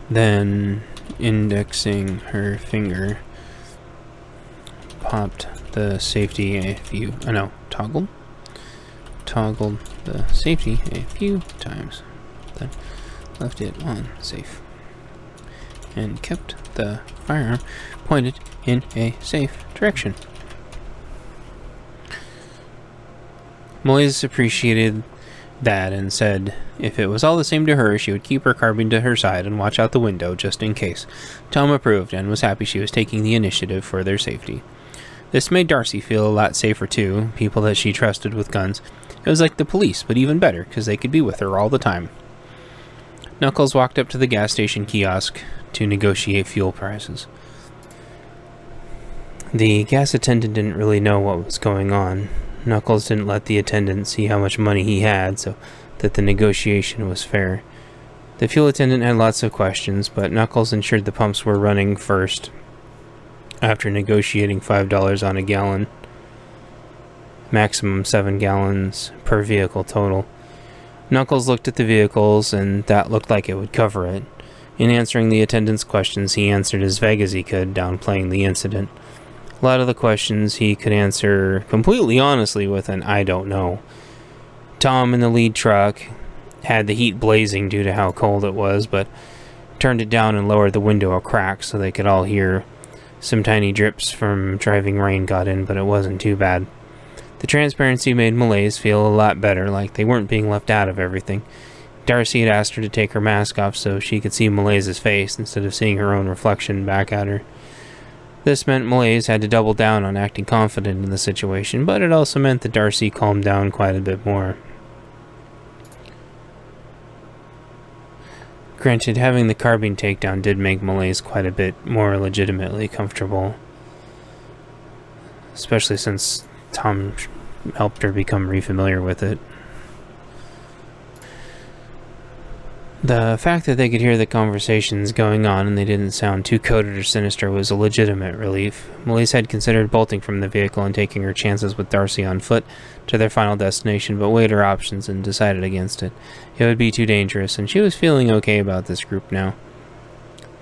S1: Then, indexing her finger, popped the safety toggled the safety a few times, then left it on safe, and kept the firearm pointed in a safe direction. Malaise appreciated that and said if it was all the same to her, she would keep her carbine to her side and watch out the window just in case. Tom approved and was happy she was taking the initiative for their safety. This made Darcy feel a lot safer too, people that she trusted with guns. It was like the police, but even better, because they could be with her all the time. Knuckles walked up to the gas station kiosk to negotiate fuel prices. The gas attendant didn't really know what was going on. Knuckles didn't let the attendant see how much money he had, so that the negotiation was fair. The fuel attendant had lots of questions, but Knuckles ensured the pumps were running first, after negotiating $5 on a gallon. Maximum 7 gallons per vehicle total. Knuckles looked at the vehicles, and that looked like it would cover it. In answering the attendant's questions, he answered as vague as he could, downplaying the incident. A lot of the questions he could answer completely honestly with an "I don't know." Tom in the lead truck had the heat blazing due to how cold it was, but turned it down and lowered the window a crack so they could all hear. Some tiny drips from driving rain got in, but it wasn't too bad. The transparency made Malaise feel a lot better, like they weren't being left out of everything. Darcy had asked her to take her mask off so she could see Malaise's face instead of seeing her own reflection back at her. This meant Malaise had to double down on acting confident in the situation, but it also meant that Darcy calmed down quite a bit more. Granted, having the carbine takedown did make Malaise quite a bit more legitimately comfortable, especially since Tom helped her become re-familiar with it. The fact that they could hear the conversations going on and they didn't sound too coded or sinister was a legitimate relief. Malaise had considered bolting from the vehicle and taking her chances with Darcy on foot to their final destination, but weighed her options and decided against it. It would be too dangerous, and she was feeling okay about this group now.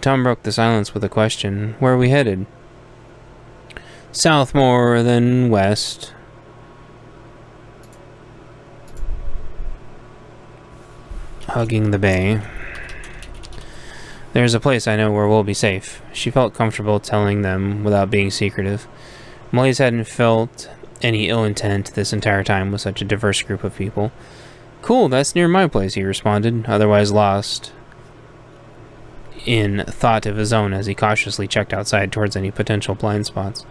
S1: Tom broke the silence with a question. "Where are we headed?" "South more than west." Hugging the bay. "There's a place I know where we'll be safe." She felt comfortable telling them without being secretive. Malaise hadn't felt any ill intent this entire time with such a diverse group of people. "Cool, that's near my place," he responded, otherwise lost in thought of his own as he cautiously checked outside towards any potential blind spots.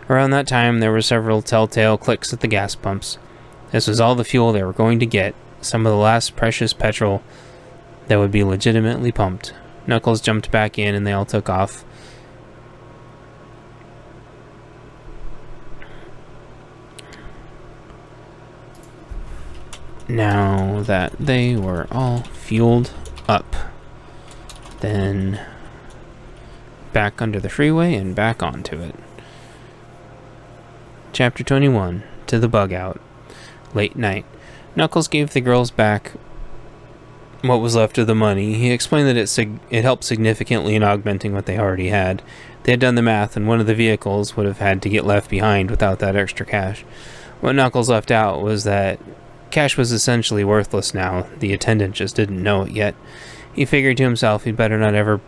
S1: Around that time, there were several telltale clicks at the gas pumps. This was all the fuel they were going to get, some of the last precious petrol that would be legitimately pumped. Knuckles jumped back in and they all took off. Now that they were all fueled up, then back under the freeway and back onto it. Chapter 21, To the Bug Out. Late night. Knuckles gave the girls back what was left of the money. He explained that it helped significantly in augmenting what they already had. They had done the math, and one of the vehicles would have had to get left behind without that extra cash. What Knuckles left out was that Cash was essentially worthless now. The attendant just didn't know it yet. He figured to himself he'd better not ever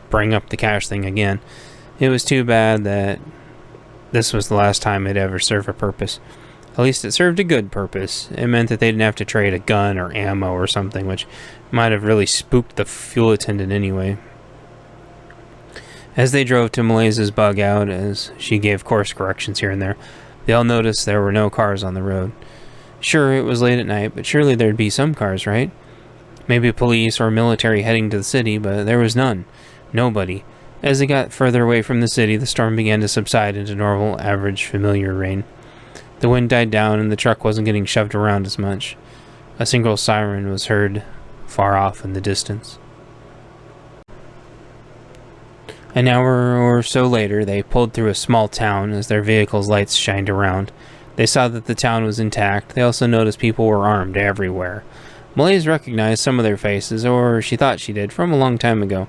S1: bring up the cash thing again. It was too bad that this was the last time it'd ever serve a purpose. At least it served a good purpose. It meant that they didn't have to trade a gun or ammo or something, which might have really spooked the fuel attendant anyway. As they drove to Malays's bug out, as she gave course corrections here and there, they all noticed there were no cars on the road. Sure, it was late at night, but surely there'd be some cars, right? Maybe police or military heading to the city, but there was none. Nobody. As they got further away from the city, the storm began to subside into normal, average, familiar rain. The wind died down, and the truck wasn't getting shoved around as much. A single siren was heard far off in the distance. An hour or so later, they pulled through a small town as their vehicle's lights shined around. They saw that the town was intact. They also noticed people were armed everywhere. Malays recognized some of their faces, or she thought she did, from a long time ago.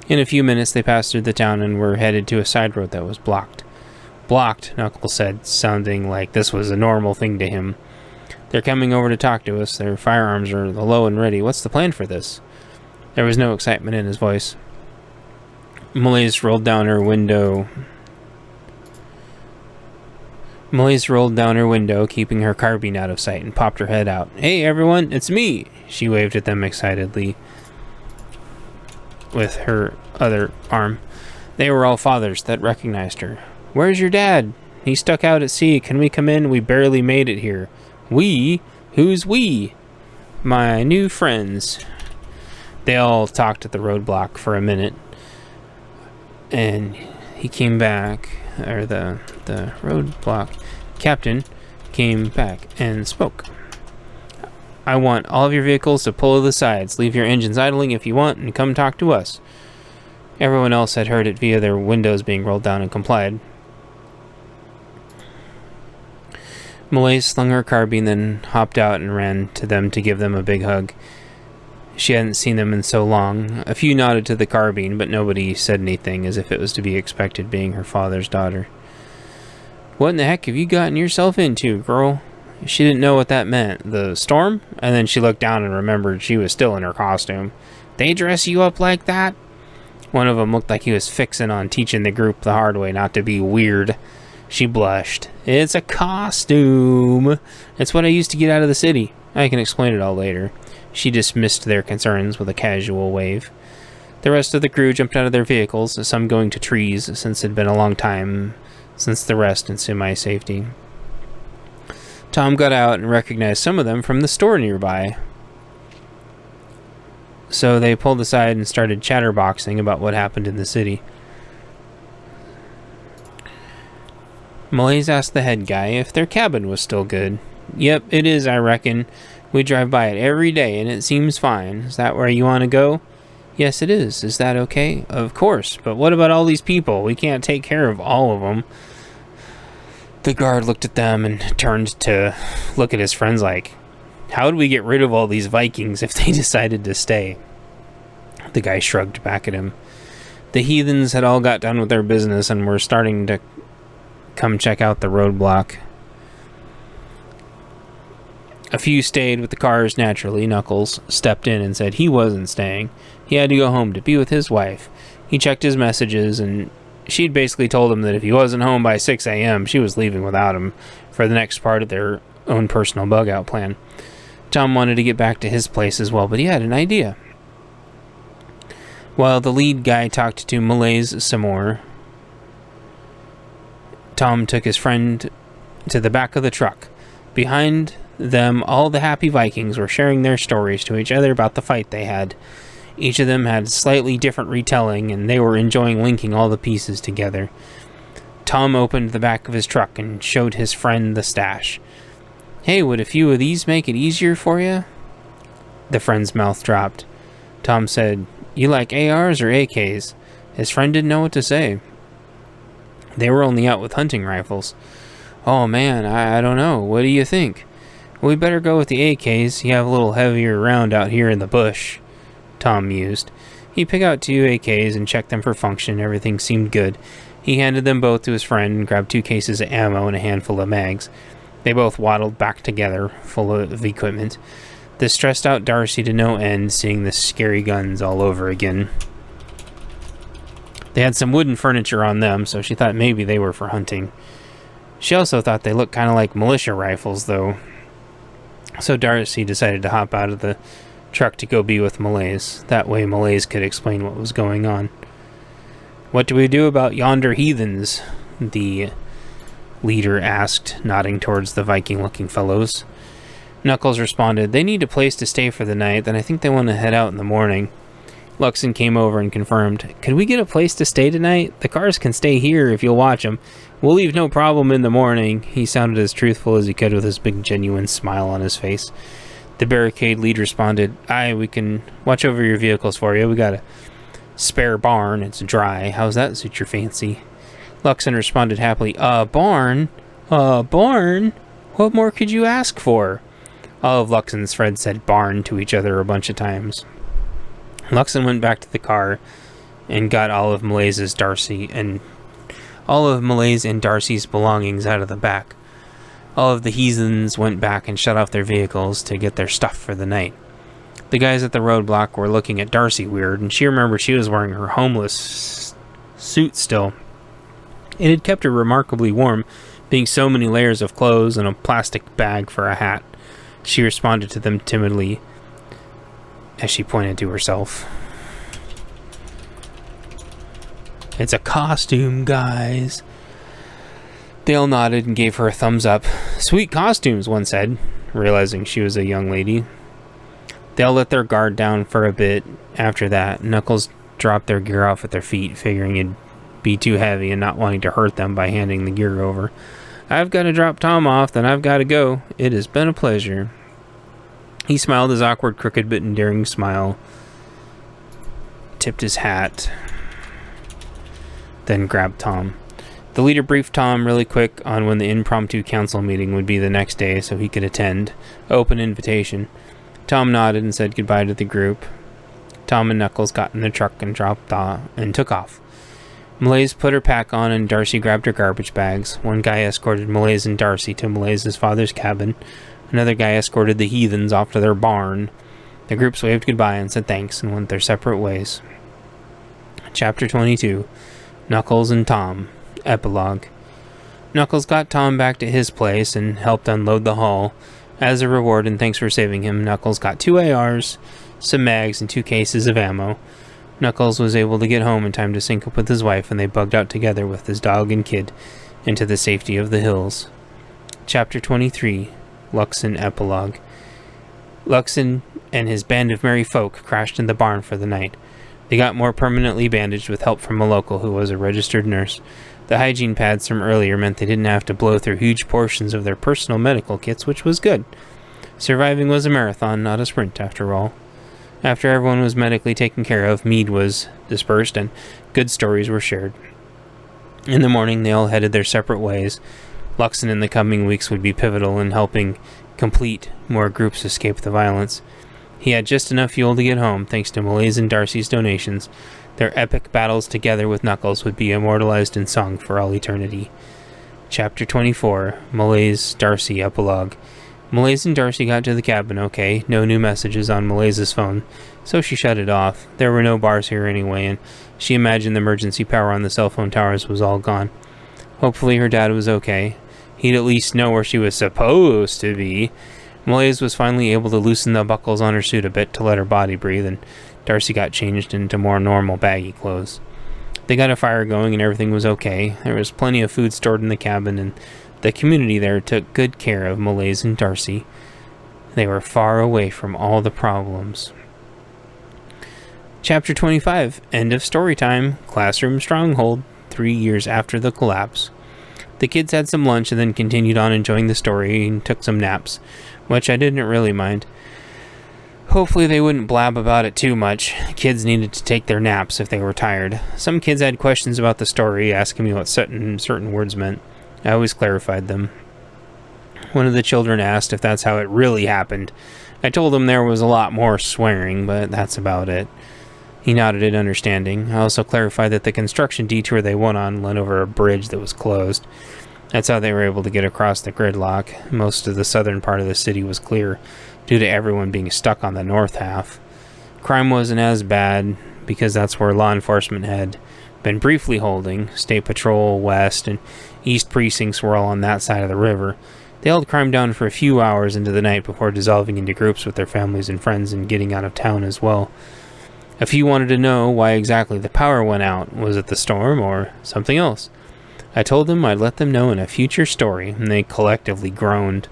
S1: In a few minutes, they passed through the town and were headed to a side road that was blocked. Blocked, Knuckles said, sounding like this was a normal thing to him. They're coming over to talk to us. Their firearms are low and ready. What's the plan for this? There was no excitement in his voice. Malays rolled down her window, keeping her carbine out of sight, and popped her head out. Hey, everyone, it's me! She waved at them excitedly with her other arm. They were all fathers that recognized her. Where's your dad? He's stuck out at sea. Can we come in? We barely made it here. We? Who's we? My new friends. They all talked at the roadblock for a minute. And he came back, or the roadblock captain came back and spoke. I want all of your vehicles to pull to the sides. Leave your engines idling if you want, and come talk to us. Everyone else had heard it via their windows being rolled down and complied. Malays slung her carbine, then hopped out and ran to them to give them a big hug. She hadn't seen them in so long. A few nodded to the carbine, but nobody said anything, as if it was to be expected, being her father's daughter. What in the heck have you gotten yourself into, girl? She didn't know what that meant. The storm? And then she looked down and remembered she was still in her costume. They dress you up like that? One of them looked like he was fixing on teaching the group the hard way not to be weird. She blushed. It's a costume. It's what I used to get out of the city. I can explain it all later. She dismissed their concerns with a casual wave. The rest of the crew jumped out of their vehicles, some going to trees, since it had been a long time since the rest in semi-safety. Tom got out and recognized some of them from the store nearby. So they pulled aside and started chatterboxing about what happened in the city. Malays asked the head guy if their cabin was still good. Yep, it is, I reckon. We drive by it every day, and it seems fine. Is that where you want to go? Yes, it is. Is that okay? Of course. But what about all these people? We can't take care of all of them. The guard looked at them and turned to look at his friends like, how would we get rid of all these Vikings if they decided to stay? The guy shrugged back at him. The heathens had all got done with their business and were starting to come check out the roadblock. A few stayed with the cars naturally. Knuckles stepped in and said he wasn't staying. He had to go home to be with his wife. He checked his messages, and she'd basically told him that if he wasn't home by 6 a.m., she was leaving without him for the next part of their own personal bug-out plan. Tom wanted to get back to his place as well, but he had an idea. While the lead guy talked to Malays some more, Tom took his friend to the back of the truck. Behind them, all the happy Vikings were sharing their stories to each other about the fight they had. Each of them had slightly different retelling, and they were enjoying linking all the pieces together. Tom opened the back of his truck and showed his friend the stash. Hey, would a few of these make it easier for you? The friend's mouth dropped. Tom said, You like ARs or AKs? His friend didn't know what to say. They were only out with hunting rifles. Oh man, I don't know. What do you think? We better go with the AKs. You have a little heavier round out here in the bush, Tom mused. He picked out 2 AKs and checked them for function. Everything seemed good. He handed them both to his friend and grabbed 2 cases of ammo and a handful of mags. They both waddled back together, full of equipment. This stressed out Darcy to no end, seeing the scary guns all over again. They had some wooden furniture on them, so she thought maybe they were for hunting. She also thought they looked kind of like militia rifles, though. So Darcy decided to hop out of the truck to go be with Malaise. That way Malaise could explain what was going on. "What do we do about yonder heathens?" the leader asked, nodding towards the Viking-looking fellows. Knuckles responded, "They need a place to stay for the night, then I think they want to head out in the morning." Luxon came over and confirmed, "Could we get a place to stay tonight? The cars can stay here if you'll watch them. We'll leave no problem in the morning." He sounded as truthful as he could with his big genuine smile on his face. The barricade lead responded, "Aye, we can watch over your vehicles for you. We got a spare barn. It's dry. How's that suit your fancy?" Luxon responded happily, Barn? Barn? What more could you ask for?" All of Luxon's friends said barn to each other a bunch of times. Luxon went back to the car and got all of Malaise and Darcy's belongings out of the back. All of the heathens went back and shut off their vehicles to get their stuff for the night. The guys at the roadblock were looking at Darcy weird, and she remembered she was wearing her homeless suit still. It had kept her remarkably warm, being so many layers of clothes and a plastic bag for a hat. She responded to them timidly as she pointed to herself. "It's a costume, guys." They all nodded and gave her a thumbs up. "Sweet costumes," one said, realizing she was a young lady. They all let their guard down for a bit. After that, Knuckles dropped their gear off at their feet, figuring it'd be too heavy and not wanting to hurt them by handing the gear over. "I've got to drop Tom off, then I've got to go. It has been a pleasure." He smiled his awkward, crooked but endearing smile, tipped his hat, then grabbed Tom. The leader briefed Tom really quick on when the impromptu council meeting would be the next day so he could attend. Open invitation. Tom nodded and said goodbye to the group. Tom and Knuckles got in the truck and took off. Malaise put her pack on and Darcy grabbed her garbage bags. One guy escorted Malaise and Darcy to Malaise's father's cabin. Another guy escorted the heathens off to their barn. The groups waved goodbye and said thanks and went their separate ways. Chapter 22. Knuckles and Tom. Epilogue. Knuckles got Tom back to his place and helped unload the haul. As a reward and thanks for saving him, Knuckles got 2 ARs, some mags, and 2 cases of ammo. Knuckles was able to get home in time to sync up with his wife, and they bugged out together with his dog and kid into the safety of the hills. Chapter 23. Luxon Epilogue. Luxon and his band of merry folk crashed in the barn for the night. They got more permanently bandaged with help from a local who was a registered nurse. The hygiene pads from earlier meant they didn't have to blow through huge portions of their personal medical kits, which was good. Surviving was a marathon, not a sprint, after all. After everyone was medically taken care of, mead was dispersed and good stories were shared. In the morning, they all headed their separate ways. Luxon in the coming weeks would be pivotal in helping complete more groups escape the violence. He had just enough fuel to get home, thanks to Malaise and Darcy's donations. Their epic battles together with Knuckles would be immortalized in song for all eternity. Chapter 24. Malaise, Darcy Epilogue. Malaise and Darcy got to the cabin okay. No new messages on Malaise's phone, so she shut it off. There were no bars here anyway, and she imagined the emergency power on the cell phone towers was all gone. Hopefully her dad was okay. He'd at least know where she was supposed to be. Malaise was finally able to loosen the buckles on her suit a bit to let her body breathe, and Darcy got changed into more normal baggy clothes. They got a fire going and everything was okay. There was plenty of food stored in the cabin, and the community there took good care of Malaise and Darcy. They were far away from all the problems. Chapter 25. End of story time. Classroom Stronghold. 3 years after the collapse. The kids had some lunch and then continued on enjoying the story and took some naps, which I didn't really mind. Hopefully they wouldn't blab about it too much. Kids needed to take their naps if they were tired. Some kids had questions about the story, asking me what certain words meant. I always clarified them. One of the children asked if that's how it really happened. I told him there was a lot more swearing, but that's about it. He nodded in understanding. I also clarified that the construction detour they went on led over a bridge that was closed. That's how they were able to get across the gridlock. Most of the southern part of the city was clear, due to everyone being stuck on the north half. Crime wasn't as bad, because that's where law enforcement had been briefly holding. State Patrol West and East precincts were all on that side of the river. They held crime down for a few hours into the night before dissolving into groups with their families and friends and getting out of town as well. A few wanted to know why exactly the power went out. Was it the storm or something else? I told them I'd let them know in a future story, and they collectively groaned.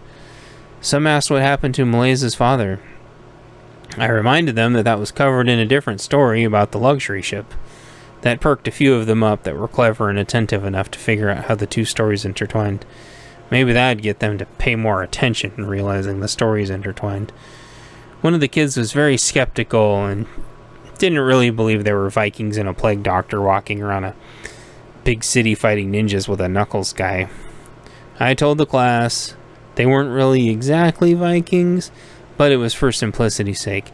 S1: Some asked what happened to Malays's father. I reminded them that was covered in a different story about the luxury ship. That perked a few of them up that were clever and attentive enough to figure out how the two stories intertwined. Maybe that'd get them to pay more attention in realizing the stories intertwined. One of the kids was very skeptical and didn't really believe there were Vikings and a plague doctor walking around a big city fighting ninjas with a knuckles guy. I told the class they weren't really exactly Vikings, but it was for simplicity's sake.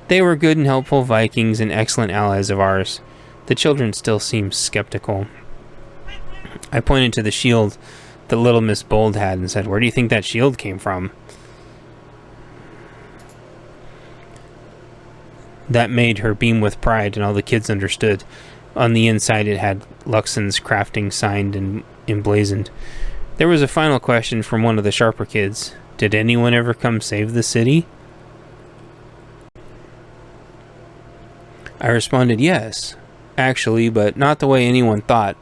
S1: They were good and helpful Vikings and excellent allies of ours. The children still seemed skeptical. I pointed to the shield that little Miss Bold had and said, "Where do you think that shield came from?" That made her beam with pride, and all the kids understood. On the inside, it had Luxon's crafting signed and emblazoned. There was a final question from one of the sharper kids. Did anyone ever come save the city? I responded, yes, actually, but not the way anyone thought.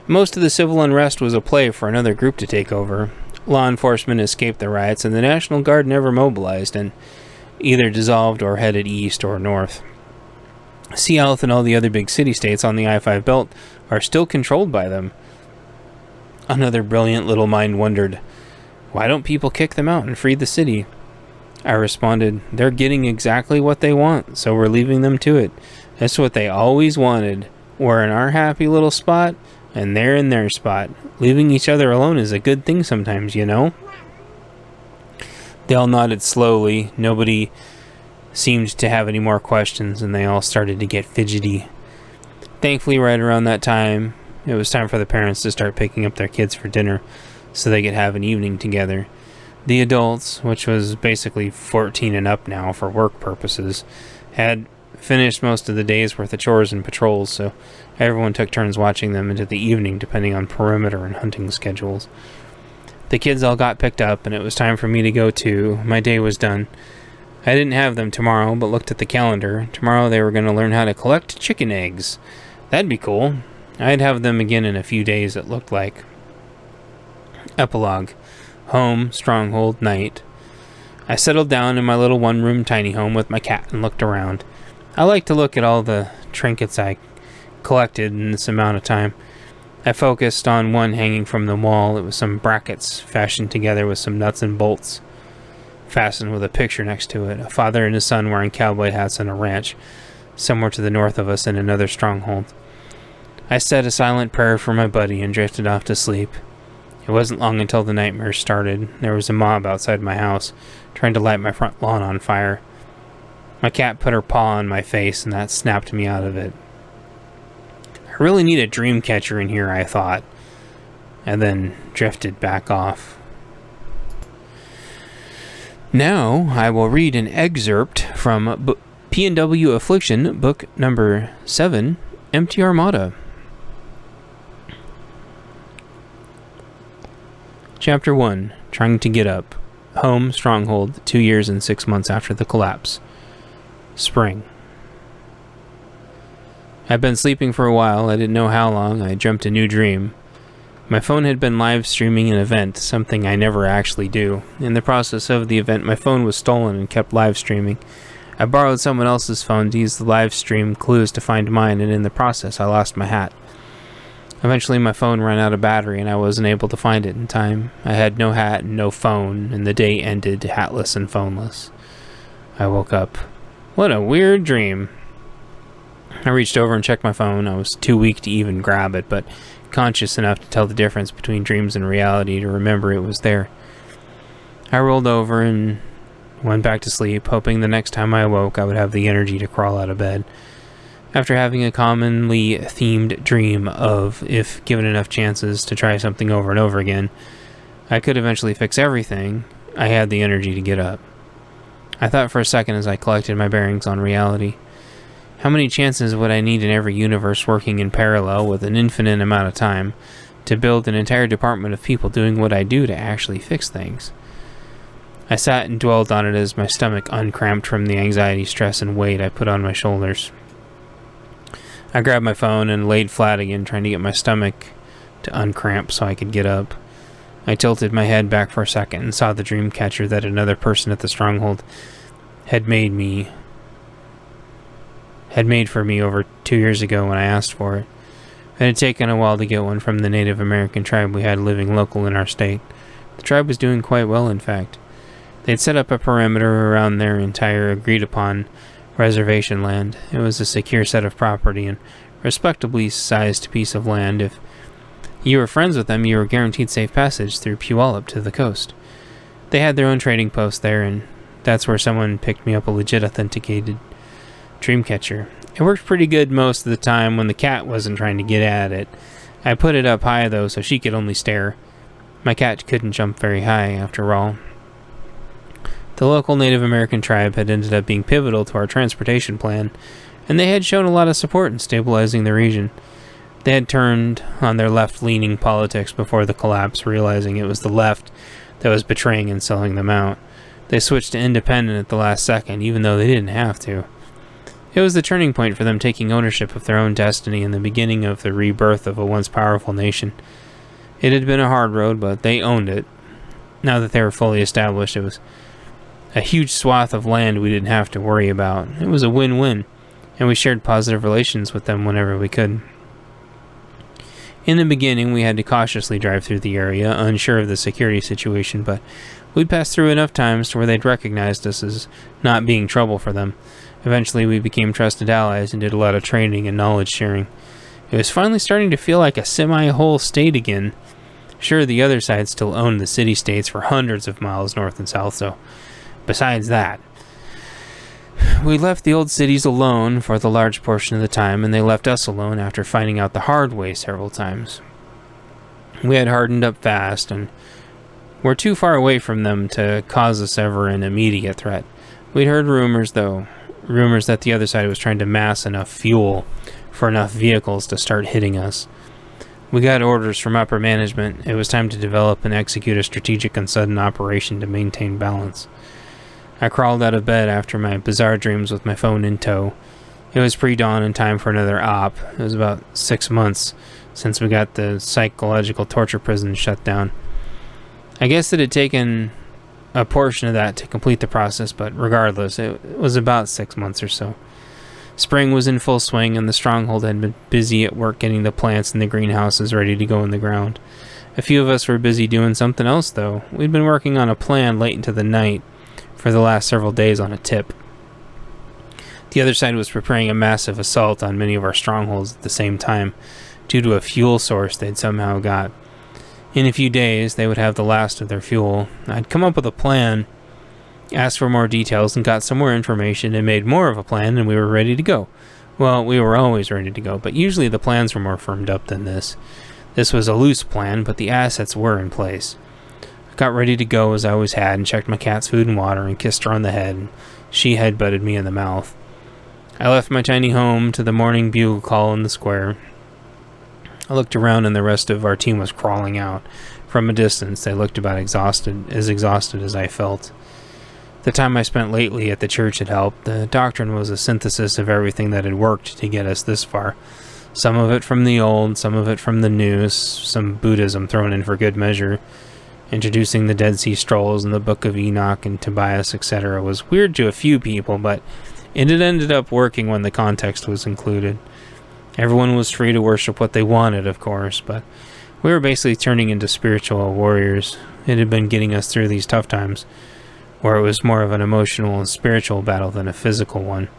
S1: Most of the civil unrest was a play for another group to take over. Law enforcement escaped the riots, and the National Guard never mobilized and either dissolved or headed east or north. Seattle and all the other big city-states on the I-5 belt are still controlled by them. Another brilliant little mind wondered, why don't people kick them out and free the city? I responded, they're getting exactly what they want, so we're leaving them to it. That's what they always wanted. We're in our happy little spot, and they're in their spot. Leaving each other alone is a good thing sometimes, you know? They all nodded slowly. Nobody seemed to have any more questions, and they all started to get fidgety. Thankfully, right around that time, it was time for the parents to start picking up their kids for dinner so they could have an evening together. The adults, which was basically 14 and up now for work purposes, had finished most of the day's worth of chores and patrols, so everyone took turns watching them into the evening depending on perimeter and hunting schedules. The kids all got picked up, and it was time for me to go too. My day was done. I didn't have them tomorrow, but looked at the calendar. Tomorrow they were going to learn how to collect chicken eggs. That'd be cool. I'd have them again in a few days, it looked like. Epilogue. Home, stronghold, night. I settled down in my little one-room tiny home with my cat and looked around. I like to look at all the trinkets I collected in this amount of time. I focused on one hanging from the wall. It was some brackets fashioned together with some nuts and bolts, fastened with a picture next to it. A father and his son wearing cowboy hats on a ranch, somewhere to the north of us in another stronghold. I said a silent prayer for my buddy and drifted off to sleep. It wasn't long until the nightmares started. There was a mob outside my house, trying to light my front lawn on fire. My cat put her paw on my face, and that snapped me out of it. I really need a dream catcher in here, I thought, and then drifted back off. Now, I will read an excerpt from pnw Affliction, book number 7, Empty Armada. Chapter 1, Trying to Get Up. Home, stronghold, 2 years and 6 months after the collapse. Spring. I'd been sleeping for a while. I didn't know how long. I dreamt a new dream. My phone had been live streaming an event, something I never actually do. In the process of the event, my phone was stolen and kept live streaming. I borrowed someone else's phone to use the live stream clues to find mine, and in the process, I lost my hat. Eventually, my phone ran out of battery, and I wasn't able to find it in time. I had no hat and no phone, and the day ended hatless and phoneless. I woke up. What a weird dream. I reached over and checked my phone. I was too weak to even grab it, but conscious enough to tell the difference between dreams and reality to remember it was there. I rolled over and went back to sleep, hoping the next time I awoke I would have the energy to crawl out of bed. After having a commonly themed dream of, if given enough chances to try something over and over again, I could eventually fix everything, I had the energy to get up. I thought for a second as I collected my bearings on reality. How many chances would I need in every universe working in parallel with an infinite amount of time to build an entire department of people doing what I do to actually fix things? I sat and dwelled on it as my stomach uncramped from the anxiety, stress, and weight I put on my shoulders. I grabbed my phone and laid flat again, trying to get my stomach to uncramp so I could get up. I tilted my head back for a second and saw the dream catcher that another person at the stronghold had made for me over 2 years ago when I asked for it. It had taken a while to get one from the Native American tribe we had living local in our state. The tribe was doing quite well, in fact. They'd set up a perimeter around their entire agreed-upon reservation land. It was a secure set of property and respectably sized piece of land. If you were friends with them, you were guaranteed safe passage through Puyallup to the coast. They had their own trading post there, and that's where someone picked me up a legit authenticated dream catcher. It worked pretty good most of the time when the cat wasn't trying to get at it. I put it up high, though, so she could only stare. My cat couldn't jump very high, after all. The local Native American tribe had ended up being pivotal to our transportation plan, and they had shown a lot of support in stabilizing the region. They had turned on their left-leaning politics before the collapse, realizing it was the left that was betraying and selling them out. They switched to independent at the last second, even though they didn't have to. It was the turning point for them taking ownership of their own destiny and the beginning of the rebirth of a once powerful nation. It had been a hard road, but they owned it. Now that they were fully established, it was a huge swath of land we didn't have to worry about. It was a win-win, and we shared positive relations with them whenever we could. In the beginning, we had to cautiously drive through the area, unsure of the security situation, but we'd passed through enough times to where they'd recognized us as not being trouble for them. Eventually, we became trusted allies and did a lot of training and knowledge sharing. It was finally starting to feel like a semi-whole state again. Sure, the other side still owned the city-states for hundreds of miles north and south, so besides that, we left the old cities alone for the large portion of the time, and they left us alone after finding out the hard way several times. We had hardened up fast, and were too far away from them to cause us ever an immediate threat. We'd heard rumors, though. Rumors that the other side was trying to mass enough fuel for enough vehicles to start hitting us. We got orders from upper management. It was time to develop and execute a strategic and sudden operation to maintain balance. I crawled out of bed after my bizarre dreams with my phone in tow. It was pre-dawn and time for another op. It was about 6 months since we got the psychological torture prison shut down. I guess it had taken a portion of that to complete the process, but regardless, it was about 6 months or so. Spring was in full swing, and the stronghold had been busy at work getting the plants in the greenhouses ready to go in the ground. A few of us were busy doing something else, though. We'd been working on a plan late into the night for the last several days on a tip. The other side was preparing a massive assault on many of our strongholds at the same time, due to a fuel source they'd somehow got. In a few days, they would have the last of their fuel. I'd come up with a plan, asked for more details, and got some more information, and made more of a plan, and we were ready to go. Well, we were always ready to go, but usually the plans were more firmed up than this. This was a loose plan, but the assets were in place. I got ready to go as I always had, and checked my cat's food and water, and kissed her on the head, and she headbutted me in the mouth. I left my tiny home to the morning bugle call in the square. I looked around, and the rest of our team was crawling out. From a distance, they looked about exhausted as I felt. The time I spent lately at the church had helped. The doctrine was a synthesis of everything that had worked to get us this far. Some of it from the old, some of it from the new, some Buddhism thrown in for good measure. Introducing the Dead Sea Scrolls and the Book of Enoch and Tobias, etc. was weird to a few people, but it had ended up working when the context was included. Everyone was free to worship what they wanted, of course, but we were basically turning into spiritual warriors. It had been getting us through these tough times, where it was more of an emotional and spiritual battle than a physical one.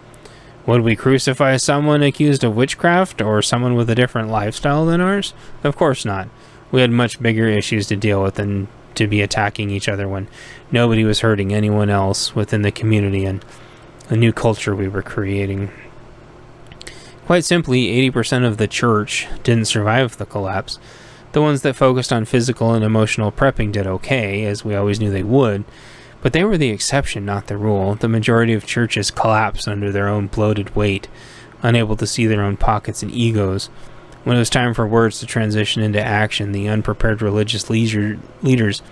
S1: Would we crucify someone accused of witchcraft, or someone with a different lifestyle than ours? Of course not. We had much bigger issues to deal with than to be attacking each other when nobody was hurting anyone else within the community and the new culture we were creating. Quite simply, 80% of the church didn't survive the collapse. The ones that focused on physical and emotional prepping did okay, as we always knew they would, but they were the exception, not the rule. The majority of churches collapsed under their own bloated weight, unable to see their own pockets and egos. When it was time for words to transition into action, the unprepared religious leaders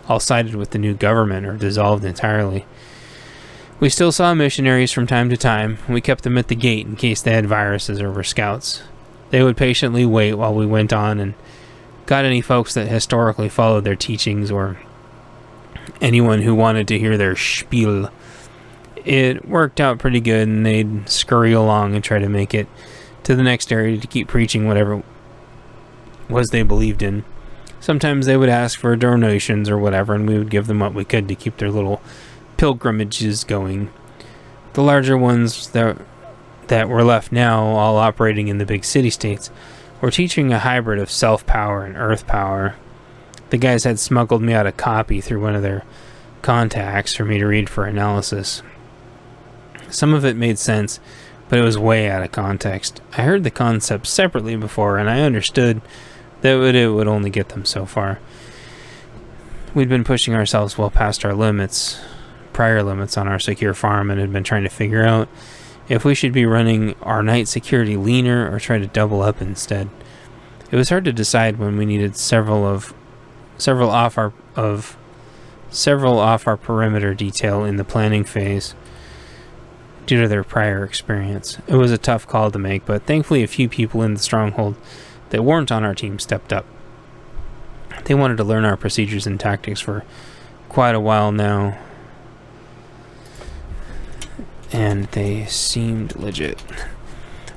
S1: all sided with the new government or dissolved entirely. We still saw missionaries from time to time. We kept them at the gate in case they had viruses or were scouts. They would patiently wait while we went on and got any folks that historically followed their teachings or anyone who wanted to hear their spiel. It worked out pretty good, and they'd scurry along and try to make it to the next area to keep preaching whatever it was they believed in. Sometimes they would ask for donations or whatever, and we would give them what we could to keep their little pilgrimages going. The larger ones that were left now, all operating in the big city-states, were teaching a hybrid of self-power and earth power. The guys had smuggled me out a copy through one of their contacts for me to read for analysis. Some of it made sense, but it was way out of context. I heard the concept separately before, and I understood that it would only get them so far. We'd been pushing ourselves well past our prior limits on our secure farm, and had been trying to figure out if we should be running our night security leaner or try to double up instead. It was hard to decide when we needed several off our perimeter detail in the planning phase due to their prior experience. It was a tough call to make, but thankfully a few people in the stronghold that weren't on our team stepped up. They wanted to learn our procedures and tactics for quite a while now, and they seemed legit.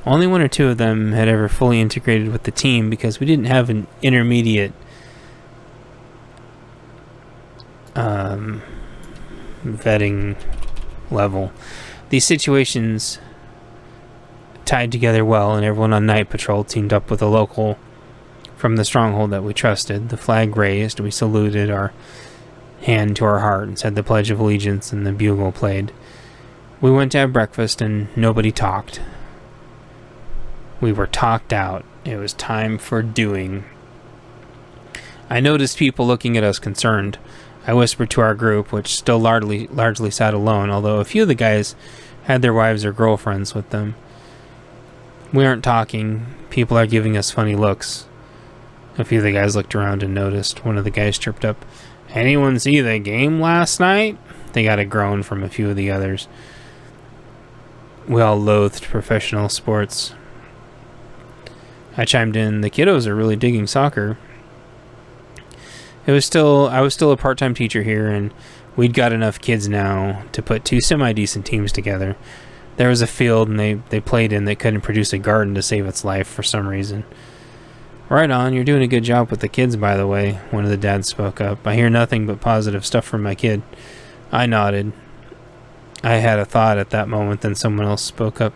S1: Only one or two of them had ever fully integrated with the team because we didn't have an intermediate vetting level. These situations tied together well, and everyone on night patrol teamed up with a local from the stronghold that we trusted. The flag raised, we saluted, our hand to our heart, and said the Pledge of Allegiance, and the bugle played. We went to have breakfast, and nobody talked. We were talked out. It was time for doing. I noticed people looking at us concerned. I whispered to our group, which still largely sat alone, although a few of the guys had their wives or girlfriends with them. We aren't talking. People are giving us funny looks. A few of the guys looked around and noticed. One of the guys chirped up, "Anyone see the game last night?" They got a groan from a few of the others. We all loathed professional sports. I chimed in, "The kiddos are really digging soccer." I was still a part-time teacher here, and we'd got enough kids now to put two semi-decent teams together. There was a field, and they played in that couldn't produce a garden to save its life for some reason. "Right on, you're doing a good job with the kids, by the way," one of the dads spoke up. "I hear nothing but positive stuff from my kid." I nodded. I had a thought at that moment, then someone else spoke up.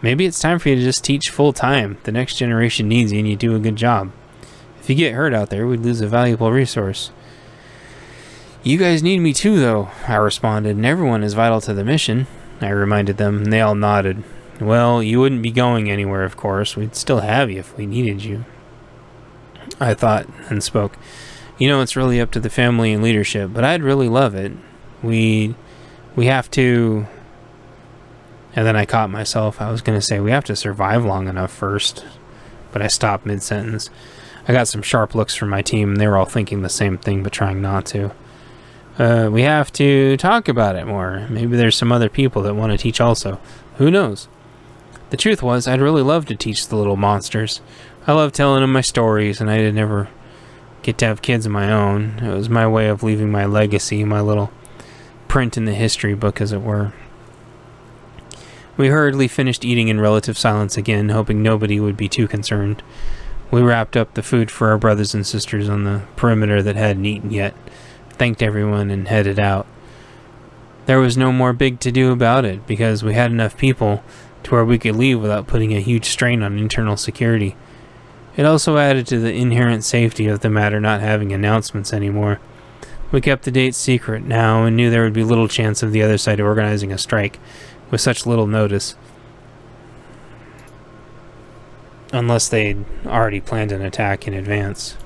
S1: "Maybe it's time for you to just teach full-time. The next generation needs you, and you do a good job. If you get hurt out there, we'd lose a valuable resource." "You guys need me too, though," I responded, "and everyone is vital to the mission," I reminded them, and they all nodded. "Well, you wouldn't be going anywhere, of course. We'd still have you if we needed you." I thought and spoke. "You know, it's really up to the family and leadership, but I'd really love it. We have to..." And then I caught myself. I was going to say, we have to survive long enough first, but I stopped mid-sentence. I got some sharp looks from my team, and they were all thinking the same thing, but trying not to. We have to talk about it more. Maybe there's some other people that want to teach also. Who knows? The truth was, I'd really love to teach the little monsters. I love telling them my stories, and I didn't ever get to have kids of my own. It was my way of leaving my legacy, my little print in the history book, as it were. We hurriedly finished eating in relative silence again, hoping nobody would be too concerned. We wrapped up the food for our brothers and sisters on the perimeter that hadn't eaten yet, thanked everyone, and headed out. There was no more big to-do about it, because we had enough people to where we could leave without putting a huge strain on internal security. It also added to the inherent safety of the matter not having announcements anymore. We kept the date secret now and knew there would be little chance of the other side organizing a strike with such little notice. unless they'd already planned an attack in advance.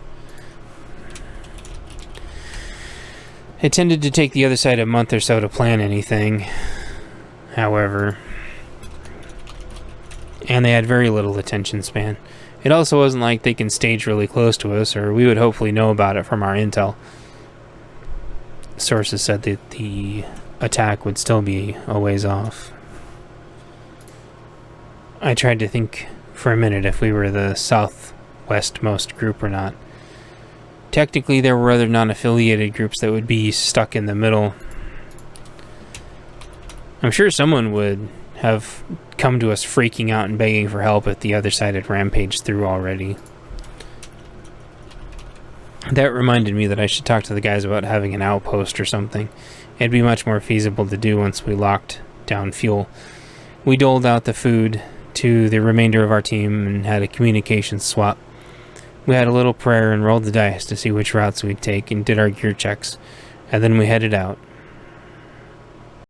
S1: It tended to take the other side a month or so to plan anything, however, and they had very little attention span. It also wasn't like they can stage really close to us, or we would hopefully know about it from our intel. Sources said that the attack would still be a ways off. I tried to think for a minute if we were the southwestmost group or not. Technically, there were other non-affiliated groups that would be stuck in the middle. I'm sure someone would have come to us freaking out and begging for help if the other side had rampaged through already. That reminded me that I should talk to the guys about having an outpost or something. It'd be much more feasible to do once we locked down fuel. We doled out the food to the remainder of our team and had a communications swap. We had a little prayer and rolled the dice to see which routes we'd take and did our gear checks, and then we headed out.